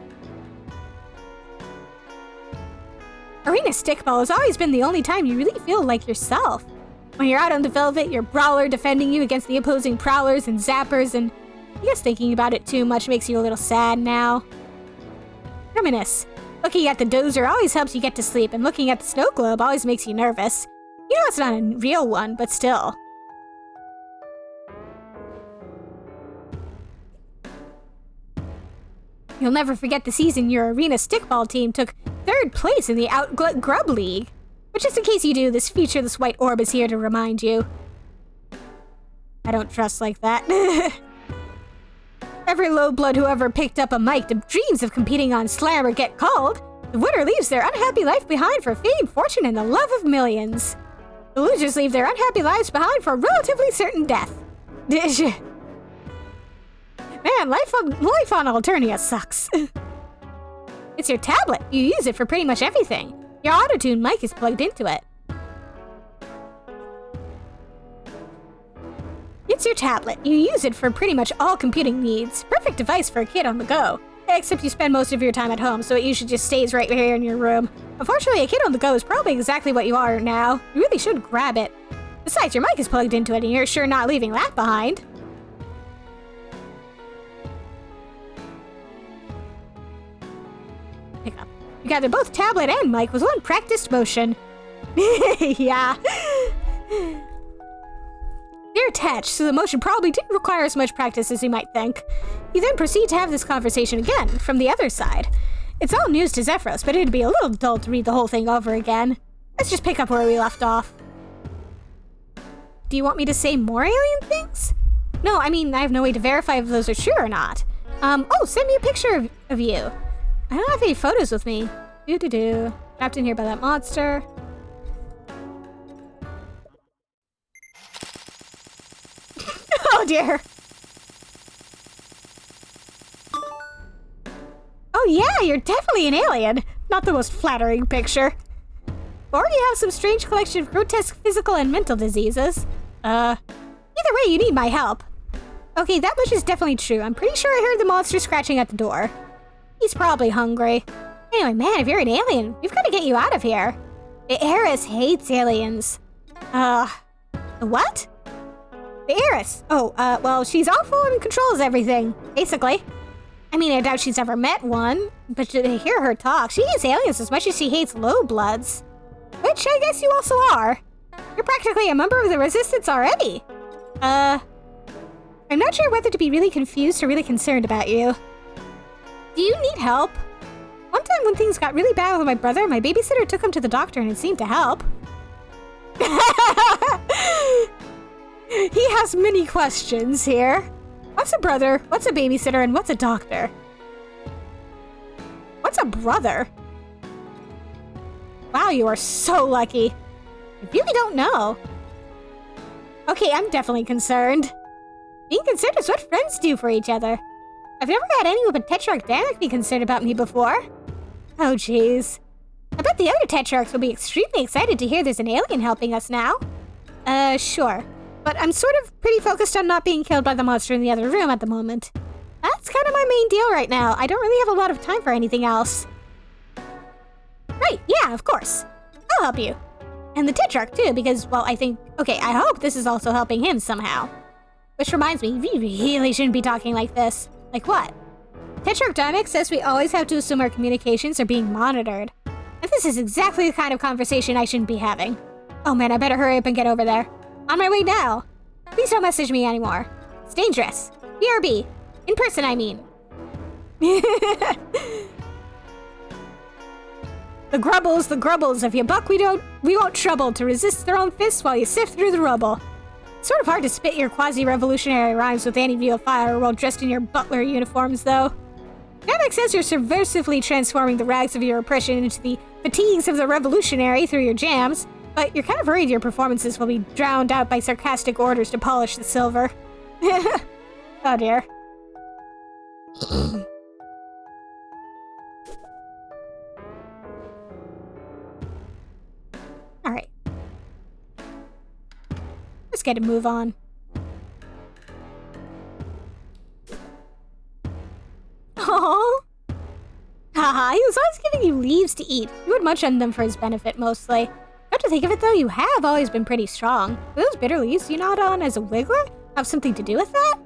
Arena Stickball has always been the only time you really feel like yourself. When you're out on the Velvet, your Brawler defending you against the opposing Prowlers and Zappers, and I guess thinking about it too much makes you a little sad now. Reminisce. Looking at the Dozer always helps you get to sleep, and looking at the Snow Globe always makes you nervous. You know it's not a real one, but still. You'll never forget the season your Arena Stickball team took 3rd place in the Outglut Grub League. But just in case you do, this featureless white orb is here to remind you. I don't trust like that. Every low blood who ever picked up a mic dreams of competing on Slam or Get Called. The winner leaves their unhappy life behind for fame, fortune, and the love of millions. The losers leave their unhappy lives behind for relatively certain death. Man, life on Alternia sucks. It's your tablet. You use it for pretty much everything. Your autotune mic is plugged into it. It's your tablet. You use it for pretty much all computing needs. Perfect device for a kid on the go. Except you spend most of your time at home, so it usually just stays right here in your room. Unfortunately, a kid on the go is probably exactly what you are now. You really should grab it. Besides, your mic is plugged into it, and you're sure not leaving that behind. Pick up. You gather both tablet and mic with one practiced motion. Yeah. They're attached, so the motion probably didn't require as much practice as you might think. You then proceed to have this conversation again, from the other side. It's all news to Zephyros, but it'd be a little dull to read the whole thing over again. Let's just pick up where we left off. Do you want me to say more alien things? No, I mean, I have no way to verify if those are true or not. Oh, send me a picture of you. I don't have any photos with me. Trapped in here by that monster. Oh dear. Oh yeah, you're definitely an alien. Not the most flattering picture. Or you have some strange collection of grotesque physical and mental diseases. Either way, you need my help. Okay, that much is definitely true. I'm pretty sure I heard the monster scratching at the door. He's probably hungry. Anyway, man, if you're an alien, we've got to get you out of here. The heiress hates aliens. The what? The heiress. Oh, well, she's awful and controls everything, basically. I mean, I doubt she's ever met one, but to hear her talk, she hates aliens as much as she hates low bloods. Which I guess you also are. You're practically a member of the Resistance already. I'm not sure whether to be really confused or really concerned about you. Do you need help? One time when things got really bad with my brother, my babysitter took him to the doctor and it seemed to help. He has many questions here. What's a brother, what's a babysitter, and what's a doctor? a brother. Wow, you are so lucky. I really don't know. Okay, I'm definitely concerned. Being concerned is what friends do for each other. I've never had anyone but Tetrarch Damek be concerned about me before. Oh, jeez. I bet the other Tetrarchs will be extremely excited to hear there's an alien helping us now. Sure. But I'm sort of pretty focused on not being killed by the monster in the other room at the moment. That's kind of my main deal right now. I don't really have a lot of time for anything else. Right, yeah, of course. I'll help you. And the Tetrarch too, because, well, I hope this is also helping him somehow. Which reminds me, we really shouldn't be talking like this. Like what? Tetrarch Damek says we always have to assume our communications are being monitored. And this is exactly the kind of conversation I shouldn't be having. Oh man, I better hurry up and get over there. On my way now. Please don't message me anymore. It's dangerous. BRB. In person, I mean. The grubbles. If you buck, we won't trouble to resist their own fists while you sift through the rubble. It's sort of hard to spit your quasi-revolutionary rhymes with any view of fire while dressed in your butler uniforms, though. Damek says you're subversively transforming the rags of your oppression into the fatigues of the revolutionary through your jams, but you're kind of worried your performances will be drowned out by sarcastic orders to polish the silver. Oh dear. Alright. Let's get a move on. Oh, haha, he was always giving you leaves to eat. You would munch on them for his benefit, mostly. Come to think of it, though, you have always been pretty strong. Do those bitter leaves you gnawed on as a wiggler have something to do with that?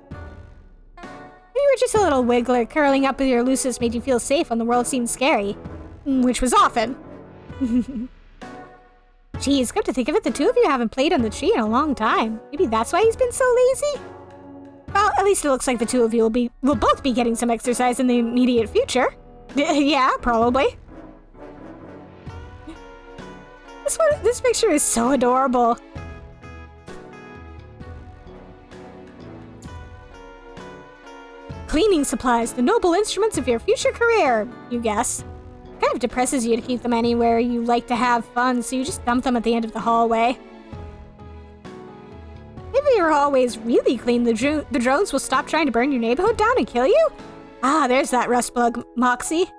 Maybe you were just a little wiggler, curling up with your loosest made you feel safe when the world seemed scary. Which was often. Geez, come to think of it, the two of you haven't played on the tree in a long time. Maybe that's why he's been so lazy? Well, at least it looks like the two of you will both be getting some exercise in the immediate future. Yeah, probably. This picture is so adorable. Cleaning supplies, the noble instruments of your future career, you guess. Kind of depresses you to keep them anywhere you like to have fun, so you just dump them at the end of the hallway. Maybe your hallway's really clean, the drones will stop trying to burn your neighborhood down and kill you? Ah, there's that rustbug, Moxie.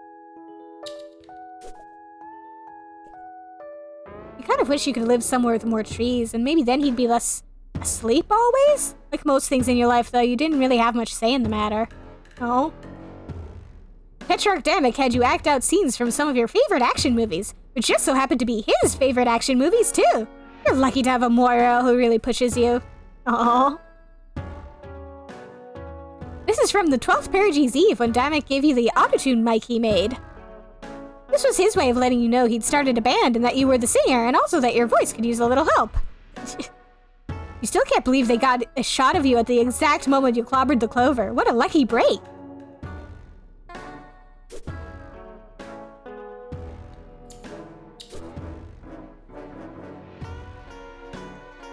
You kind of wish you could live somewhere with more trees, and maybe then he'd be less asleep always? Like most things in your life, though, you didn't really have much say in the matter. Oh? Tetrarch Damek had you act out scenes from some of your favorite action movies, which just so happened to be his favorite action movies, too. You're lucky to have a Moira who really pushes you. Aww. This is from the 12th Perigees Eve when Damek gave you the autotune mic he made. This was his way of letting you know he'd started a band and that you were the singer, and also that your voice could use a little help. You still can't believe they got a shot of you at the exact moment you clobbered the clover. What a lucky break.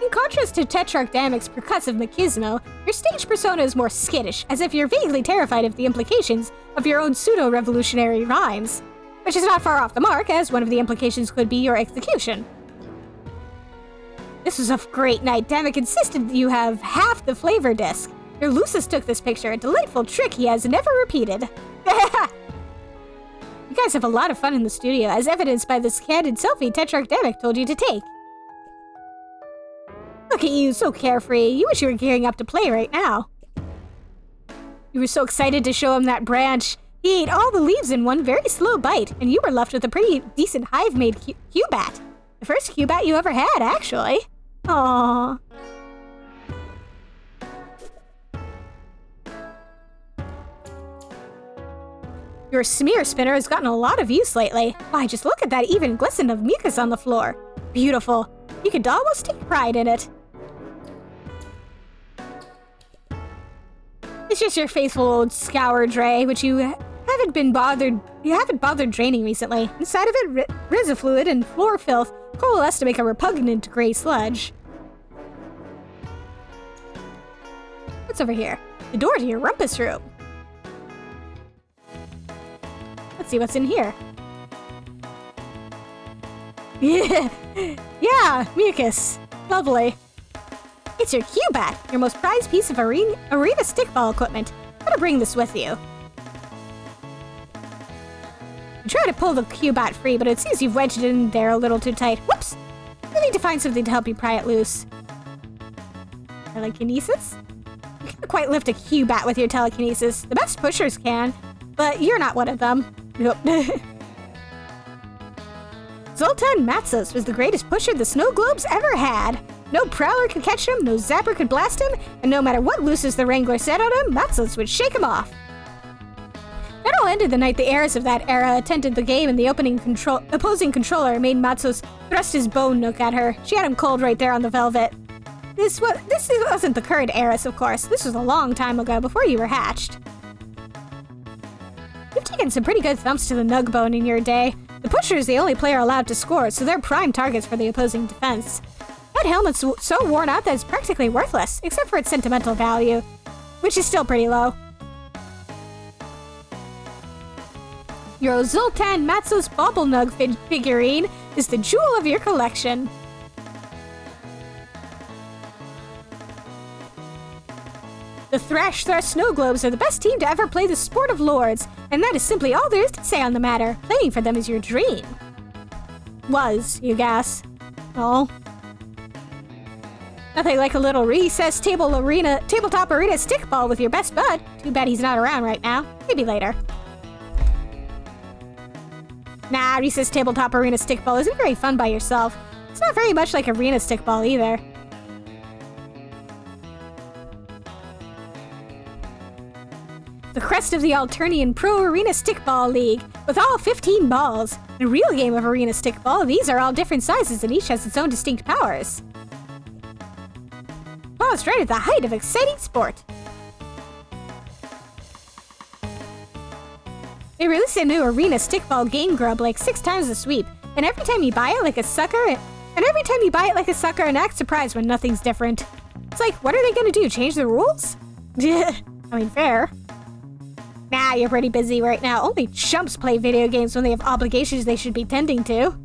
In contrast to Tetrarch Damek's percussive machismo, your stage persona is more skittish, as if you're vaguely terrified of the implications of your own pseudo-revolutionary rhymes. Which is not far off the mark, as one of the implications could be your execution. This was a great night. Damek insisted that you have half the flavor disc. Your Lucis took this picture, a delightful trick he has never repeated. You guys have a lot of fun in the studio, as evidenced by this candid selfie Tetrarch Damek told you to take. Look at you, so carefree. You wish you were gearing up to play right now. You were so excited to show him that branch. He ate all the leaves in one very slow bite, and you were left with a pretty decent hive-made Cubat. The first Cubat you ever had, actually. Aww. Your smear spinner has gotten a lot of use lately. Why, just look at that even glisten of mucus on the floor. Beautiful. You could almost take pride in it. It's just your faithful old scour dray, which you haven't bothered draining recently. Inside of it, Risifluid and floor filth coalesce to make a repugnant gray sludge. What's over here? The door to your rumpus room. Let's see what's in here. Yeah, yeah, mucus. Lovely. It's your Q-Bat, your most prized piece of arena stickball equipment. Gotta bring this with you. You try to pull the Q-Bat free, but it seems you've wedged it in there a little too tight. Whoops! You need to find something to help you pry it loose. Telekinesis? You can't quite lift a Q-Bat with your telekinesis. The best pushers can, but you're not one of them. Nope. Zoltan Matsos was the greatest pusher the snow globes ever had. No prowler could catch him, no zapper could blast him, and no matter what Lucis the Wrangler said on him, Matsos would shake him off. That all ended the night the heiress of that era attended the game and the opposing controller made Matsos thrust his bone nook at her. She had him cold right there on the velvet. This wasn't the current heiress, of course. This was a long time ago, before you were hatched. You've taken some pretty good thumps to the nug bone in your day. The pusher is the only player allowed to score, so they're prime targets for the opposing defense. That helmet's so worn out that it's practically worthless, except for its sentimental value, which is still pretty low. Your Zoltan Matsos Bobblenug figurine is the jewel of your collection. The Thrash Snow Globes are the best team to ever play the sport of lords, and that is simply all there is to say on the matter. Playing for them is your dream. Was, you guess. Oh. Nothing like a little recess tabletop arena stickball with your best bud. Too bad he's not around right now. Maybe later. Nah, recess tabletop arena stickball isn't very fun by yourself. It's not very much like arena stickball either. The crest of the Alternian Pro Arena Stickball League, with all 15 balls. In a real game of arena stickball, these are all different sizes and each has its own distinct powers. Paused right at the height of exciting sport. They released a new arena stickball game grub like 6 times a sweep, and every time you buy it like a sucker, and act surprised when nothing's different. It's like, what are they gonna do? Change the rules? I mean, fair. Nah, you're pretty busy right now. Only chumps play video games when they have obligations they should be tending to.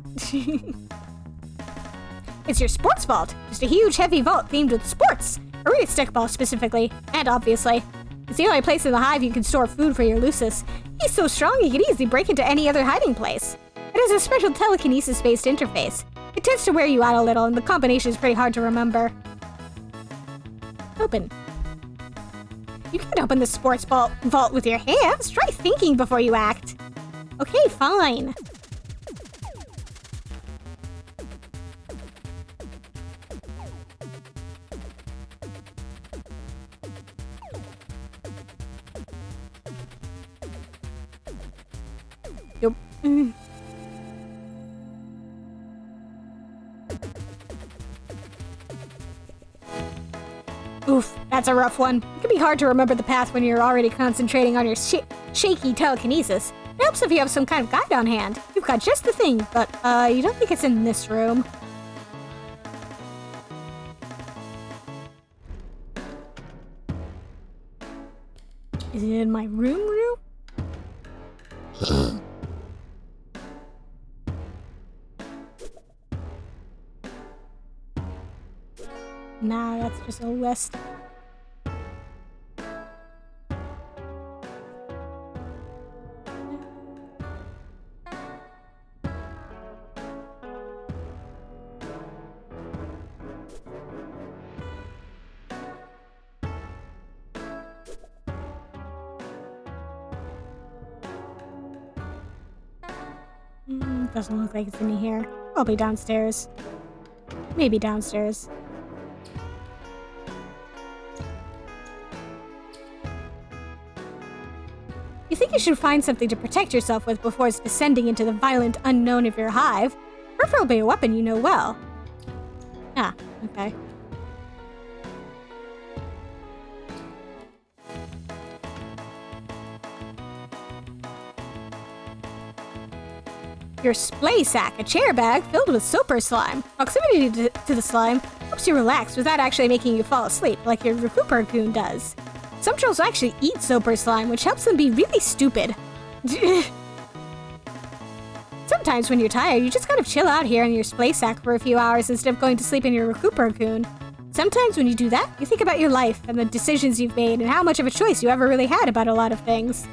It's your sports vault. Just a huge, heavy vault themed with sports. Arena stickball specifically, and obviously. It's the only place in the hive you can store food for your Lucis. He's so strong he could easily break into any other hiding place. It has a special telekinesis-based interface. It tends to wear you out a little, and the combination is pretty hard to remember. Open. You can't open the sports vault with your hands. Try thinking before you act. Okay, fine. Nope. Oof, that's a rough one. It can be hard to remember the path when you're already concentrating on your shaky telekinesis. It helps if you have some kind of guide on hand. You've got just the thing, but, you don't think it's in this room. Is it in my room? Nah, that's just a list. Doesn't look like it's in here. Probably downstairs. Maybe downstairs. You think you should find something to protect yourself with before descending into the violent unknown of your hive. Preferably a weapon you know well. Ah, okay. Your splay sack, a chair bag filled with soaper slime. Proximity to the slime helps you relax without actually making you fall asleep, like your Recuperagoon does. Some trolls actually eat soaper slime, which helps them be really stupid. Sometimes when you're tired, you just kind of chill out here in your splay sack for a few hours instead of going to sleep in your recuperacoon. Sometimes when you do that, you think about your life and the decisions you've made and how much of a choice you ever really had about a lot of things.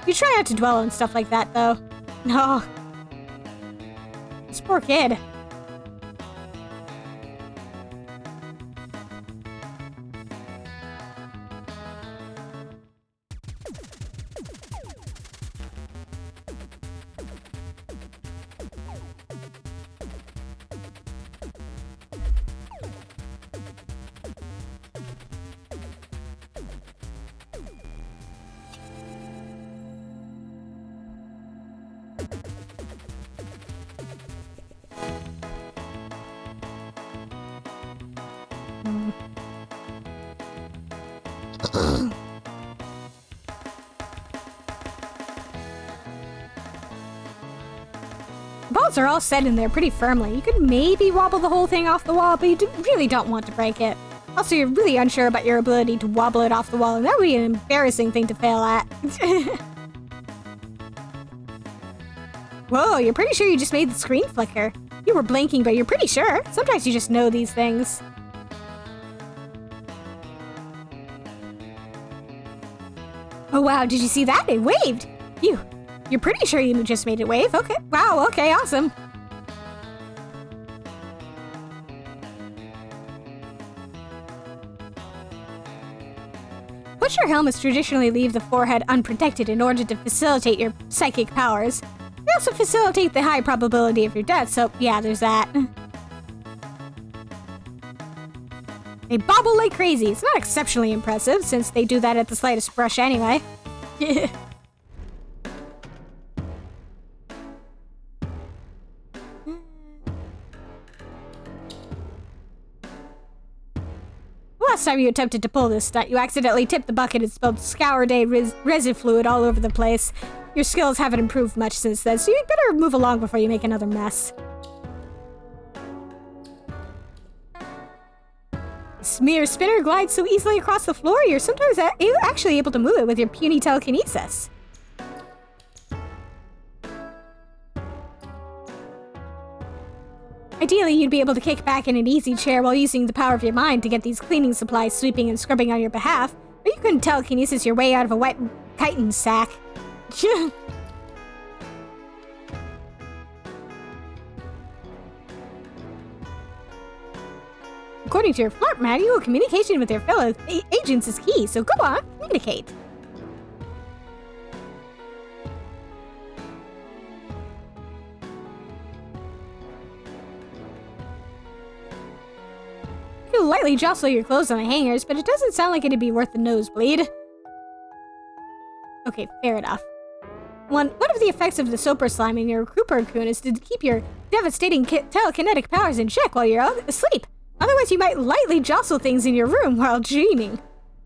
You try not to dwell on stuff like that, though. No. This poor kid. Balls are all set in there pretty firmly. You could maybe wobble the whole thing off the wall, but you really don't want to break it. Also, you're really unsure about your ability to wobble it off the wall, and that would be an embarrassing thing to fail at. Whoa, you're pretty sure you just made the screen flicker. You were blinking, but you're pretty sure. Sometimes you just know these things. Oh wow, did you see that? It waved! You're pretty sure you just made it wave? Okay. Wow, okay, awesome. Pusher helmets traditionally leave the forehead unprotected in order to facilitate your psychic powers. They also facilitate the high probability of your death, so yeah, there's that. They bobble like crazy. It's not exceptionally impressive, since they do that at the slightest brush anyway. Last time you attempted to pull this stunt, you accidentally tipped the bucket and spilled Scour-Day resin fluid all over the place. Your skills haven't improved much since then, so you'd better move along before you make another mess. Smear spinner glides so easily across the floor, you're sometimes actually able to move it with your puny telekinesis. Ideally, you'd be able to kick back in an easy chair while using the power of your mind to get these cleaning supplies sweeping and scrubbing on your behalf, but you couldn't telekinesis your way out of a wet chitin sack. According to your flirt manual, communication with your fellow agents is key, so go on, communicate. You can lightly jostle your clothes on the hangers, but it doesn't sound like it'd be worth the nosebleed. Okay, fair enough. One of the effects of the Soper Slime in your recuperacoon is to keep your devastating telekinetic powers in check while you're asleep. Otherwise, you might lightly jostle things in your room while dreaming.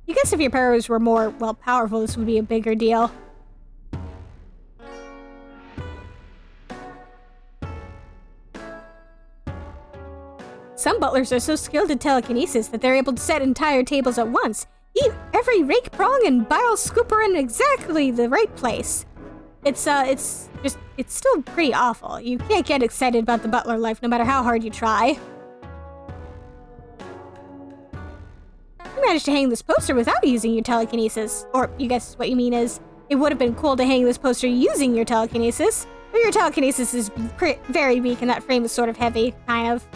I guess if your powers were more, well, powerful, this would be a bigger deal. Some butlers are so skilled at telekinesis that they're able to set entire tables at once. Eat every rake prong and barrel scooper in exactly the right place. It's still pretty awful. You can't get excited about the butler life no matter how hard you try. You managed to hang this poster without using your telekinesis. Or, you guess what you mean is, it would have been cool to hang this poster using your telekinesis, but your telekinesis is very weak and that frame is sort of heavy, kind of.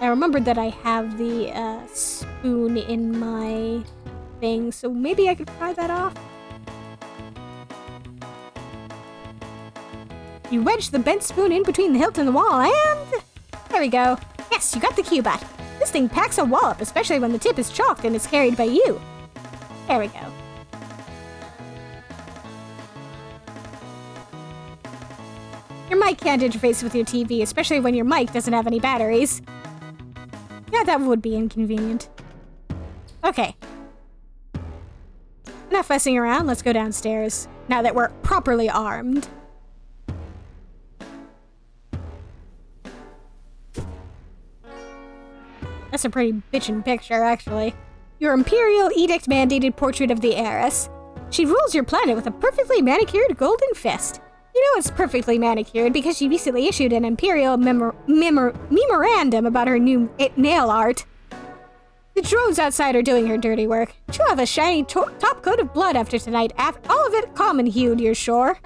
I remembered that I have the spoon in my thing, so maybe I could pry that off. You wedge the bent spoon in between the hilt and the wall, and there we go. Yes, you got the Cubot. This thing packs a wallop, especially when the tip is chalked and is carried by you. There we go. Your mic can't interface with your TV, especially when your mic doesn't have any batteries. Yeah, that would be inconvenient. Okay. Enough fussing around, let's go downstairs, now that we're properly armed. That's a pretty bitchin' picture, actually. Your Imperial Edict-mandated portrait of the heiress. She rules your planet with a perfectly manicured golden fist. You know it's perfectly manicured because she recently issued an imperial memorandum about her new nail art. The drones outside are doing her dirty work. She'll have a shiny top coat of blood after tonight, all of it common-hued, you're sure.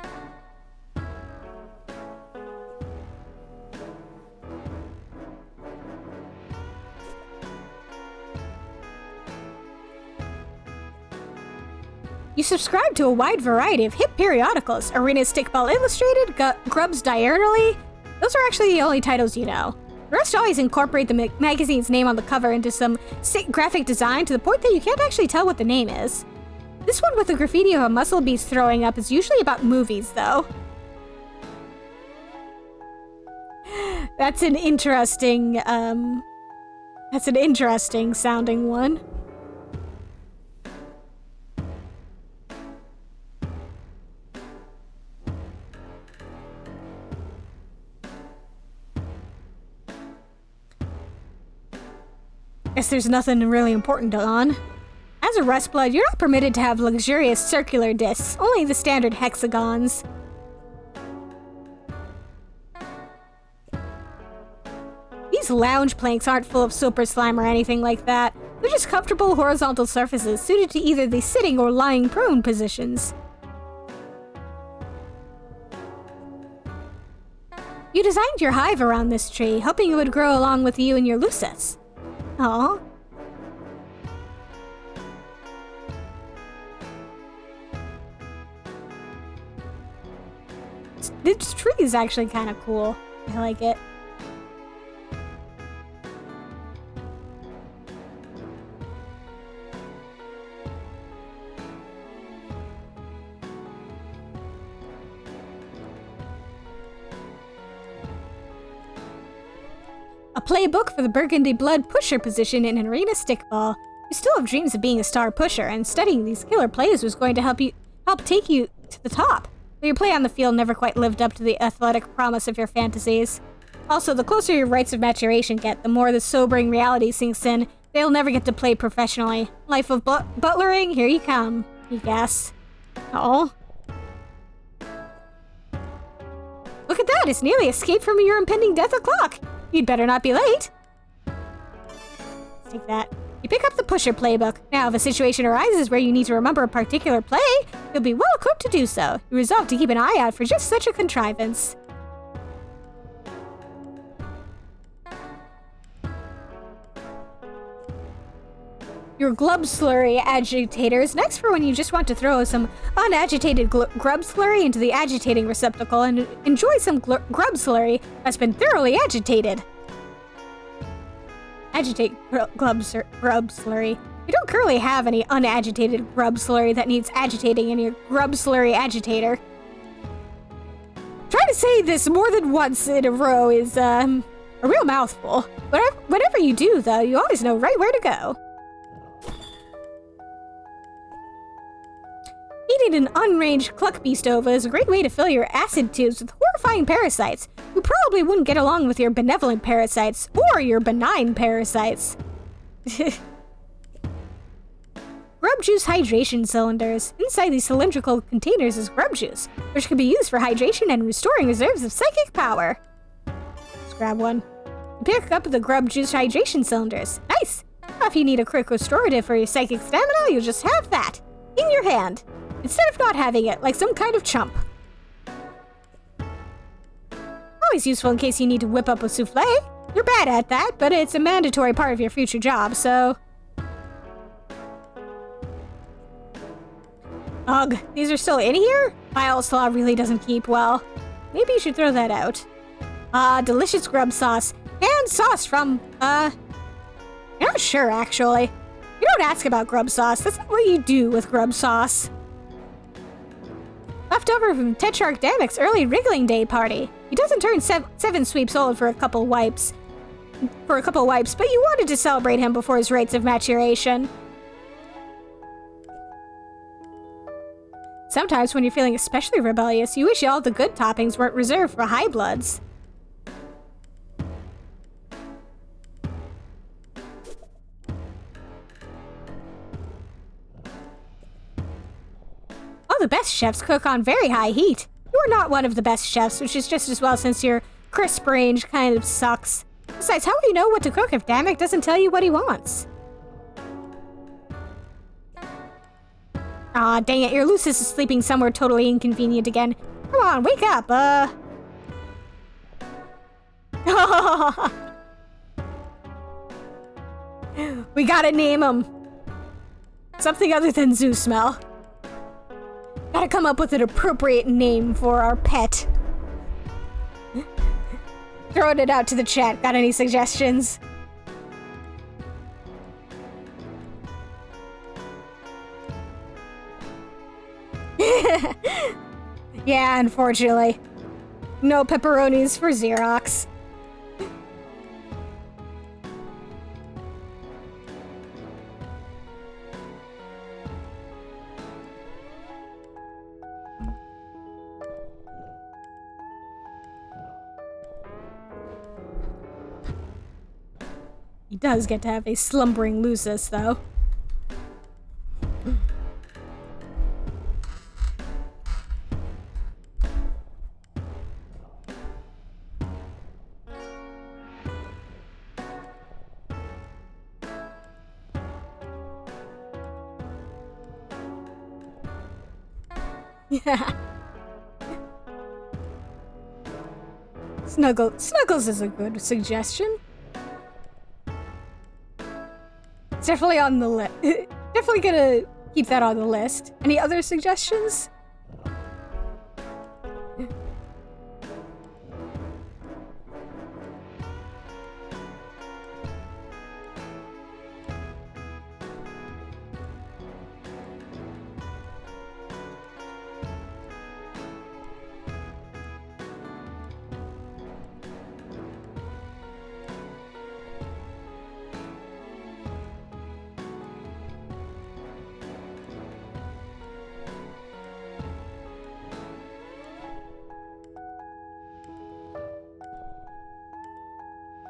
You subscribe to a wide variety of hip periodicals. Arena Stickball Illustrated, Grubs Diurnally. Those are actually the only titles you know. The rest always incorporate the magazine's name on the cover into some sick graphic design to the point that you can't actually tell what the name is. This one with the graffiti of a muscle beast throwing up is usually about movies, though. That's an interesting sounding one. Guess there's nothing really important on. As a Rustblood, you're not permitted to have luxurious circular discs, only the standard hexagons. These lounge planks aren't full of super slime or anything like that. They're just comfortable horizontal surfaces suited to either the sitting or lying prone positions. You designed your hive around this tree, hoping it would grow along with you and your Lucis. Aww. This tree is actually kind of cool. I like it. A playbook for the Burgundy Blood pusher position in an arena stickball. You still have dreams of being a star pusher, and studying these killer plays was going to help take you to the top. But your play on the field never quite lived up to the athletic promise of your fantasies. Also, the closer your rites of maturation get, the more the sobering reality sinks in. They'll never get to play professionally. Life of butlering, here you come, you guess. Oh. Look at that, it's nearly escaped from your impending death o'clock. You'd better not be late. Let's take that. You pick up the pusher playbook. Now, if a situation arises where you need to remember a particular play, you'll be well equipped to do so. You resolve to keep an eye out for just such a contrivance. Your Glub Slurry agitator is next for when you just want to throw some unagitated grub slurry into the agitating receptacle and enjoy some grub slurry that's been thoroughly agitated. Agitate grub slurry. You don't currently have any unagitated grub slurry that needs agitating in your grub slurry agitator. Trying to say this more than once in a row is a real mouthful. Whatever you do, though, you always know right where to go. Eating an unranged cluckbeast ova is a great way to fill your acid tubes with horrifying parasites who probably wouldn't get along with your benevolent parasites or your benign parasites. Grub juice hydration cylinders. Inside these cylindrical containers is grub juice, which can be used for hydration and restoring reserves of psychic power. Let's grab one. Pick up the grub juice hydration cylinders. Nice! If you need a quick restorative for your psychic stamina, you'll just have that in your hand, instead of not having it like some kind of chump. Always useful in case you need to whip up a souffle. You're bad at that, but it's a mandatory part of your future job, so... Ugh, these are still in here? Vile Slaw really doesn't keep well. Maybe you should throw that out. Delicious grub sauce. And sauce from, I'm not sure, actually. You don't ask about grub sauce. That's not what you do with grub sauce. Left over from Tetrarch Damek's early Wriggling Day party. He doesn't turn 7 sweeps old for a couple wipes, but you wanted to celebrate him before his rites of maturation. Sometimes when you're feeling especially rebellious, you wish all the good toppings weren't reserved for high bloods. the best chefs cook on very high heat. You're not one of the best chefs, which is just as well since your crisp range kind of sucks. Besides, how will you know what to cook if Damek doesn't tell you what he wants? Aw, dang it, your Lucis is sleeping somewhere totally inconvenient again. Come on, wake up, We gotta name him. Something other than Zoo Smell. Gotta come up with an appropriate name for our pet. Throwing it out to the chat. Got any suggestions? Yeah, unfortunately. No pepperonis for Xerox. He does get to have a slumbering Lucis, though. Yeah. Snuggles is a good suggestion. It's definitely on the list. Definitely gonna keep that on the list. Any other suggestions?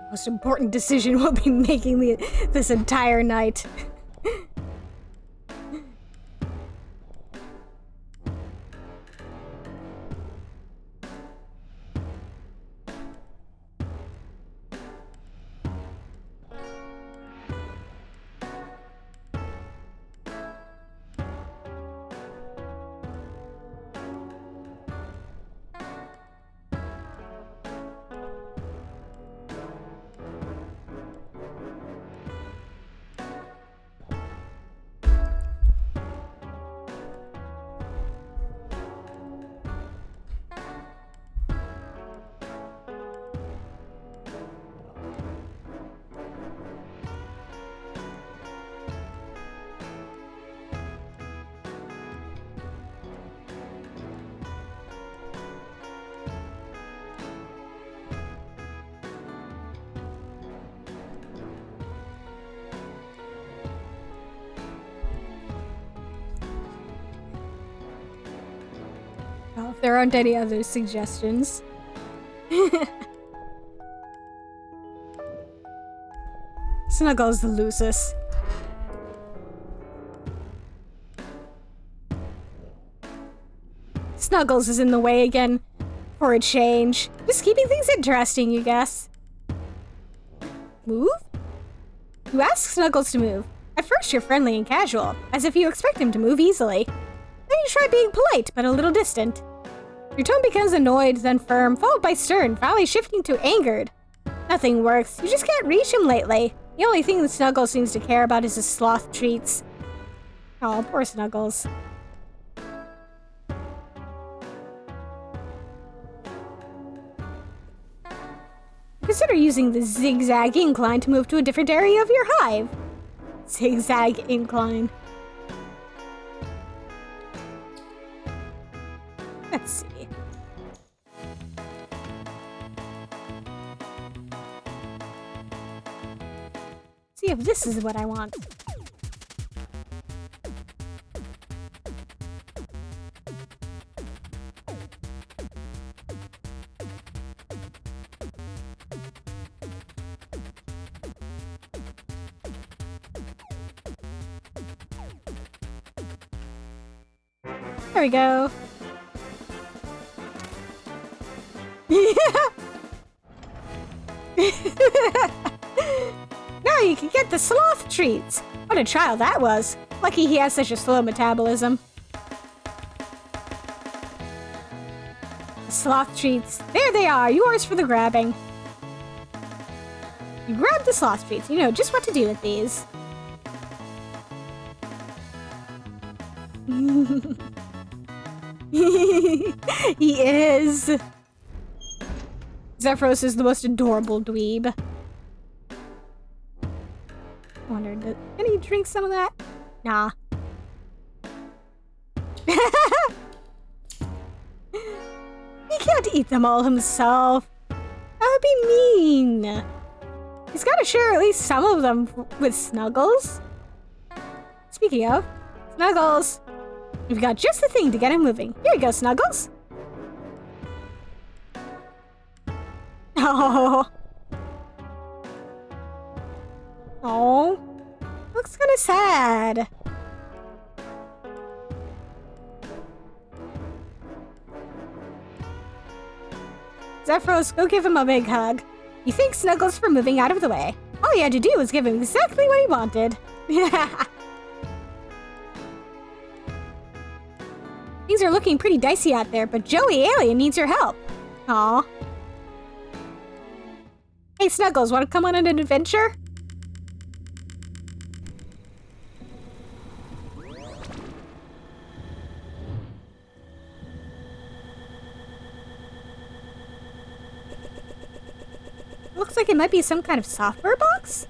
Most important decision we'll be making this entire night. Well, if there aren't any other suggestions. Snuggles the Lucis. Snuggles is in the way again for a change. Just keeping things interesting, you guess. Move? You ask Snuggles to move. At first you're friendly and casual, as if you expect him to move easily. Then you try being polite, but a little distant. Your tone becomes annoyed, then firm, followed by stern, finally shifting to angered. Nothing works. You just can't reach him lately. The only thing that Snuggles seems to care about is his sloth treats. Oh, poor Snuggles. Consider using the zigzag incline to move to a different area of your hive. Zigzag incline. Let's see. See if this is what I want. There we go. Yeah. Now you can get the sloth treats. What a trial that was. Lucky he has such a slow metabolism. The sloth treats. There they are, yours for the grabbing. You grab the sloth treats. You know just what to do with these. He is. Zephyros is the most adorable dweeb. I wonder, can he drink some of that? Nah. He can't eat them all himself. That would be mean. He's got to share at least some of them with Snuggles. Speaking of, Snuggles, we've got just the thing to get him moving. Here you go, Snuggles. Oh. Oh. Looks kind of sad. Zephyros, go give him a big hug. He thanks Snuggles for moving out of the way. All he had to do was give him exactly what he wanted. Things are looking pretty dicey out there, but Joey Alien needs your help. Aw. Hey Snuggles, want to come on an adventure? Looks like it might be some kind of software box?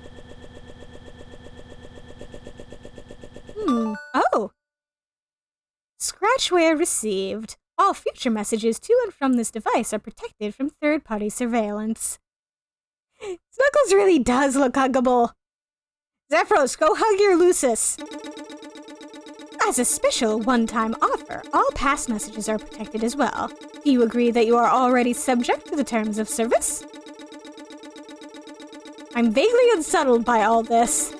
Oh. Scratchware received. All future messages to and from this device are protected from third-party surveillance. Snuggles really does look huggable. Zephyros, go hug your Lucis. As a special one-time offer, all past messages are protected as well. Do you agree that you are already subject to the terms of service? I'm vaguely unsettled by all this.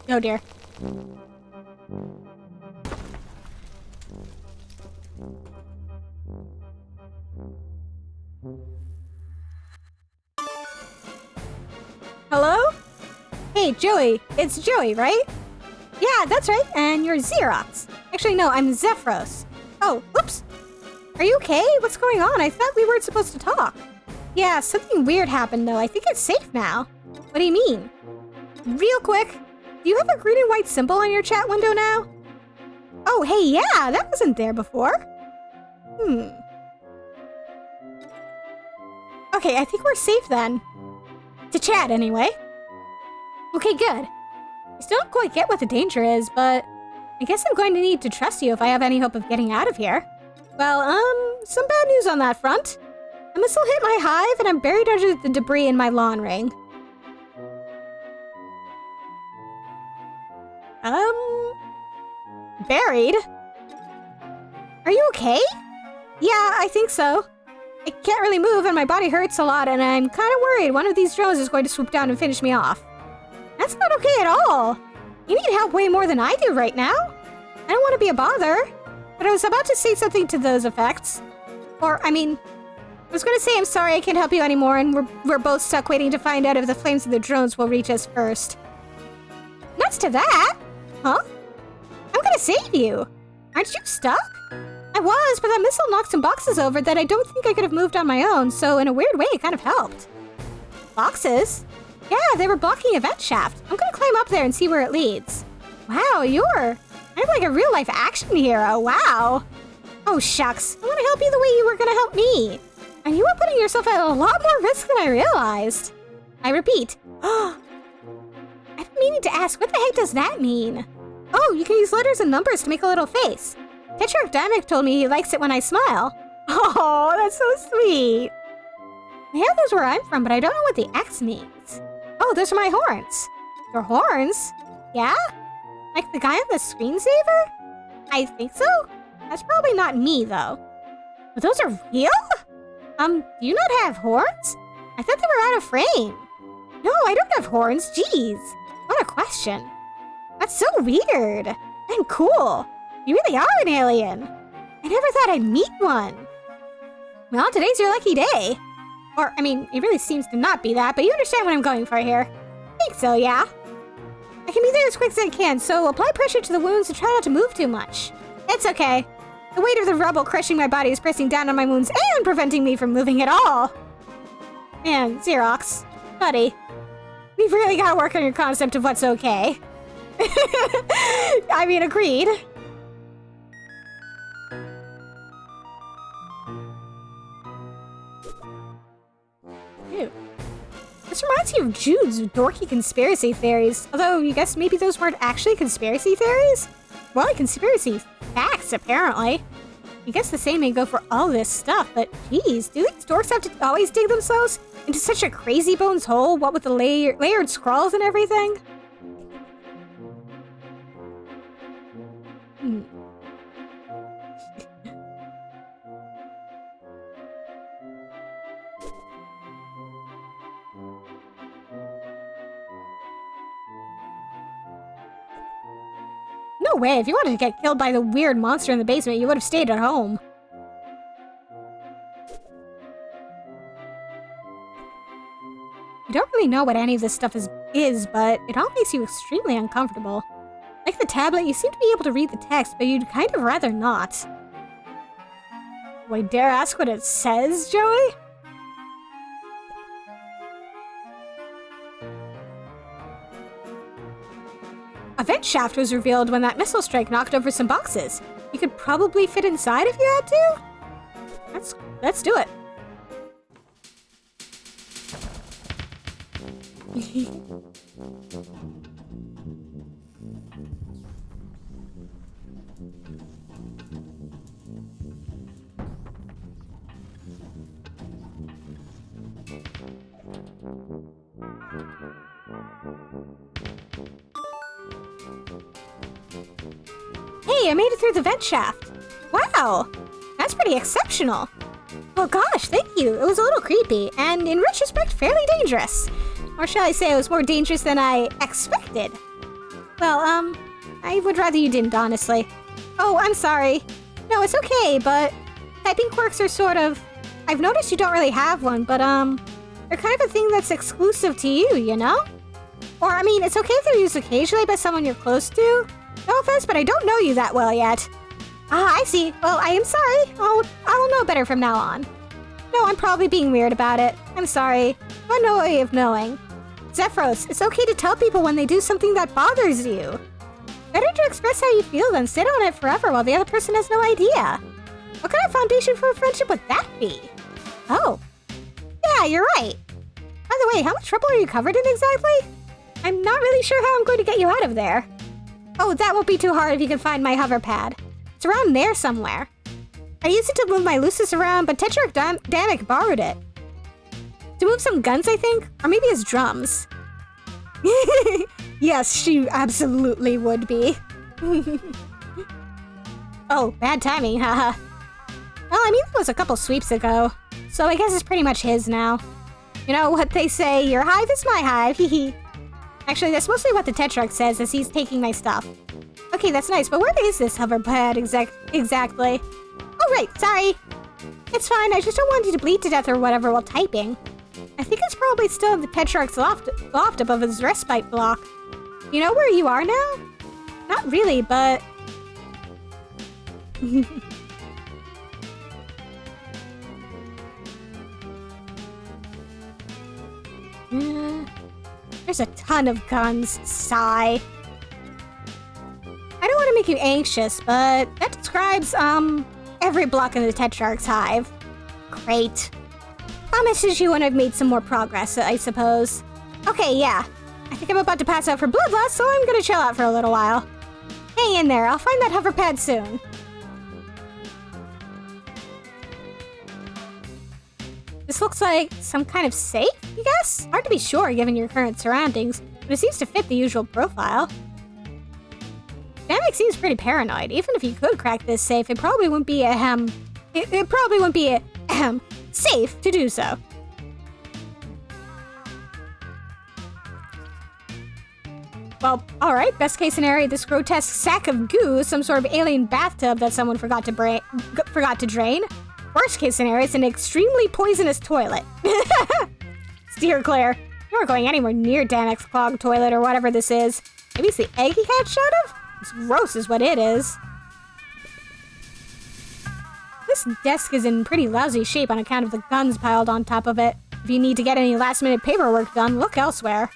Oh dear. Hello? Hey, Joey. It's Joey, right? Yeah, that's right. And you're Xerox. Actually, no, I'm Zephyros. Oh, oops. Are you okay? What's going on? I thought we weren't supposed to talk. Yeah, something weird happened, though. I think it's safe now. What do you mean? Real quick, do you have a green and white symbol on your chat window now? Oh, hey, yeah, that wasn't there before. Okay, I think we're safe then. To chat, anyway. Okay, good. I still don't quite get what the danger is, but I guess I'm going to need to trust you if I have any hope of getting out of here. Well, some bad news on that front. A missile hit my hive, and I'm buried under the debris in my lawn ring. Buried? Are you okay? Yeah, I think so. I can't really move and my body hurts a lot and I'm kind of worried one of these drones is going to swoop down and finish me off. That's not okay at all. You need help way more than I do right now. I don't want to be a bother, but I was about to say something to those effects. I was going to say I'm sorry I can't help you anymore and we're both stuck waiting to find out if the flames of the drones will reach us first. Nuts to that! Huh? I'm gonna save you! Aren't you stuck? I was, but that missile knocked some boxes over that I don't think I could have moved on my own, so in a weird way it kind of helped. Boxes? Yeah, they were blocking a vent shaft. I'm gonna climb up there and see where it leads. Wow, I'm like a real-life action hero, wow! Oh shucks, I want to help you the way you were gonna help me! And you were putting yourself at a lot more risk than I realized. I repeat. I've been meaning to ask, what the heck does that mean? Oh, you can use letters and numbers to make a little face. Tetrarch Damek told me he likes it when I smile. Oh, that's so sweet. I have those where I'm from, but I don't know what the X means. Oh, those are my horns. Your horns? Yeah? Like the guy on the screensaver? I think so. That's probably not me, though. But those are real? Do you not have horns? I thought they were out of frame. No, I don't have horns. Jeez. What a question. That's so weird. And cool. You really are an alien. I never thought I'd meet one. Well, today's your lucky day. Or, I mean, it really seems to not be that, but you understand what I'm going for here. I think so, yeah. I can be there as quick as I can, so apply pressure to the wounds and try not to move too much. It's okay. The weight of the rubble crushing my body is pressing down on my wounds and preventing me from moving at all. Man, Xerox, buddy, we've really got to work on your concept of what's okay. I mean, agreed. Ew. This reminds you of Jude's dorky conspiracy theories, although you guess maybe those weren't actually conspiracy theories? Well, like conspiracy facts, apparently. I guess the same may go for all this stuff, but geez, do these dorks have to always dig themselves into such a crazy bones hole, what with the layered scrawls and everything? No way, if you wanted to get killed by the weird monster in the basement, you would have stayed at home. You don't really know what any of this stuff is, but it all makes you extremely uncomfortable. Like the tablet, you seem to be able to read the text, but you'd kind of rather not. Do I dare ask what it says, Joey? A vent shaft was revealed when that missile strike knocked over some boxes. You could probably fit inside if you had to. Let's do it. Hey, I made it through the vent shaft. Wow, that's pretty exceptional. Well, gosh, thank you. It was a little creepy, and in retrospect, fairly dangerous. Or shall I say it was more dangerous than I expected. Well, I would rather you didn't, honestly. Oh, I'm sorry. No, it's okay, but typing quirks are sort of... I've noticed you don't really have one, but, they're kind of a thing that's exclusive to you, you know? Or, I mean, it's okay if they're used occasionally by someone you're close to. No offense, but I don't know you that well yet. Ah, I see. Well, I am sorry. I'll know better from now on. No, I'm probably being weird about it. I'm sorry. I have no way of knowing. Zephyros, it's okay to tell people when they do something that bothers you. Better to express how you feel than sit on it forever while the other person has no idea. What kind of foundation for a friendship would that be? Oh. Yeah, you're right. By the way, how much trouble are you covered in exactly? I'm not really sure how I'm going to get you out of there. Oh, that won't be too hard if you can find my hover pad. It's around there somewhere. I used it to move my Lucis around, but Tetrarch Danik borrowed it. To move some guns, I think? Or maybe his drums. Yes, she absolutely would be. Oh, bad timing, haha. Well, I mean, that was a couple sweeps ago, so I guess it's pretty much his now. You know what they say, your hive is my hive, hehe. Actually, that's mostly what the Tetrarch says as he's taking my stuff. Okay, that's nice, but where is this hover pad exactly? Oh, right, sorry. It's fine, I just don't want you to bleed to death or whatever while typing. I think it's probably still in the Tetrarch's loft above his respite block. You know where you are now? Not really, but... There's a ton of guns. Sigh. I don't want to make you anxious, but that describes, every block in the Tetrarch's hive. Great. I'll message you when I've made some more progress, I suppose. Okay, yeah. I think I'm about to pass out for bloodlust, so I'm gonna chill out for a little while. Hang in there, I'll find that hover pad soon. This looks like some kind of safe, I guess? Hard to be sure given your current surroundings, but it seems to fit the usual profile. Danik seems pretty paranoid. Even if you could crack this safe, it probably wouldn't be it probably won't be safe to do so. Well, alright, best case scenario, this grotesque sack of goo is some sort of alien bathtub that someone forgot to drain. Worst case scenario, it's an extremely poisonous toilet. Steer clear. You aren't going anywhere near Danek's clogged toilet or whatever this is. Maybe it's the egg he hatched out of? It's gross is what it is. This desk is in pretty lousy shape on account of the guns piled on top of it. If you need to get any last-minute paperwork done, look elsewhere.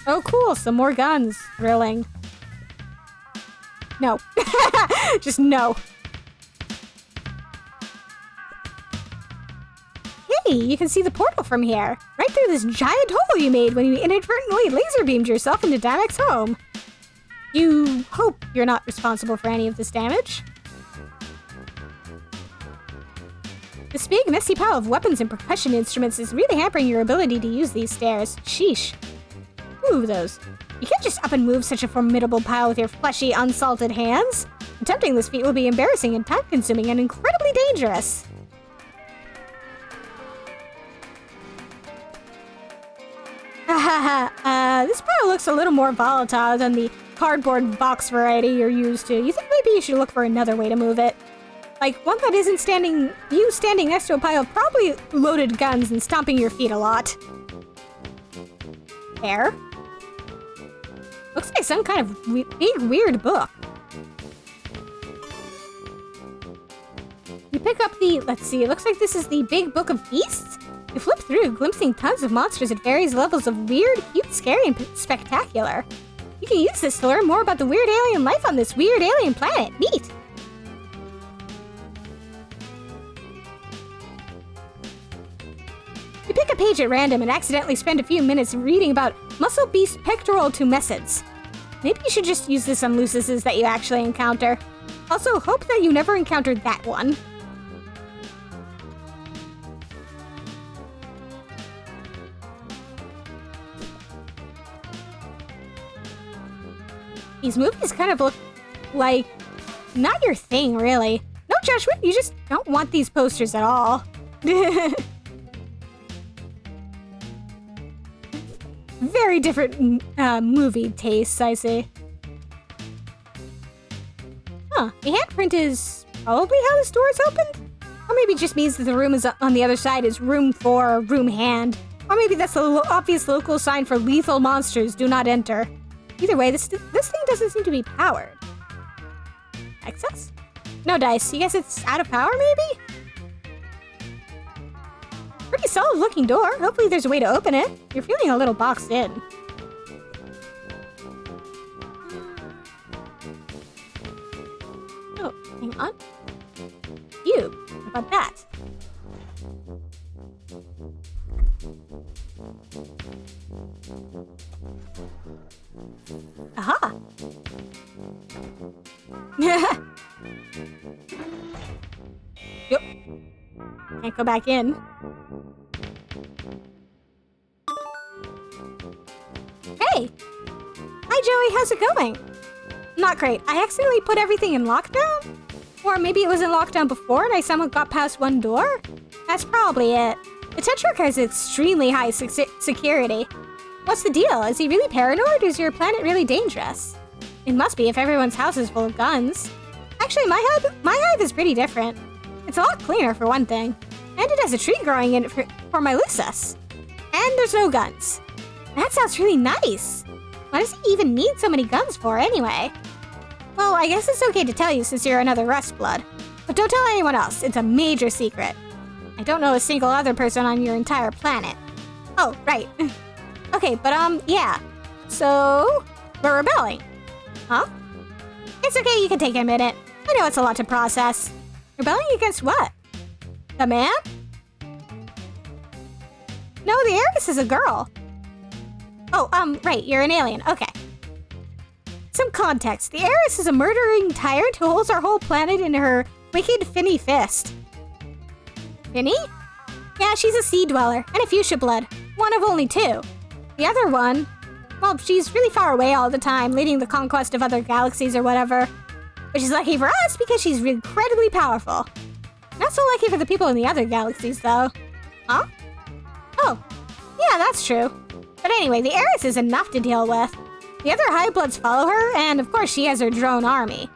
Oh, cool. Some more guns. Thrilling. No. Just no. Hey, you can see the portal from here. Right through this giant hole you made when you inadvertently laser beamed yourself into Danek's home. You hope you're not responsible for any of this damage. This big, messy pile of weapons and percussion instruments is really hampering your ability to use these stairs. Sheesh. Move those. You can't just up and move such a formidable pile with your fleshy, unsalted hands. Attempting this feat will be embarrassing and time-consuming and incredibly dangerous. This pile looks a little more volatile than the cardboard box variety you're used to. You think maybe you should look for another way to move it? Like, one that isn't standing next to a pile of probably loaded guns and stomping your feet a lot. There. Looks like some kind of big, weird book. You pick up the, let's see, it looks like this is the Big Book of Beasts? You flip through, glimpsing tons of monsters at various levels of weird, cute, scary, and spectacular. You can use this to learn more about the weird alien life on this weird alien planet. Neat! You pick a page at random and accidentally spend a few minutes reading about muscle beast pectoral tumescids. Maybe you should just use this on lucises that you actually encounter. Also, hope that you never encountered that one. These movies kind of look like not your thing, really. No judgment, you just don't want these posters at all. Very different movie tastes, I see. Huh, the handprint is probably how this door is opened? Or maybe it just means that the room is on the other side is room 4 or room hand. Or maybe that's the obvious local sign for lethal monsters do not enter. Either way, this thing doesn't seem to be powered. Access? No dice. You guess it's out of power, maybe? Pretty solid looking door. Hopefully there's a way to open it. You're feeling a little boxed in. Oh, hang on. Cube. How about that? Aha! Yep. Can't go back in. Hey! Hi, Joey. How's it going? Not great. I accidentally put everything in lockdown? Or maybe it was in lockdown before and I somehow got past one door? That's probably it. The Tetrarch has extremely high security. What's the deal? Is he really paranoid or is your planet really dangerous? It must be if everyone's house is full of guns. Actually, my hive is pretty different. It's a lot cleaner for one thing. And it has a tree growing in it for my Lucis. And there's no guns. That sounds really nice. Why does he even need so many guns for anyway? Well, I guess it's okay to tell you since you're another Rustblood. But don't tell anyone else. It's a major secret. I don't know a single other person on your entire planet. Oh, right. Okay, but yeah. So, we're rebelling. Huh? It's okay, you can take a minute. I know it's a lot to process. Rebelling against what? The man? No, the heiress is a girl. Oh, right, you're an alien. Okay. Some context. The heiress is a murdering tyrant who holds our whole planet in her wicked finny fist. Finny? Yeah, she's a sea dweller and a fuchsia blood. One of only 2. The other one, well, she's really far away all the time, leading the conquest of other galaxies or whatever. Which is lucky for us because she's incredibly powerful. Not so lucky for the people in the other galaxies, though. Huh? Oh, yeah, that's true. But anyway, the heiress is enough to deal with. The other High Bloods follow her, and of course she has her drone army.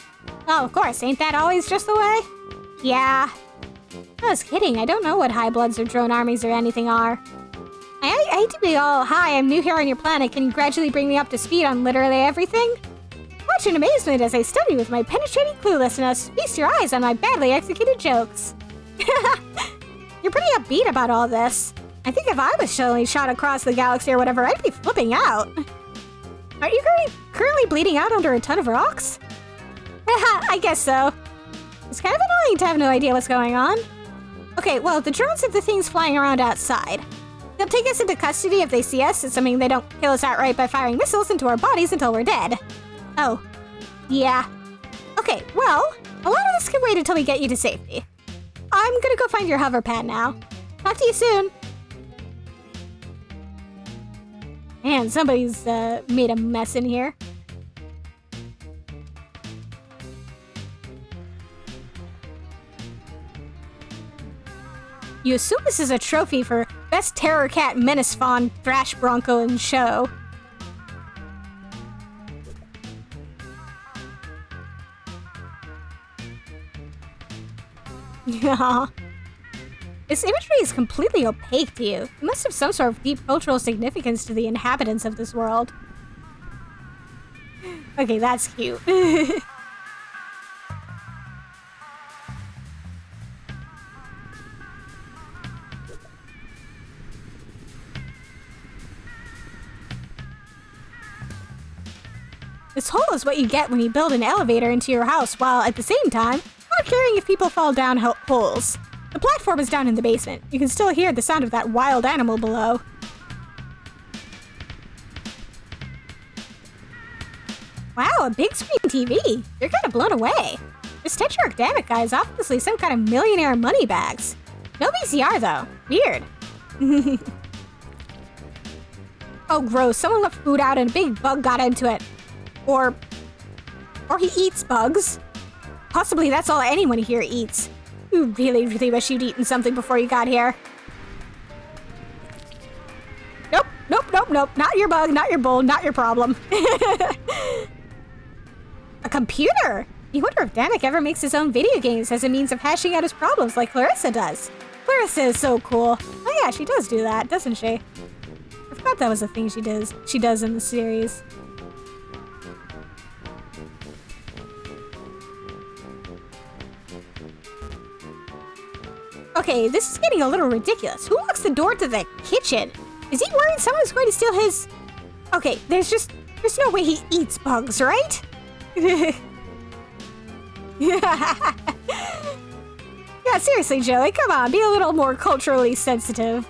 Oh, of course, ain't that always just the way? Yeah. I was kidding, I don't know what High Bloods or drone armies or anything are. I hate to be all, hi, I'm new here on your planet, can you gradually bring me up to speed on literally everything? Watch in amazement as I study with my penetrating cluelessness. Feast your eyes on my badly executed jokes. You're pretty upbeat about all this. I think if I was suddenly shot across the galaxy or whatever, I'd be flipping out. Aren't you currently bleeding out under a ton of rocks? I guess so. It's kind of annoying to have no idea what's going on. Okay, well, the drones are the things flying around outside. They'll take us into custody if they see us, assuming they don't kill us outright by firing missiles into our bodies until we're dead. Oh, yeah. Okay, well, a lot of this can wait until we get you to safety. I'm gonna go find your hover pad now. Talk to you soon. Man, somebody's made a mess in here. You assume this is a trophy for Best Terror Cat Menace Fawn Thrash Bronco in Show. Yeah. This imagery is completely opaque to you. It must have some sort of deep cultural significance to the inhabitants of this world. Okay, that's cute. This hole is what you get when you build an elevator into your house while, at the same time, not caring if people fall down holes. The platform is down in the basement. You can still hear the sound of that wild animal below. Wow, a big screen TV. You're kind of blown away. This Tetrarch Dammit guy is obviously some kind of millionaire moneybags. No VCR, though. Weird. Oh, gross. Someone left food out and a big bug got into it. Or he eats bugs. Possibly that's all anyone here eats. You really, really wish you'd eaten something before you got here. Nope, nope, nope, nope. Not your bug, not your bull, not your problem. A computer? You wonder if Dammit ever makes his own video games as a means of hashing out his problems like Clarissa does. Clarissa is so cool. Oh yeah, she does do that, doesn't she? I forgot that was a thing she does in the series. Okay, this is getting a little ridiculous. Who locks the door to the kitchen? Is he worried someone's going to steal his... Okay, there's no way he eats bugs, right? Yeah, seriously, Joey, come on, be a little more culturally sensitive.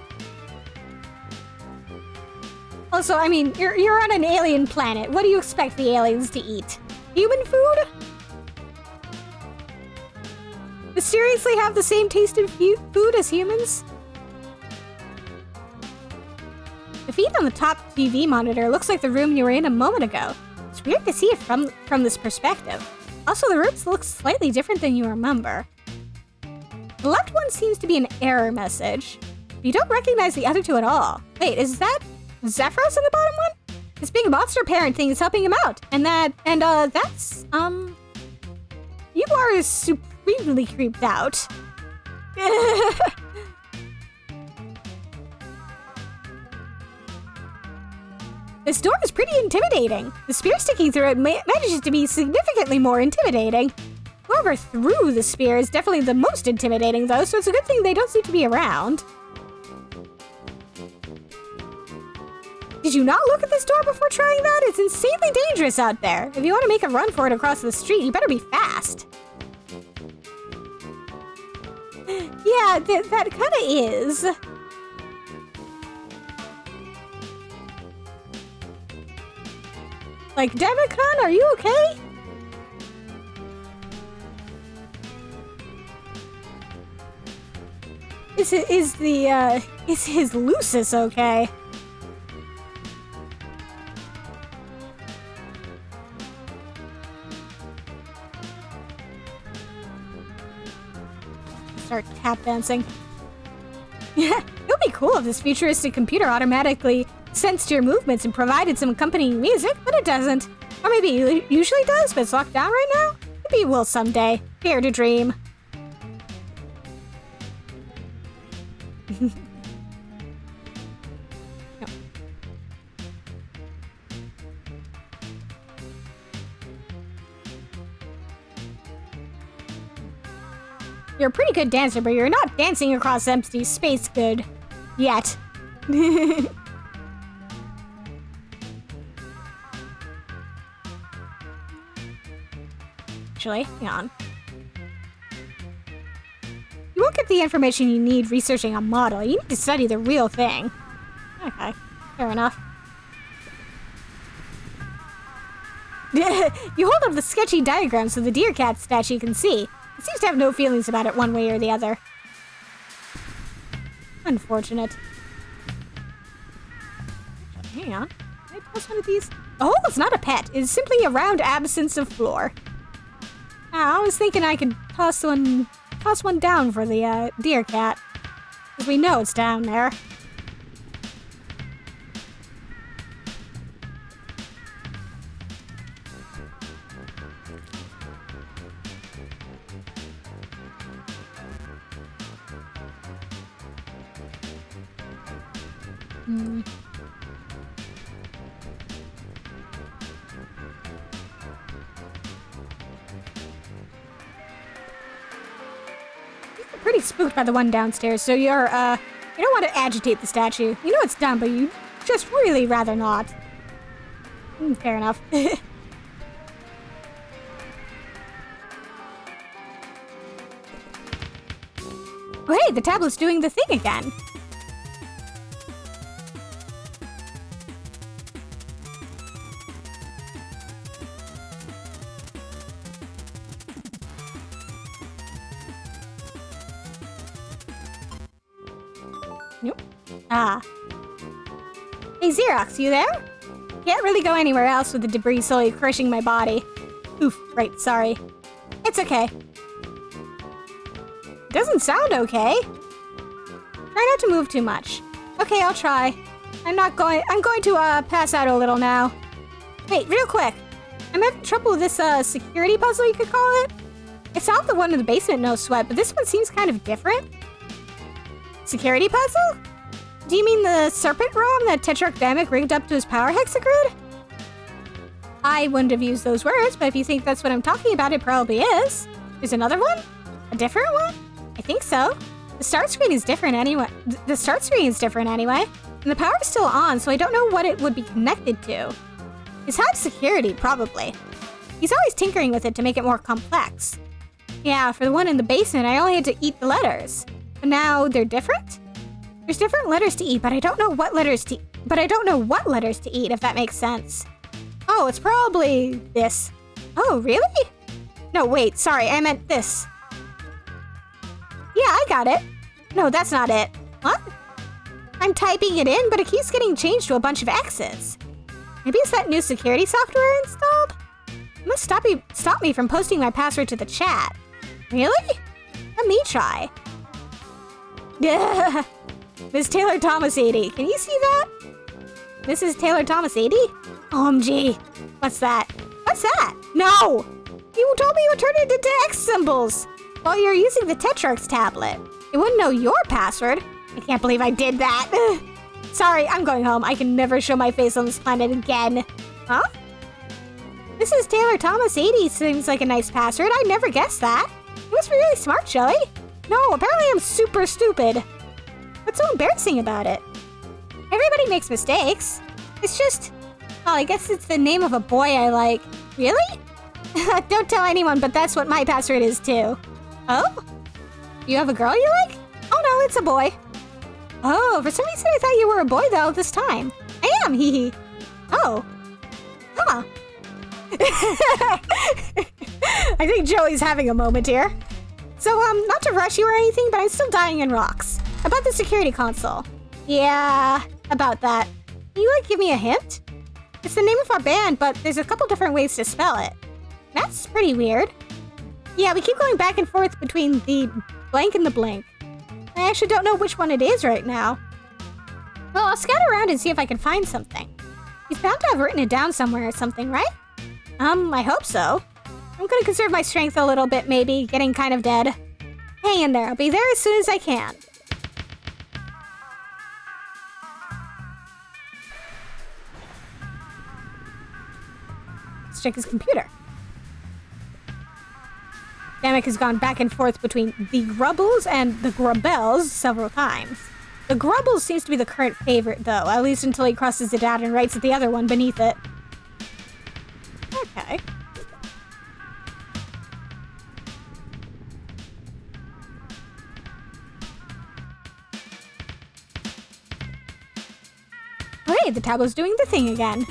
Also, I mean, you're on an alien planet. What do you expect the aliens to eat? Human food? They seriously have the same taste in food as humans? The feed on the top TV monitor looks like the room you were in a moment ago. It's weird to see it from this perspective. Also, the rooms look slightly different than you remember. The left one seems to be an error message. You don't recognize the other two at all. Wait, is that Zephyros in the bottom one? This big monster parent thing is helping him out. That's, you are supremely creeped out. This door is pretty intimidating. The spear sticking through it manages to be significantly more intimidating. Whoever threw the spear is definitely the most intimidating, though, so it's a good thing they don't seem to be around. Did you not look at this door before trying that? It's insanely dangerous out there. If you want to make a run for it across the street, you better be fast. Yeah, that kind of is. Like, Demicon, are you okay? Is his Lucis okay? start tap dancing. Yeah, it would be cool if this futuristic computer automatically sensed your movements and provided some accompanying music, but it doesn't. Or maybe it usually does, but it's locked down right now? Maybe it will someday. Dare to dream. No. You're a pretty good dancer, but you're not dancing across empty space good. Yet. Actually, hang on. You won't get the information you need researching a model. You need to study the real thing. Okay, fair enough. You hold up the sketchy diagram so the deer cat statue can see. It seems to have no feelings about it one way or the other. Unfortunate. Hang on. Can I toss one of these? Oh, it's not a pet. It's simply a round absence of floor. I was thinking I could toss one down for the deer cat. Because we know it's down there. You're pretty spooked by the one downstairs, so you don't want to agitate the statue. You know it's done, but you just really rather not. Fair enough. Oh, hey, the tablet's doing the thing again. Nope. Ah. Hey, Xerox, you there? Can't really go anywhere else with the debris slowly crushing my body. Oof, right, sorry. It's okay. Doesn't sound okay. Try not to move too much. Okay, I'll try. I'm going to pass out a little now. Wait, real quick. I'm having trouble with this security puzzle, you could call it. It's not the one in the basement, no sweat, but this one seems kind of different. Security puzzle? Do you mean the serpent ROM that Tetrarch Damek rigged up to his power hexagrid? I wouldn't have used those words, but if you think that's what I'm talking about, it probably is. There's another one? A different one? I think so. The start screen is different anyway. The start screen is different anyway. And the power is still on, so I don't know what it would be connected to. His Hive security, probably. He's always tinkering with it to make it more complex. Yeah, for the one in the basement, I only had to eat the letters. But now they're different? There's different letters to eat, but I don't know what letters to eat, if that makes sense. Oh, it's probably this. Oh, really? No, wait, sorry, I meant this. Yeah, I got it. No, that's not it. What? I'm typing it in, but it keeps getting changed to a bunch of X's. Maybe it's that new security software installed? It must stop me from posting my password to the chat. Really? Let me try. Yeah. Miss Taylor Thomas 80. Can you see that? Mrs. Taylor Thomas 80? OMG. What's that? What's that? No! You told me you would turn it into X symbols. While you're using the Tetrarch's tablet. It wouldn't know your password. I can't believe I did that. Sorry, I'm going home. I can never show my face on this planet again. Huh? Mrs. Taylor Thomas 80 seems like a nice password. I never guessed that. You must be really smart, Shelly. No, apparently I'm super stupid. What's so embarrassing about it? Everybody makes mistakes. It's just... well, I guess it's the name of a boy I like. Really? Don't tell anyone, but that's what my password is too. Oh? You have a girl you like? Oh no, it's a boy. Oh, for some reason I thought you were a boy though this time. I am, hee hee. Oh. Huh. I think Joey's having a moment here. So, not to rush you or anything, but I'm still dying in rocks. About the security console. Yeah, about that. Can you, give me a hint? It's the name of our band, but there's a couple different ways to spell it. That's pretty weird. Yeah, we keep going back and forth between the blank in the blank. I actually don't know which one it is right now. Well, I'll scout around and see if I can find something. He's bound to have written it down somewhere or something, right? I hope so. I'm gonna conserve my strength a little bit, maybe, getting kind of dead. Hang in there, I'll be there as soon as I can. Let's check his computer. Damek has gone back and forth between the Grubbles and the Grubels several times. The Grubbles seems to be the current favorite, though, at least until he crosses it out and writes the other one beneath it. Okay. Oh, hey, the tableau's doing the thing again.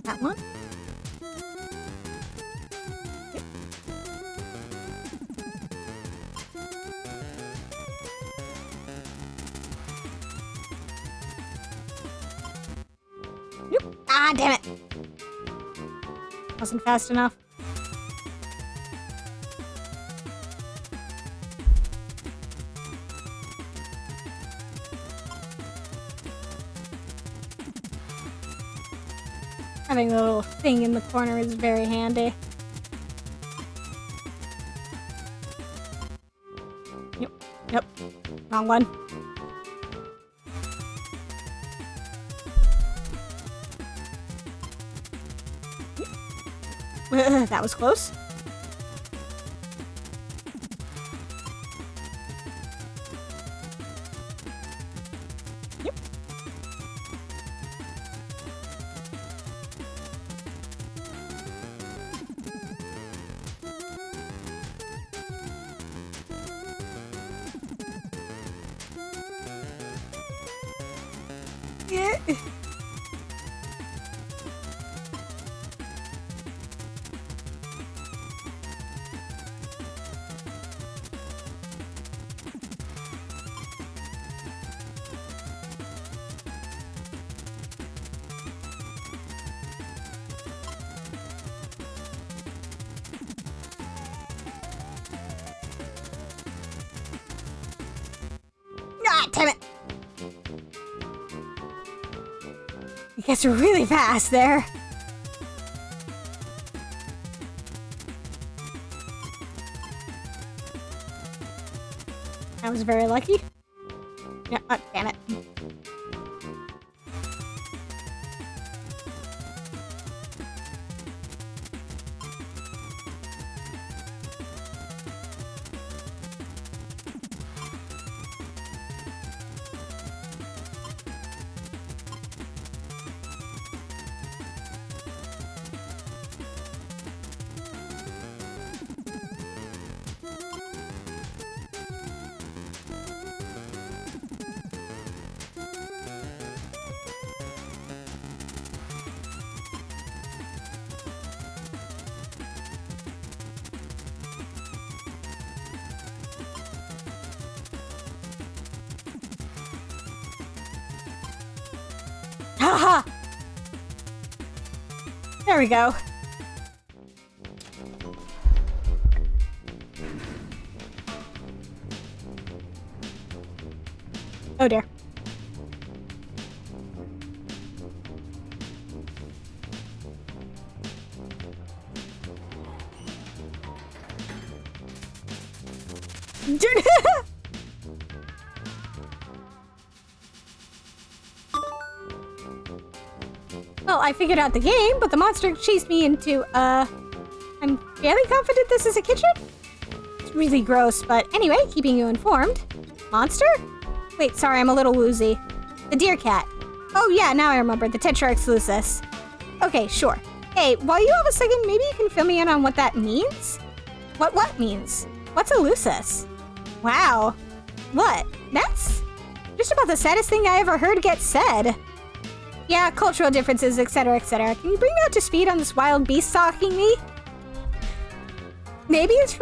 That one? Nope. Ah, damn it. Wasn't fast enough. Having the little thing in the corner is very handy. Yep. Wrong one. That was close. Yep. Yeah. Ah, damn it! It gets really fast there. I was very lucky. Yeah, oh, damn it. Haha! There we go. Oh dear. Well, I figured out the game, but the monster chased me into, I'm fairly confident this is a kitchen? It's really gross, but anyway, keeping you informed. Monster? Wait, sorry, I'm a little woozy. The deer cat. Oh yeah, now I remember, the Tetrarch's Lucis. Okay, sure. Hey, while you have a second, maybe you can fill me in on what that means? What means? What's a Lucis? Wow. What? That's just about the saddest thing I ever heard get said. Yeah, cultural differences, etc., etc. Can you bring me up to speed on this wild beast stalking me? Maybe it's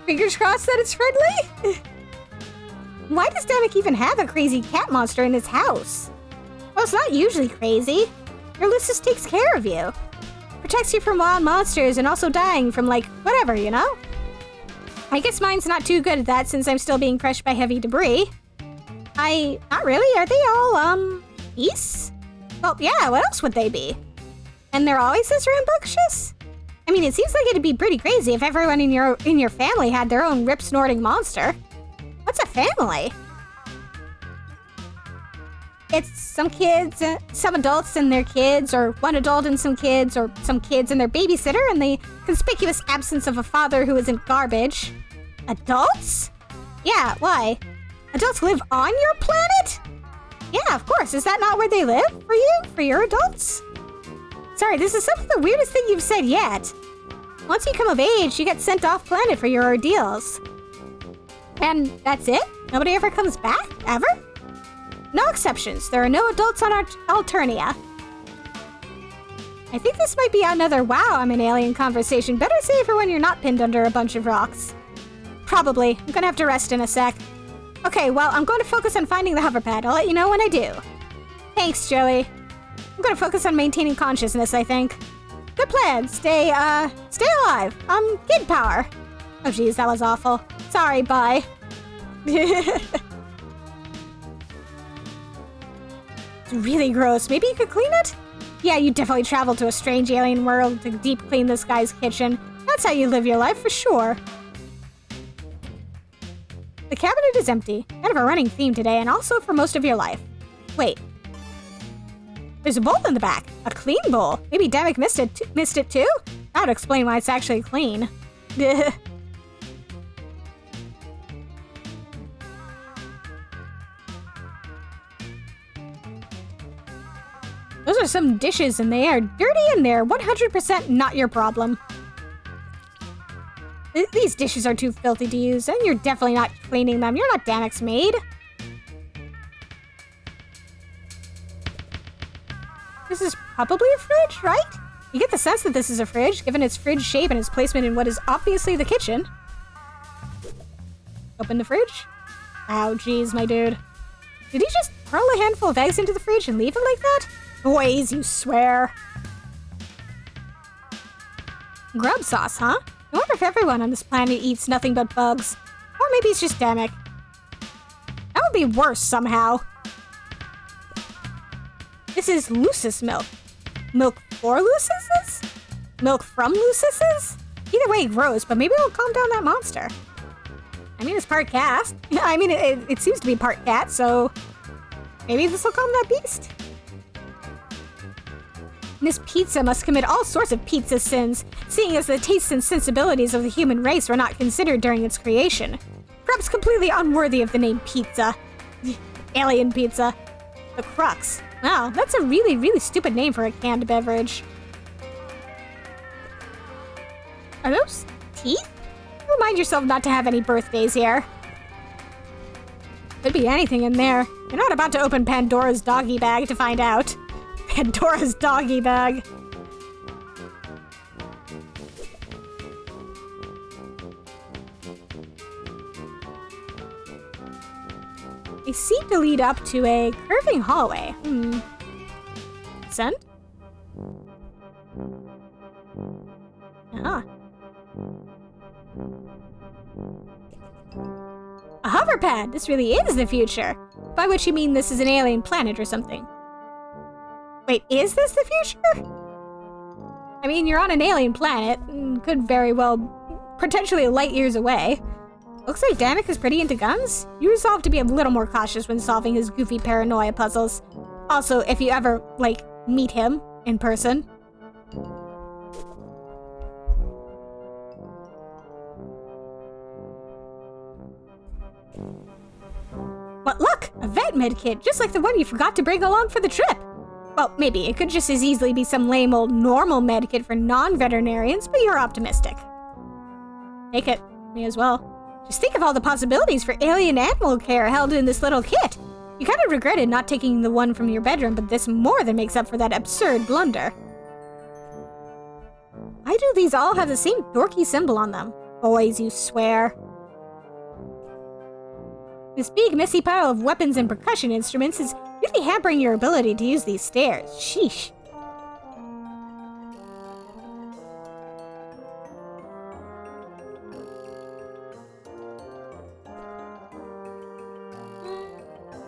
fingers crossed that it's friendly? Why does Damek even have a crazy cat monster in his house? Well, it's not usually crazy. Your Lucis takes care of you. Protects you from wild monsters and also dying from, like, whatever, you know? I guess mine's not too good at that since I'm still being crushed by heavy debris. Not really. Are they all, beasts? Well, yeah, what else would they be? And they're always this rambunctious? I mean, it seems like it'd be pretty crazy if everyone in your family had their own rip-snorting monster. What's a family? It's some kids, some adults and their kids, or one adult and some kids and their babysitter, and the conspicuous absence of a father who isn't garbage. Adults? Yeah, why? Adults live on your planet? Yeah, of course. Is that not where they live for you? For your adults? Sorry, this is some of the weirdest thing you've said yet. Once you come of age, you get sent off planet for your ordeals. And that's it? Nobody ever comes back? Ever? No exceptions. There are no adults on Alternia. I think this might be another wow, I'm an alien conversation. Better save for when you're not pinned under a bunch of rocks. Probably. I'm gonna have to rest in a sec. Okay, well, I'm going to focus on finding the hoverpad. I'll let you know when I do. Thanks, Joey. I'm gonna focus on maintaining consciousness, I think. Good plan. Stay alive. Kid power. Oh, geez, that was awful. Sorry, bye. It's really gross. Maybe you could clean it? Yeah, you definitely traveled to a strange alien world to deep clean this guy's kitchen. That's how you live your life, for sure. The cabinet is empty. Kind of a running theme today, and also for most of your life. Wait. There's a bowl in the back. A clean bowl. Maybe Damek missed it too? That would explain why it's actually clean. Those are some dishes and they are dirty and they're 100% not your problem. These dishes are too filthy to use and you're definitely not cleaning them. You're not Damek's maid. This is probably a fridge, right? You get the sense that this is a fridge, given its fridge shape and its placement in what is obviously the kitchen. Open the fridge. Ow, geez, my dude. Did he just hurl a handful of eggs into the fridge and leave it like that? Boys, you swear. Grub sauce, huh? I wonder if everyone on this planet eats nothing but bugs. Or maybe it's just Damek. That would be worse somehow. This is Lucis milk. Milk for Lucises? Milk from Lucises? Either way, gross, but maybe it'll calm down that monster. I mean, it's part cat. I mean, it seems to be part cat, so maybe this will calm that beast. This pizza must commit all sorts of pizza sins, seeing as the tastes and sensibilities of the human race were not considered during its creation. Perhaps completely unworthy of the name pizza. Alien pizza. The crux. Wow, that's a really, really stupid name for a canned beverage. Are those teeth? Remind yourself not to have any birthdays here. Could be anything in there. You're not about to open Pandora's doggy bag to find out. Pandora's doggy bag. They seem to lead up to a curving hallway. Send? Ah. A hoverpad! This really is the future! By which you mean this is an alien planet or something. Wait, is this the future? I mean, you're on an alien planet, and could very well, potentially light years away. Looks like Damek is pretty into guns. You resolve to be a little more cautious when solving his goofy paranoia puzzles. Also, if you ever, like, meet him in person. What, look! A vet med kit, just like the one you forgot to bring along for the trip! Well, maybe. It could just as easily be some lame old normal med kit for non-veterinarians, but you're optimistic. Take it. Me as well. Just think of all the possibilities for alien animal care held in this little kit. You kind of regretted not taking the one from your bedroom, but this more than makes up for that absurd blunder. Why do these all have the same dorky symbol on them? Boys, you swear. This big, messy pile of weapons and percussion instruments is really hampering your ability to use these stairs. Sheesh.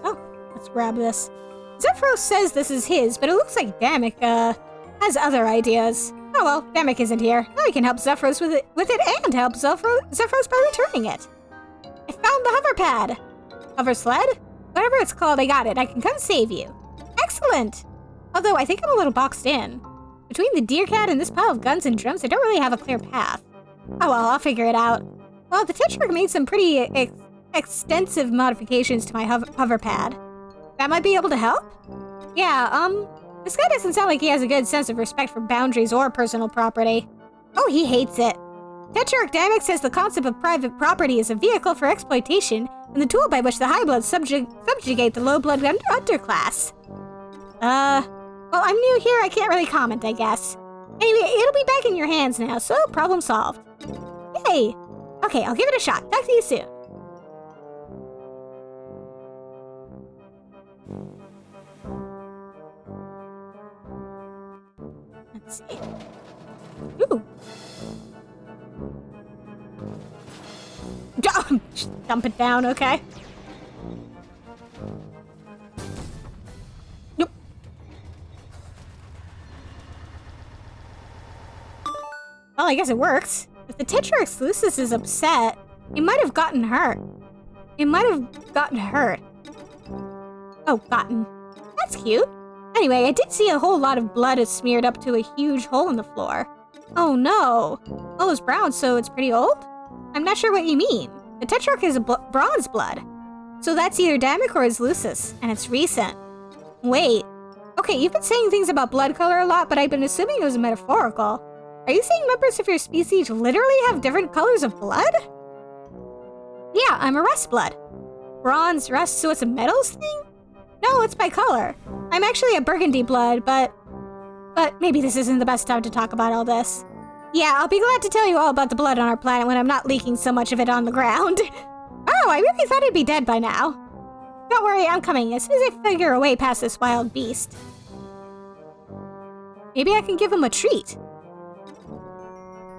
Oh, let's grab this. Zephyros says this is his, but it looks like Damek, has other ideas. Oh well, Damek isn't here. Now I can help Zephyros with it and help Zephyros by returning it. I found the hover pad. Hover sled? Whatever it's called, I got it. I can come save you. Excellent! Although I think I'm a little boxed in. Between the deer cat and this pile of guns and drums, I don't really have a clear path. Oh well, I'll figure it out. Well, the Tetrarch made some pretty extensive modifications to my hover pad. That might be able to help? Yeah, this guy doesn't sound like he has a good sense of respect for boundaries or personal property. Oh, he hates it. Tetrarch Damek says the concept of private property is a vehicle for exploitation and the tool by which the high-bloods subjugate the low-blood underclass. Well, I'm new here, I can't really comment, I guess. Anyway, it'll be back in your hands now, so problem solved. Yay! Okay, I'll give it a shot. Talk to you soon. Let's see. Ooh. Dump it down, okay. Nope. Well, I guess it works. If the Tetrarch Lucis is upset, he might have gotten hurt. Oh, gotten. That's cute. Anyway, I did see a whole lot of blood is smeared up to a huge hole in the floor. Oh no. Oh, it's brown, so it's pretty old? I'm not sure what you mean. The Tetrarch is bronze blood. So that's either Damek or his Lucis, and it's recent. Wait. Okay, you've been saying things about blood color a lot, but I've been assuming it was metaphorical. Are you saying members of your species literally have different colors of blood? Yeah, I'm a rust blood. Bronze, rust, so it's a metals thing? No, it's by color. I'm actually a burgundy blood, but maybe this isn't the best time to talk about all this. Yeah, I'll be glad to tell you all about the blood on our planet when I'm not leaking so much of it on the ground. Oh, I really thought it'd be dead by now. Don't worry, I'm coming as soon as I figure a way past this wild beast. Maybe I can give him a treat.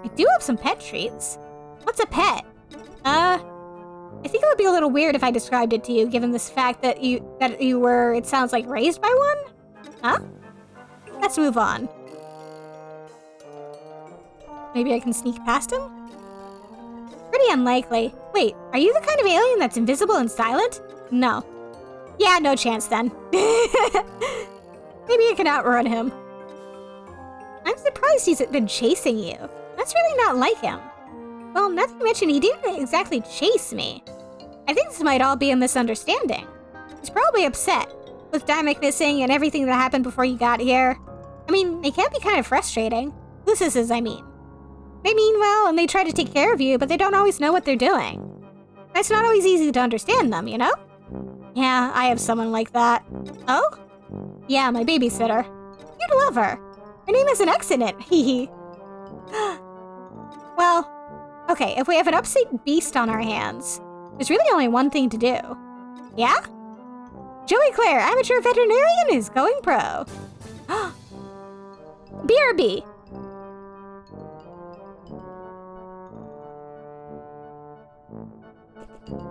I do have some pet treats. What's a pet? I think it would be a little weird if I described it to you, given this fact that you were, it sounds like, raised by one? Huh? Let's move on. Maybe I can sneak past him? Pretty unlikely. Wait, are you the kind of alien that's invisible and silent? No. Yeah, no chance then. Maybe I can outrun him. I'm surprised he's been chasing you. That's really not like him. Well, not to mention he didn't exactly chase me. I think this might all be a misunderstanding. He's probably upset, with Damek missing and everything that happened before you got here. I mean, it can be kind of frustrating. Lucis is, I mean. They mean well and they try to take care of you, but they don't always know what they're doing. It's not always easy to understand them, you know? Yeah, I have someone like that. Oh? Yeah, my babysitter. You'd love her. Her name is an accident, hee. Well, okay, if we have an upset beast on our hands, there's really only one thing to do. Yeah? Joey Claire, amateur veterinarian, is going pro. BRB.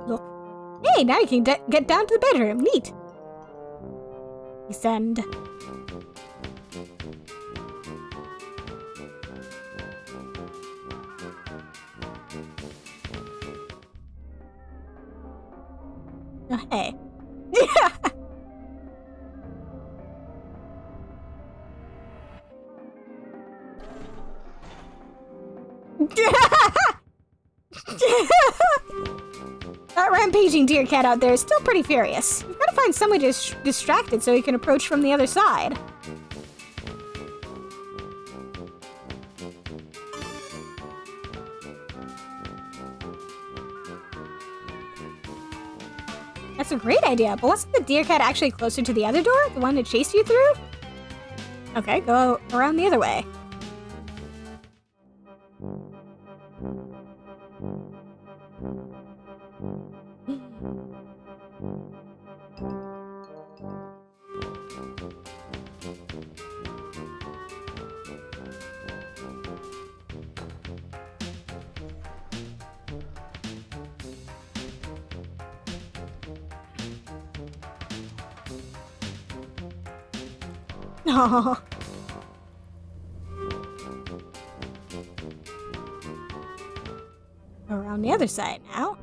Look. Hey, now you can get down to the bedroom. Neat. Descend. Oh, hey. That rampaging deer cat out there is still pretty furious. You've got to find someone to distract it so he can approach from the other side. That's a great idea, but wasn't the deer cat actually closer to the other door? The one that chased you through? Okay, go around the other way. Oh. Around the other side now.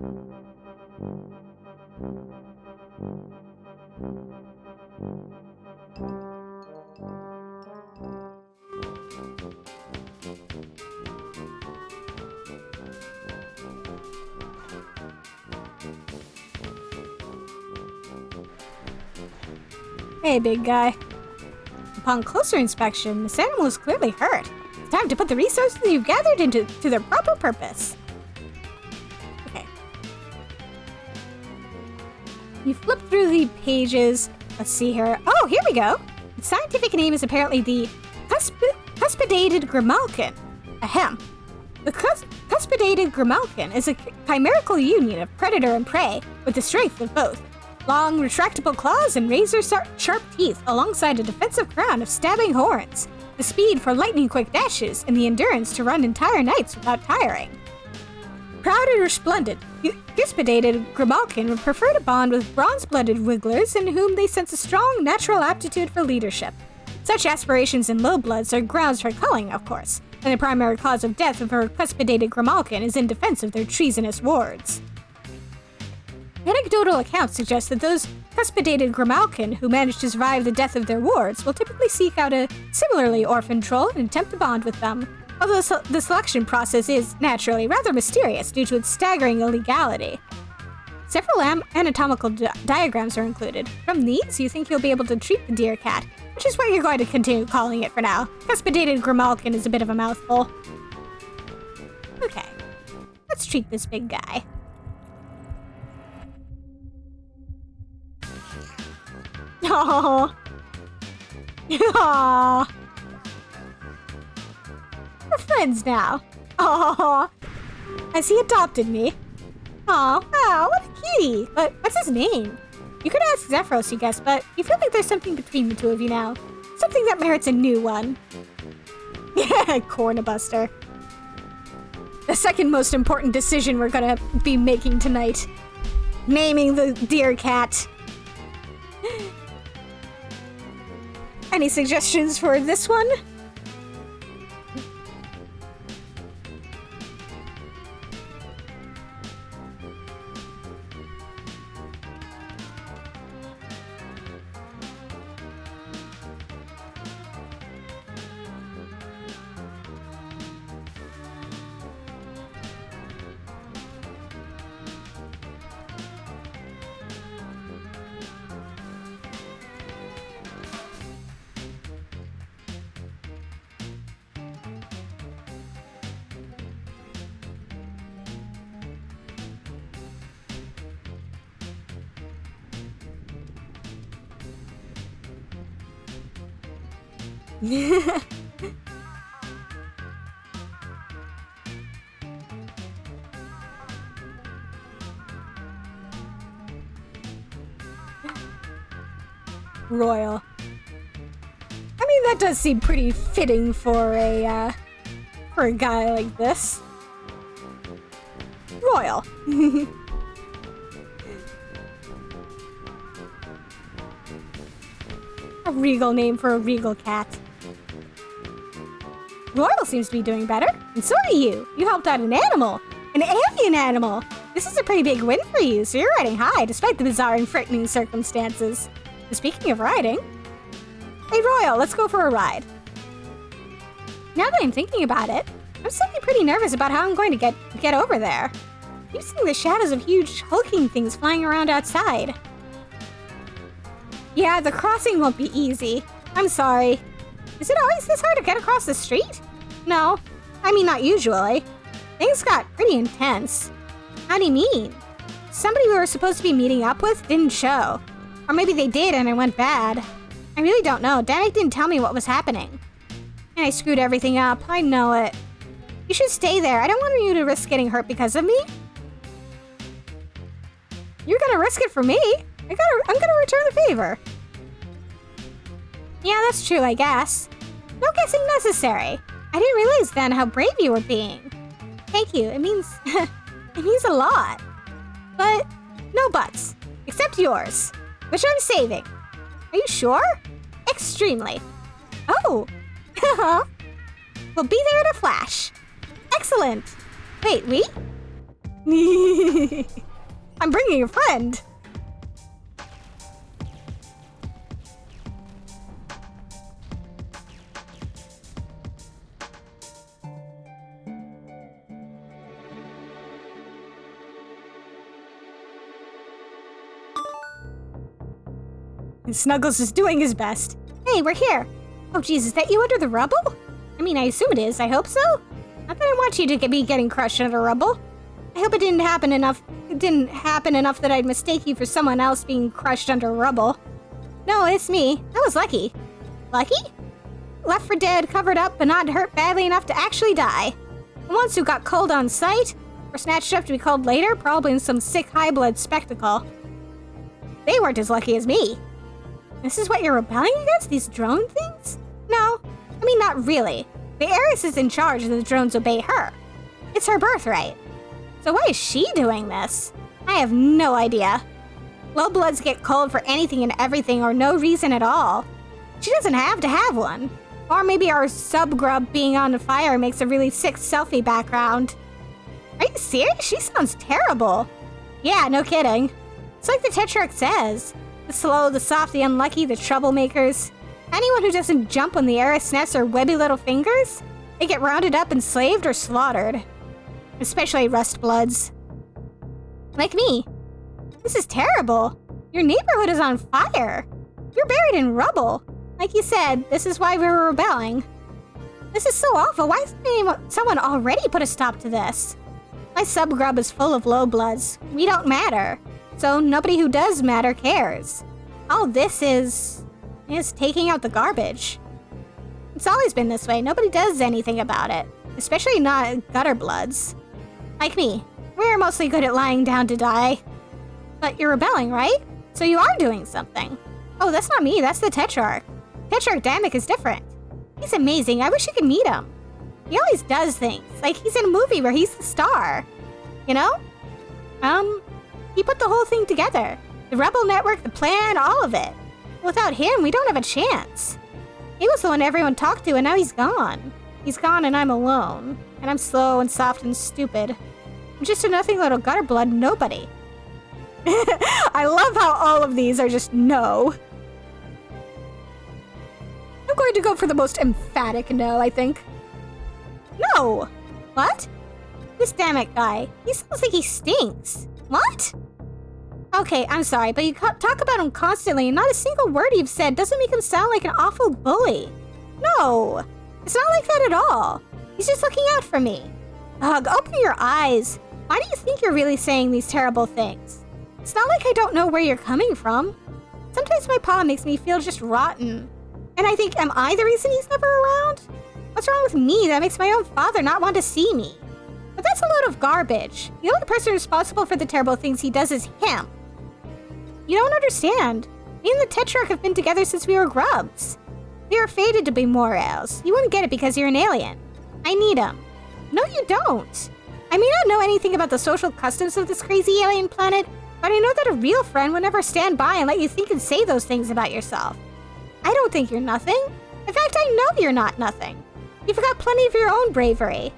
Hey, big guy. Upon closer inspection, this animal is clearly hurt. It's time to put the resources you've gathered into their proper purpose. Okay. You flip through the pages. Let's see here. Oh, here we go. Its scientific name is apparently the cuspidated grimalkin. Ahem. The cuspidated grimalkin is a chimerical union of predator and prey with the strength of both. Long, retractable claws and razor-sharp teeth alongside a defensive crown of stabbing horns, the speed for lightning-quick dashes, and the endurance to run entire nights without tiring. Proud and resplendent, cuspidated grimalkin would prefer to bond with bronze-blooded wigglers in whom they sense a strong natural aptitude for leadership. Such aspirations in low bloods are grounds for culling, of course, and the primary cause of death of her cuspidated grimalkin is in defense of their treasonous wards. Anecdotal accounts suggest that those cuspidated grimalkin who manage to survive the death of their wards will typically seek out a similarly orphaned troll and attempt to bond with them, although the selection process is, naturally, rather mysterious due to its staggering illegality. Several anatomical diagrams are included. From these, you think you'll be able to treat the deer cat, which is what you're going to continue calling it for now. Cuspidated grimalkin is a bit of a mouthful. Okay, let's treat this big guy. Aww. Aww. We're friends now. Aww. As he adopted me. Aw, wow, what a cutie. But what's his name? You could ask Zephyros, you guess, but you feel like there's something between the two of you now. Something that merits a new one. Yeah, Cornabuster. The second most important decision we're gonna be making tonight. Naming the deer cat. Any suggestions for this one? Royal. I mean, that does seem pretty fitting for a guy like this. Royal. A regal name for a regal cat. Royal seems to be doing better, and so are you. You helped out an animal. An avian animal. This is a pretty big win for you, so you're riding high despite the bizarre and frightening circumstances. And speaking of riding... Hey Royal, let's go for a ride. Now that I'm thinking about it, I'm suddenly pretty nervous about how I'm going to get over there. I keep seeing the shadows of huge hulking things flying around outside. Yeah, the crossing won't be easy. I'm sorry. Is it always this hard to get across the street? No. I mean, not usually. Things got pretty intense. How do you mean? somebody we were supposed to be meeting up with didn't show. Or maybe they did and it went bad. I really don't know. Danik didn't tell me what was happening. And I screwed everything up. I know it. You should stay there. I don't want you to risk getting hurt because of me. You're gonna risk it for me. I'm gonna return the favor. Yeah, that's true, I guess. No guessing necessary. I didn't realize then how brave you were being. Thank you. It means... it means a lot. But no buts. Except yours. Which I'm saving. Are you sure? Extremely. Oh. We'll be there in a flash. Excellent. Wait, we? I'm bringing a friend. Snuggles is doing his best. Hey, we're here. Oh, geez, is that you under the rubble? I mean, I assume it is. I hope so. Not that I want you to be getting crushed under rubble. I hope it didn't happen enough that I'd mistake you for someone else being crushed under rubble. No, it's me. I was lucky. Lucky? Left for dead, covered up, but not hurt badly enough to actually die. The ones who got culled on sight, or snatched up to be culled later, probably in some sick high-blood spectacle. They weren't as lucky as me. This is what you're rebelling against? These drone things? No. I mean, not really. The heiress is in charge and the drones obey her. It's her birthright. So why is she doing this? I have no idea. Low bloods get culled for anything and everything or no reason at all. She doesn't have to have one. Or maybe our subgrub being on fire makes a really sick selfie background. Are you serious? She sounds terrible. Yeah, no kidding. It's like the Tetrarch says. The slow, the soft, the unlucky, the troublemakers. Anyone who doesn't jump when the heiress snaps her webby little fingers, they get rounded up, enslaved, or slaughtered. Especially rust bloods. Like me. This is terrible. Your neighborhood is on fire. You're buried in rubble. Like you said, this is why we were rebelling. This is so awful. Why hasn't someone already put a stop to this? My subgrub is full of low bloods. We don't matter. So nobody who does matter cares. All this is taking out the garbage. It's always been this way. Nobody does anything about it. Especially not gutter bloods. Like me. We're mostly good at lying down to die. But you're rebelling, right? So you are doing something. Oh, that's not me. That's the Tetrarch. Tetrarch Danik is different. He's amazing. I wish you could meet him. He always does things. Like he's in a movie where he's the star. You know? He put the whole thing together. The rebel network, the plan, all of it. Without him, we don't have a chance. He was the one everyone talked to, and now he's gone. He's gone, and I'm alone. And I'm slow and soft and stupid. I'm just a nothing little gutter blood nobody. I love how all of these are just no. I'm going to go for the most emphatic no, I think. No! What? This Danik guy, he sounds like he stinks. What? Okay, I'm sorry, but you talk about him constantly and not a single word you've said doesn't make him sound like an awful bully. No, it's not like that at all. He's just looking out for me. Ugh, open your eyes. Why do you think you're really saying these terrible things? It's not like I don't know where you're coming from. Sometimes my pa makes me feel just rotten. And I think, am I the reason he's never around? What's wrong with me that makes my own father not want to see me? But that's a load of garbage. The only person responsible for the terrible things he does is him. You don't understand. Me and the Tetrarch have been together since we were grubs. We are fated to be morals. You wouldn't get it because you're an alien. I need him. No, you don't. I may not know anything about the social customs of this crazy alien planet, but I know that a real friend would never stand by and let you think and say those things about yourself. I don't think you're nothing. In fact, I know you're not nothing. You've got plenty of your own bravery.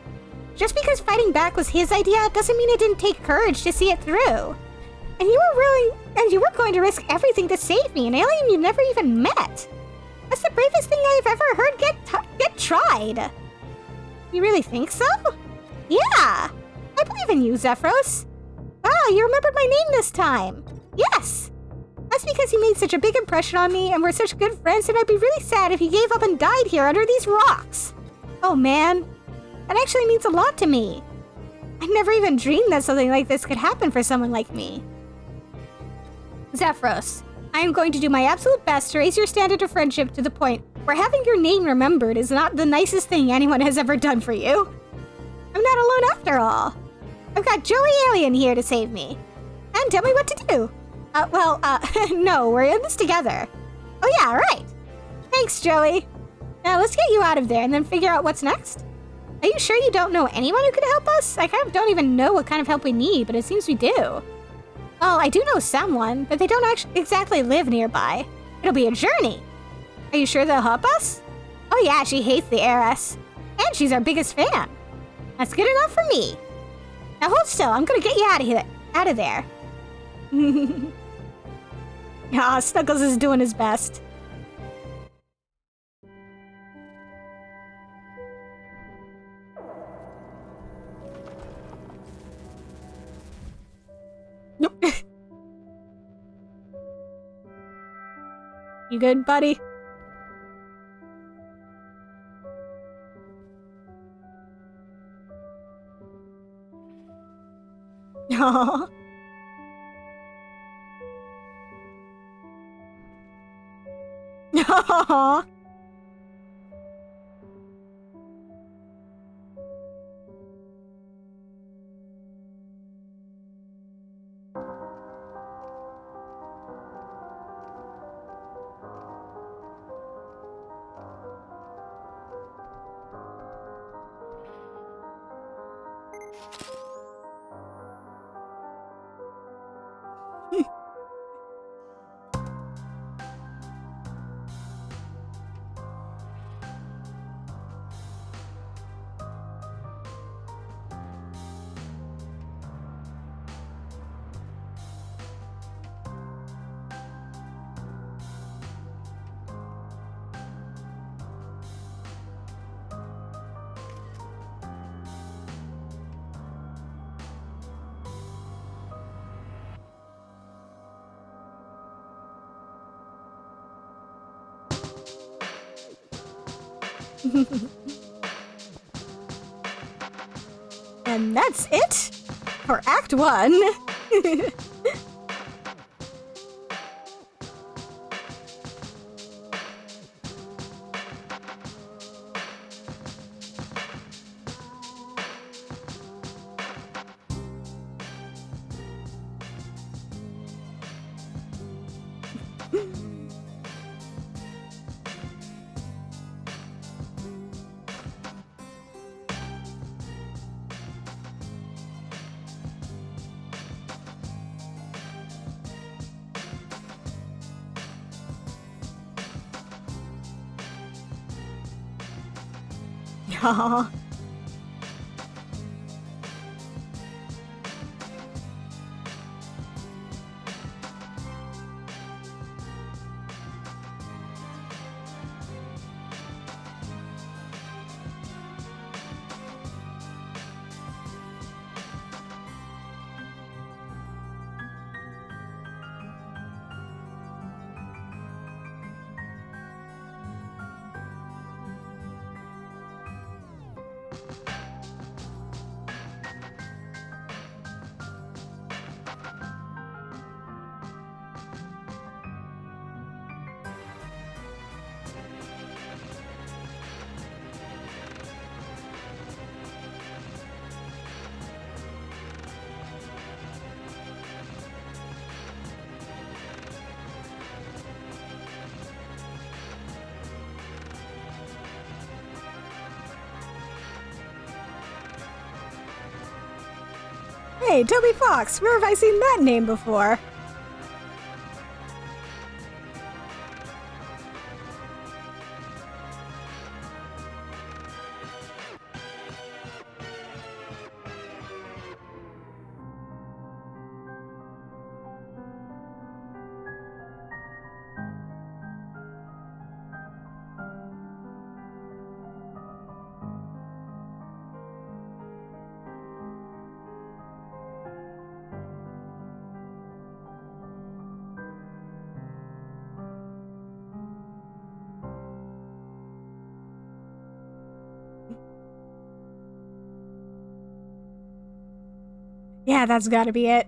Just because fighting back was his idea doesn't mean it didn't take courage to see it through. And you were going to risk everything to save me, an alien you never even met. That's the bravest thing I've ever heard get tried. You really think so? Yeah, I believe in you, Zephyros. Wow, you remembered my name this time. Yes. That's because you made such a big impression on me and we're such good friends, and I'd be really sad if you gave up and died here under these rocks. Oh man, that actually means a lot to me. I never even dreamed that something like this could happen for someone like me. Zephyros, I am going to do my absolute best to raise your standard of friendship to the point where having your name remembered is not the nicest thing anyone has ever done for you. I'm not alone after all. I've got Joey Alien here to save me. And tell me what to do. No, we're in this together. Oh yeah, right. Thanks, Joey. Now let's get you out of there and then figure out what's next. Are you sure you don't know anyone who could help us? I kind of don't even know what kind of help we need, but it seems we do. Well, I do know someone, but they don't actually exactly live nearby. It'll be a journey. Are you sure they'll help us? Oh yeah, she hates the heiress. And she's our biggest fan. That's good enough for me. Now hold still, I'm gonna get you out of there. Aw, Snuggles is doing his best. Nope. You good, buddy? Aww. Aww. And that's it for Act 1. Aww. Hey, Toby Fox, where have I seen that name before? Yeah, that's gotta be it.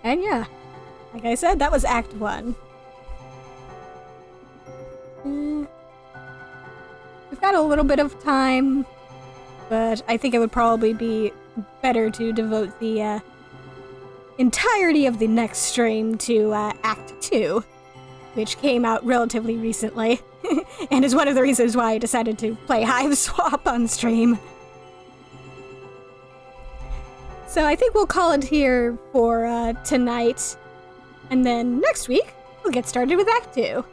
And yeah, like I said, that was Act 1. We've got a little bit of time, but I think it would probably be better to devote the entirety of the next stream to Act 2, which came out relatively recently, and is one of the reasons why I decided to play Hiveswap on stream. So I think we'll call it here for tonight, and then next week, we'll get started with Act 2.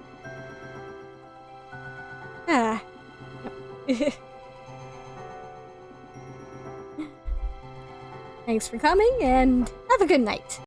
Thanks for coming, and have a good night.